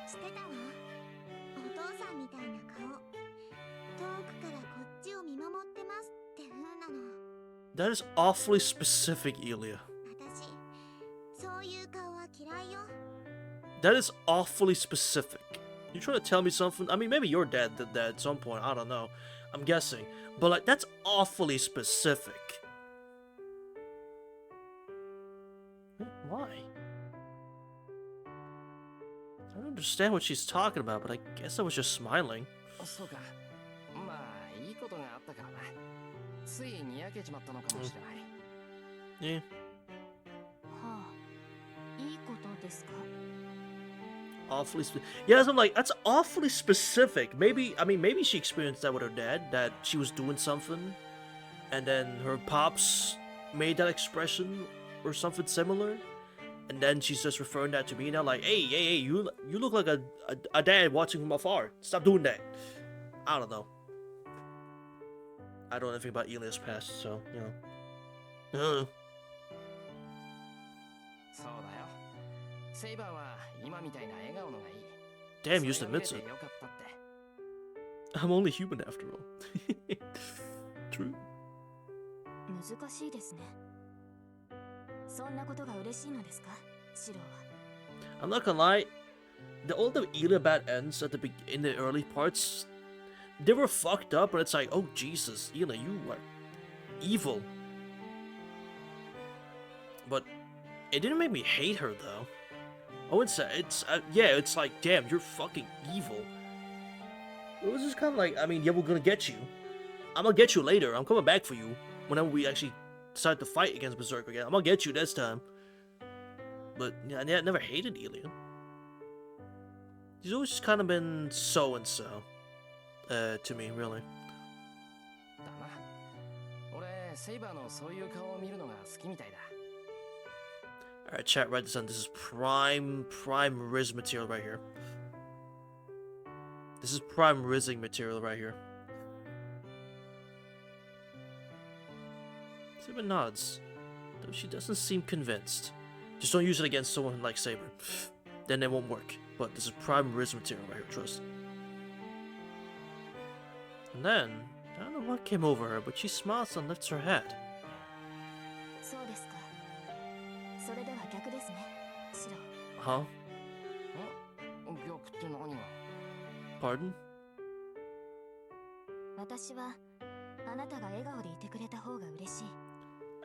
してたわ。お父さんみたいな顔。遠くからこっちを見守ってますって風なの。 That is awfully specific, Elia. 私、そういう顔は嫌いよ。 That is awfully specific. You trying to tell me something? I mean, maybe your dad did that at some point. I don't know. I'm guessing. But, like, that's awfully specific. Why? I don't understand what she's talking about, but I guess I was just smiling. そうか。まあいいことがあったからな。ついにやけちまったのかもしれない。Yeah. はあ、いいことですか？ Awfully yeah, so I'm like, that's awfully specific. Maybe, I mean, maybe she experienced that with her dad, that she was doing something, and then her pops made that expression or something similar, and then she's just referring that to me now, like, hey, you look like a dad watching from afar. Stop doing that. I don't know. I don't know anything about Elia's past, so, you know. そうだよ。セイバーは今みたいな笑顔のがいい。 Damn, you just admits それ it. が見れてよかったって。 I'm only human after all. True. 難しいですね。そんなことが嬉しいのですか？シロは。 I'm not gonna lie, all the Elia bad ends at in the early parts, they were fucked up, but it's like, oh Jesus, Elia, you are evil. But it didn't make me hate her though. Oh, it's yeah, it's like, damn, you're fucking evil. It was just kind of like, I mean, yeah, we're gonna get you. I'm gonna get you later. I'm coming back for you whenever we actually decide to fight against Berserker again. I'm gonna get you this time. But yeah, I never hated Elia. He's always just kind of been so and so, to me, really. だな。俺、セイバーのそういう顔を見るのが好きみたいだ。 Alright, chat, write this down. This is prime Riz material right here. This is prime Rizzing material right here. Saber nods, though she doesn't seem convinced. Just don't use it against someone like Saber. Then it won't work. But this is prime Riz material right here, trust. And then, I don't know what came over her, but she smiles and lifts her head. そうですか。それでは逆ですね、シロ。 Huh? 逆って何が？ Pardon? 私はあなたが笑顔でいてくれた方が嬉しい。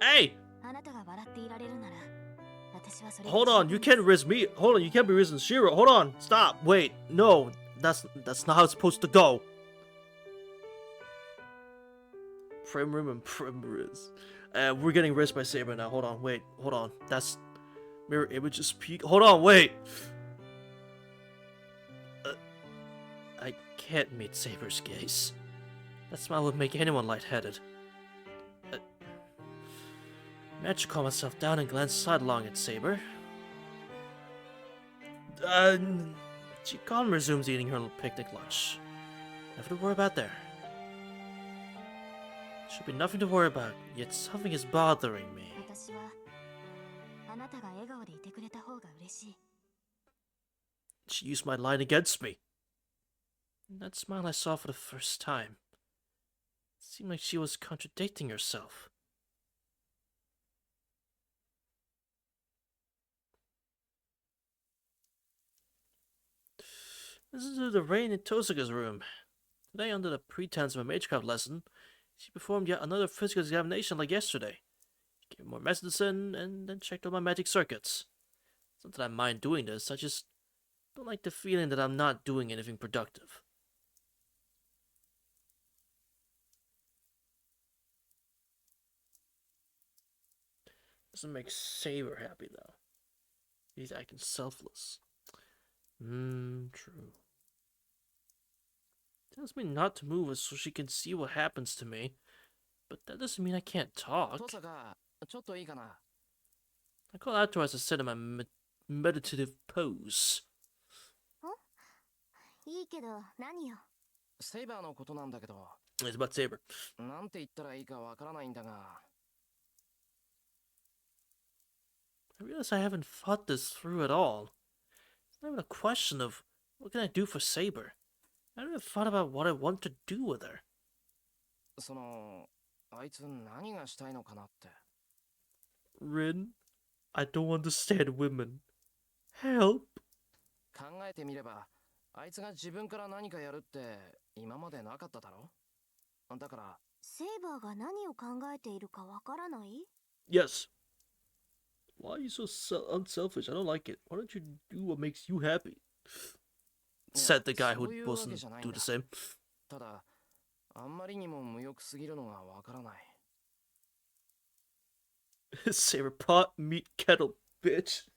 Hey! あなたが笑っていられるなら、私はそれで Hold on, you can't riz me. Hold on, you can't be rizzing Shiro. Hold on, stop. Wait, no, that's not how it's supposed to go. Prim Rim and Prim Riz. We're getting rizzed by Saber now. Hold on, wait, hold on. That's mirror images peak. Hold on, wait. I can't meet Saber's gaze. That smile would make anyone lightheaded. Managed to calm myself down and glance sidelong at Saber. She calmly resumes eating her picnic lunch. Nothing to worry about there. Should be nothing to worry about, yet something is bothering me. 私はあなたが笑顔でいてくれた方が嬉しい。 She used my line against me. And that smile I saw for the first time. It seemed like she was contradicting herself. This is the rain in Tosuga's room. Today, under the pretense of a magecraft lesson, she performed yet another physical examination like yesterday. She gave me more medicine and then checked all my magic circuits. It's not that I mind doing this, I just don't like the feeling that I'm not doing anything productive. Doesn't make Saber happy though. He's acting selfless. True. Tells me not to move so she can see what happens to me. But that doesn't mean I can't talk. トサがちょっといいかな。 I call out to her as I sit in my meditative pose. いいけど何よ。セイバーのことなんだけど、 It's about Saber. なんて言ったらいいかわからないんだが、 I realize I haven't thought this through at all. It's not even a question of what can I do for Saber. I haven't even thought about what I want to do with her. その、あいつ何がしたいのかなって。 Rin, I don't understand women. Help. 考えてみれば、あいつが自分から何かやるって今までなかっただろ。だから、セイバーが何を考えているかわからない？ Yes. Why are you so unselfish? I don't like it. Why don't you do what makes you happy? Said the guy who wasn't do the same. ただ、あんまりにも無欲すぎるのがわからない。 Saber pot meat kettle, bitch.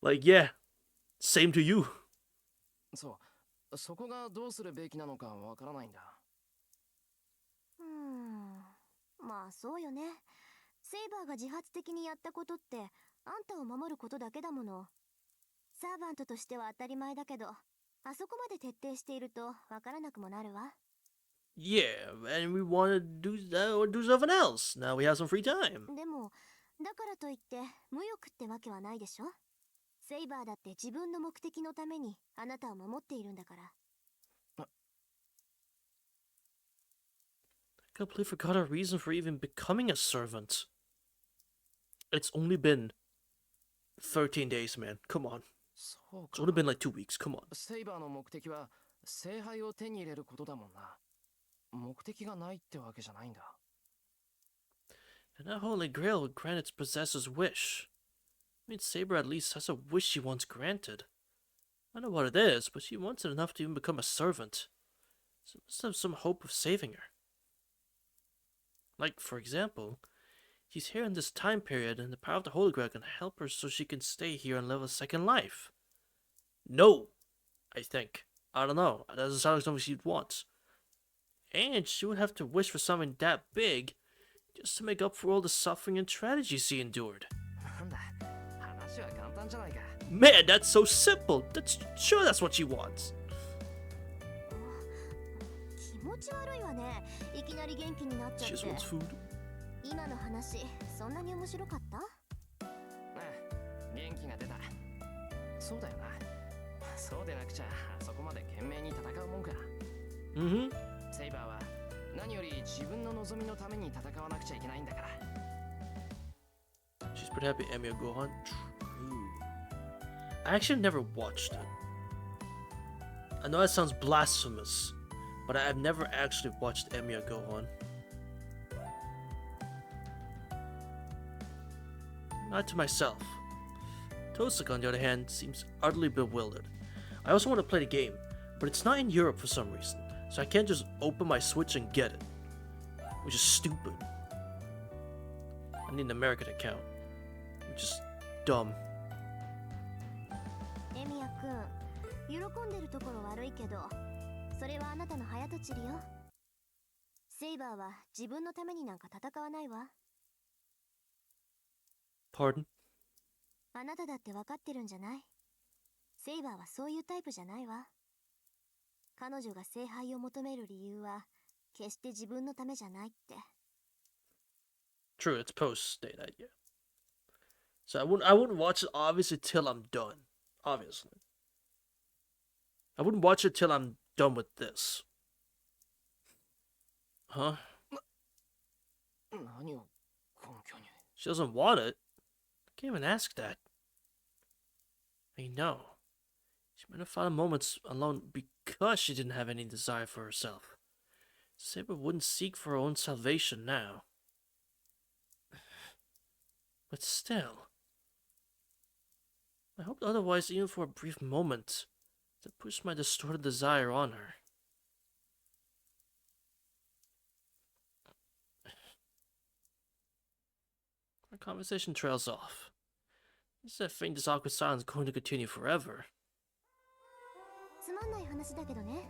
Like, yeah. Same to you. そう、そこがどうするべきなのかわからないんだ。まあそうよね。セイバーが自発的にやったことってあんたを守ることだけだもの。サーバントとしては当たり前だけど、あそこまで徹底しているとわからなくもなるわ。Yeah, and we want to do that or do something else. Now we have some free time. でも、だからといって無欲ってわけはないでしょ。セイバーだって自分の目的のためにあなたを守っているんだから。I completely forgot her reason for even becoming a servant. It's only been 13 days, man. Come on. そう It's か。 only been like 2 weeks. Come on. セイバーの目的は聖杯を手に入れることだもんな。目的がないってわけじゃないんだ。 And that Holy Grail would grant its possessor's wish. I mean, Saber at least has a wish she wants granted. I don't know what it is, but she wants it enough to even become a servant. So must have some hope of saving her. Like, for example, she's here in this time period and the power of the Holy Grail can help her so she can stay here and live a second life. No, I think. I don't know. That doesn't sound like something she'd want. And she would have to wish for something that big just to make up for all the suffering and tragedy she endured. なんだ、話は簡単じゃないか。 Man, that's so simple. Sure that's what she wants. 気持ち悪いわね。いきなり元気になっちゃ She っ just て。 wants food. 今の話、そんなに面白かった？ああ、元気が出た。そうだよな。そうでなくちゃあそこまで懸命に戦うもんか。 Mm-hmm. セイバーは何より自分の望みのために戦わなくちゃいけないんだから。 She's pretty happy Emiya Gohan. True. I actually never watched it. I know that sounds blasphemous, but I've never actually watched Emiya Gohan. Not to myself. Tosaka, on the other hand, seems utterly bewildered. I also want to play the game, but it's not in Europe for some reason, so I can't just open my Switch and get it. Which is stupid. I need an American account. Which is dumb. エミヤくん、喜んでるところ悪いけど、それはあなたの早とちりよ。セイバーは自分のためになんか戦わないわ。 Pardon? あなただって分かってるんじゃない？セイバーはそういうタイプじゃないわ。彼女が聖杯を求める理由は、決して自分のためじゃないって。 True, it's post-state idea. So I wouldn't watch it obviously till I'm done. Obviously. I wouldn't watch it till I'm done with this. Huh? 何を根拠に。 She doesn't want it. I can't even ask that. I know. She might have found moments alone because she didn't have any desire for herself. Saber wouldn't seek for her own salvation now. But still, I hoped otherwise even for a brief moment to push my distorted desire on her. Our conversation trails off. Is that faint, this awkward silence going to continue forever? つまんない話だけどね。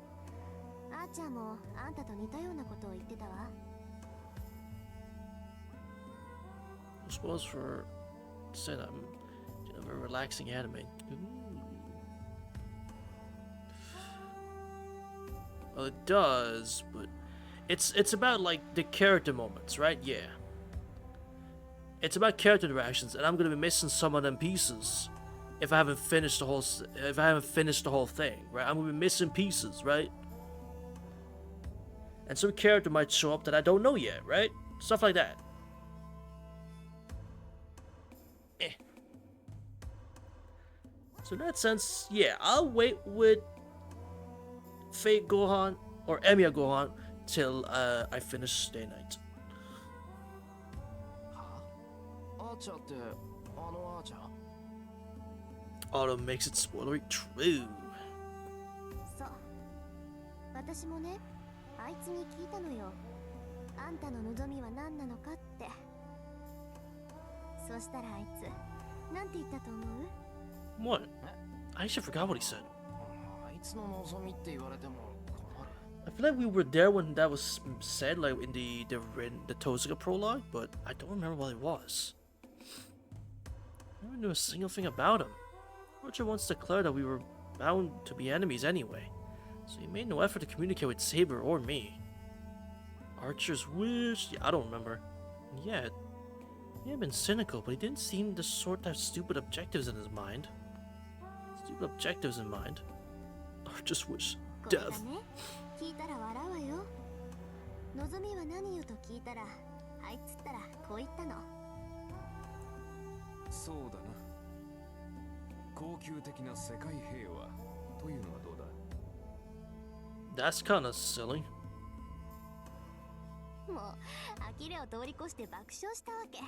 あーちゃんもあんたと似たようなことを言ってたわ。 I suppose for saying that, very relaxing anime. Ooh. Well, it does, but it's about like the character moments, right? Yeah. It's about character interactions, and I'm gonna be missing some of them pieces if I haven't finished the whole thing, right? I'm gonna be missing pieces, right? And some character might show up that I don't know yet, right? Stuff like that. So in that sense, yeah, I'll wait with Fate Gohan or Emiya Gohan till I finish Day Night. アーチャーってあのアーチャー？ Auto makes it spoilery. True. そう。私もね、あいつに聞いたのよ。あんたの望みは何なのかって。そしたらあいつ、なんて言ったと思う？ What? I actually forgot what he said. あいつの望みって言われても困る。 I feel like we were there when that was said, like in the Tozuka prologue, but I don't remember what it was. I never knew a single thing about him. Archer once declared that we were bound to be enemies anyway, so he made no effort to communicate with Saber or me. Archer's wish? Yeah, I don't remember. And yet, he had been cynical, but he didn't seem the sort to have stupid objectives in his mind. Stupid objectives in mind. Archer's wish. これ Death. がね、聞いたら笑うわよ。望みは何よと聞いたら、あいつったらこう言ったの。そうだな。恒久的な世界平和というのはどうだ？ That's kinda silly. もう呆れを通り越して爆笑したわけ。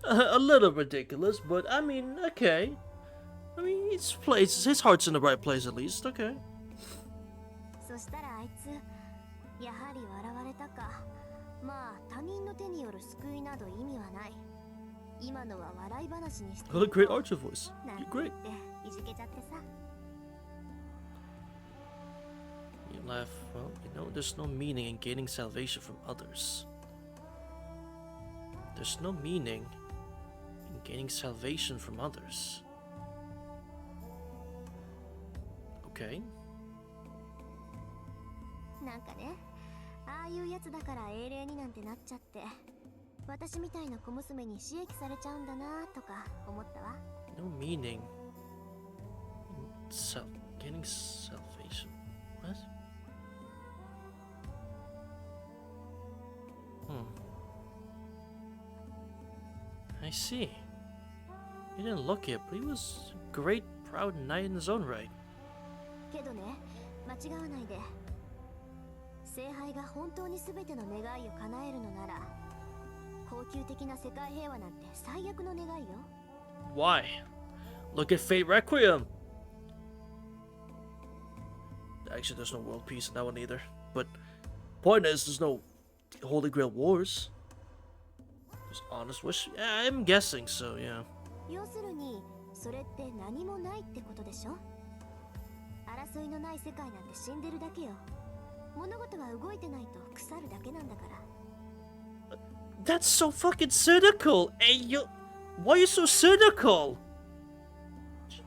A little ridiculous, but I mean, okay. I mean, his heart's in the right place at least, okay. そしたらあいつ、やはり笑われたか。まあ他人の手による救いなど意味はない。今のは笑い話にして。What a great Archer voice. なん You're て great. 言っていじけちゃってさ。You laugh. Well, there's no meaning in gaining salvation from others. There's no meaning in gaining salvation from others. Okay. なんかね、ああいうやつだから英霊になんてなっちゃって、私みたいな小娘に刺激されちゃうんだなとか思ったわ。No meaning in gaining salvation. What? I see. He didn't look it, but he was a great, proud knight in his own right. けどね、間違わないで。聖杯が本当に全ての願いを叶えるのなら、恒久的な世界平和なんて最悪の願いよ。Why? Look at Fate Requiem. Actually, there's no world peace in that one either. But point is, there's no Holy Grail wars. There's honest wish. Yeah, I'm guessing so. Yeah. 要するに、それって何もないってことでしょ？争いのない世界なんて死んでるだけよ。物事は動いてないと腐るだけなんだから。That's so fucking cynical. Hey, why are you so cynical?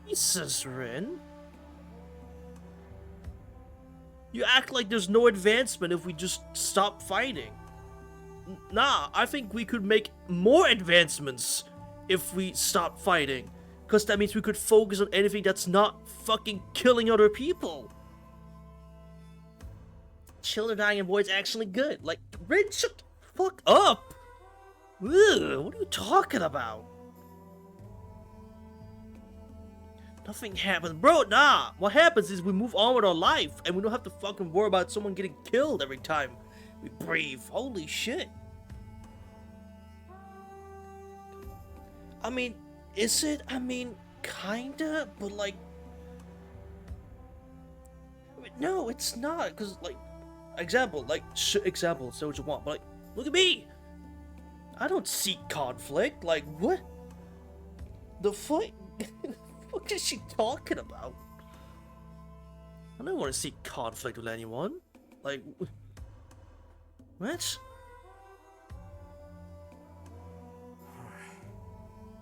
Jesus, Rin. You act like there's no advancement if we just stop fighting. Nah, I think we could make more advancements if we stop fighting. Because that means we could focus on anything that's not fucking killing other people. Children dying and boys actually good. Like, Rin, shut the fuck up! Ugh, what are you talking about? Nothing happens. Bro, nah! What happens is we move on with our life and we don't have to fucking worry about someone getting killed every time we breathe. Holy shit. I mean, is it? I mean, kinda, but like... No, it's not, because, like, example, example, say what you want, but, like, look at me! I don't seek conflict, like, what? The fuck? What is she talking about? I don't want to see conflict with anyone. Like, what?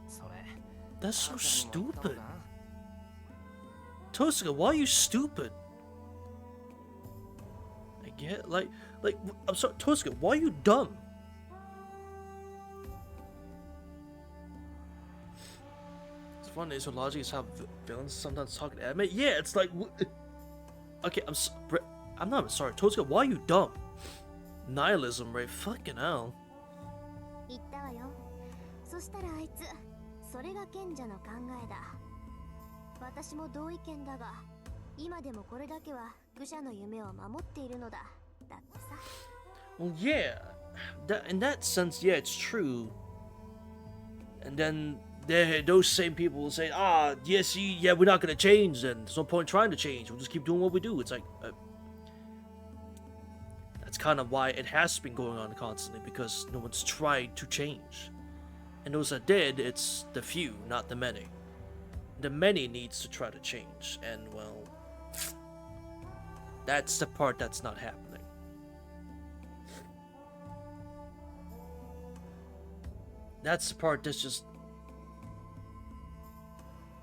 それ That's so 母ちゃんにも言ったの stupid. か Tosuka, why are you stupid? I get like, I'm sorry, Tosuka, why are you dumb? It's funny, so logic is how villains sometimes talk in anime. Yeah, it's like, okay, I'm not sorry, Tosuka, why are you dumb? Nihilism, right? Fucking hell. 言ったわよ。そしたらあいつ、それが賢者の考えだ。私も同意見だが、今でもこれだけは愚者の夢を守っているのだ。だってさ。Well, yeah, in that sense, yeah, it's true. And then those same people will say, yes, yeah, we're not gonna change. Then there's no point trying to change. We'll just keep doing what we do. It's like that's kind of why it has been going on constantly, because no one's tried to change. And those that did, it's the few, not the many. The many needs to try to change, and well, that's the part that's not happening. That's the part that's just,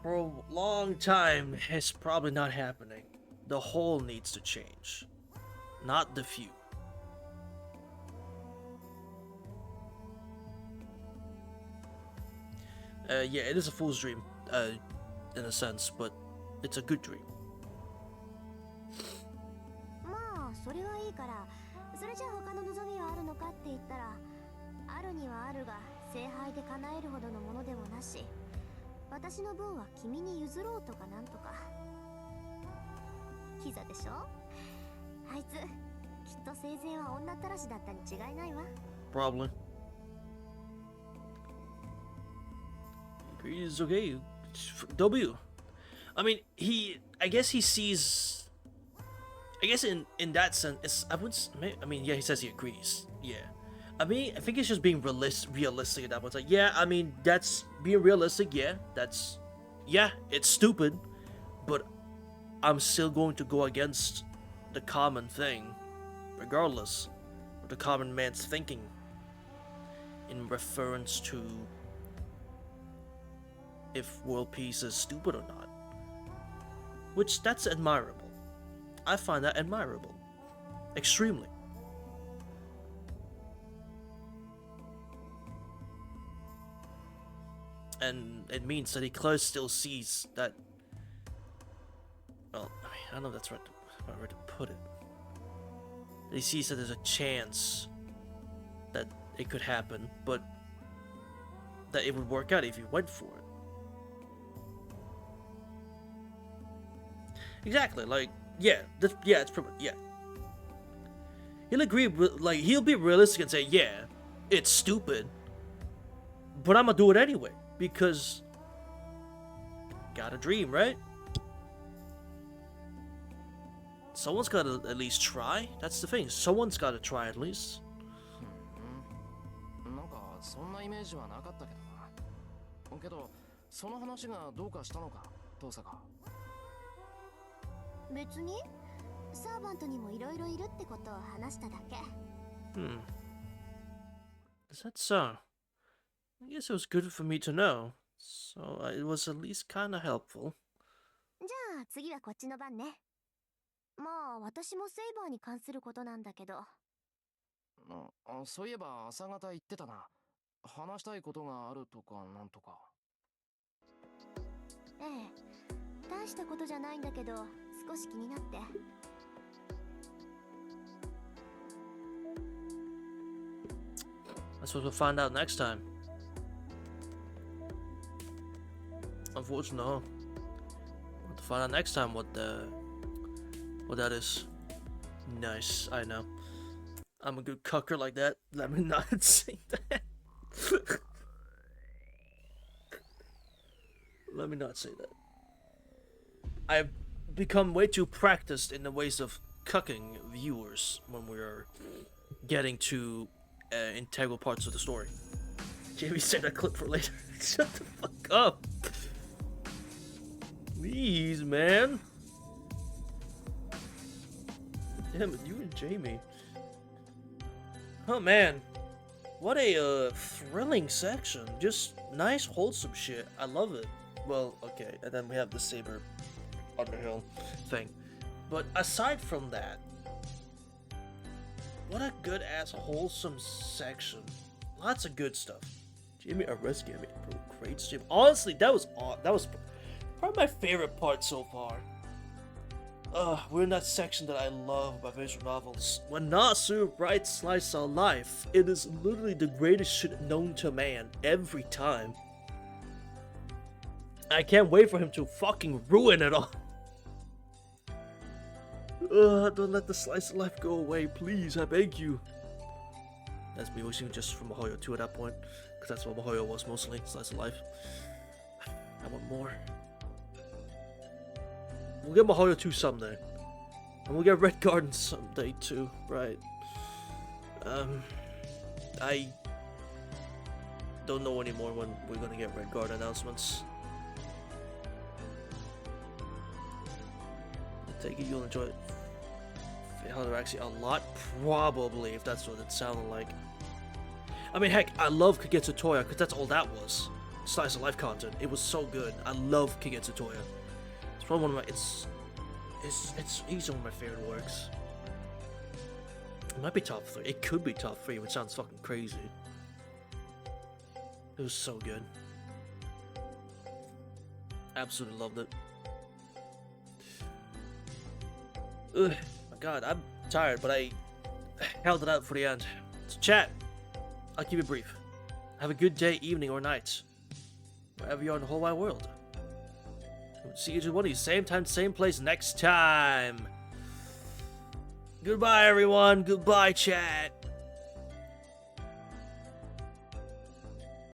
for a long time, it's probably not happening. The whole needs to change, not the few. Yeah, it is a fool's dream, in a sense, but it's a good dream. まあそれはいいから、それじゃあ他の望みはあるのかって言ったら、あるにはあるが聖杯で叶えるほどのものでもなし、私の分は君に譲ろうとかなんとか。キザでしょ。あいつきっと生前は女ったらしだったに違いないわ。 Probably. He's okay. W. I mean, I guess he sees. I guess in that sense, I wouldn't. I mean, yeah, he says he agrees. Yeah. I mean, I think it's just being realistic at that point. It's like, yeah, I mean, that's being realistic. Yeah, yeah, it's stupid, but I'm still going to go against the common thing, regardless of the common man's thinking, in reference to if world peace is stupid or not. Which, that's admirable. I find that admirable. Extremely. And it means that he clearly still sees that. Well, I mean, I don't know if that's right to put it. He sees that there's a chance that it could happen, but that it would work out if he went for it. Exactly, like, yeah, it's pretty much, yeah. He'll agree with, like, he'll be realistic and say, yeah, it's stupid, but I'm gonna do it anyway, because got a dream, right? Someone's gotta at least try. That's the thing, someone's gotta try at least. なんかそんなイメージはなかったけどな。けどその話がどうかしたのか、父さんが。別にサーバントにもいろいろいるってことを話しただけ。Is that so? I guess it was good for me to know, so it was at least kind of helpful. じゃあ次はこっちの番ね。まあ私もセイバーに関することなんだけど。そういえば朝方言ってたな。話したいことがあるとかなんとか。ええ、大したことじゃないんだけど少し気になって。That's what we'll find out next time. Unfortunately, we'll have to find out next time what that is. Nice, I know. I'm a good cucker like that. Let me not say that. Let me not say that. I've become way too practiced in the ways of cucking viewers when we are getting to integral parts of the story. Jamie said that clip for later. Shut the fuck up. Please, man. Damn it, you and Jamie. Oh man, what a thrilling section. Just nice, wholesome shit. I love it. Well, okay, and then we have the Saber Underhill thing. But aside from that, what a good ass wholesome section. Lots of good stuff. Jamie arrest Gambit, bro. Great stream. Honestly, that was probably my favorite part so far. We're in that section that I love about visual novels. When Nasu writes Slice of Life, it is literally the greatest shit known to man every time. I can't wait for him to fucking ruin it all. Don't let the Slice of Life go away, please, I beg you. That's me wishing just for Mihoyo 2 at that point, because that's what Mihoyo was mostly, Slice of Life. I want more. We'll get Mihoyo 2 someday. And we'll get Red Garden someday too, right? I don't know anymore when we're gonna get Red Garden announcements. I take it you'll enjoy it. They're actually a lot, probably, if that's what it sounded like. I mean, heck, I love Kagetsu Toya, because that's all that was. Slice of Life content. It was so good. I love Kagetsu Toya. It's probably one of my, it's easily one of my favorite works. It might be top 3. It could be top 3, which sounds fucking crazy. It was so good. Absolutely loved it. Ugh. God, I'm tired, but I held it out for the end. So chat, I'll keep it brief. Have a good day, evening, or night, wherever you are in the whole wide world. See you one of you, same time, same place next time. Goodbye, everyone. Goodbye, chat.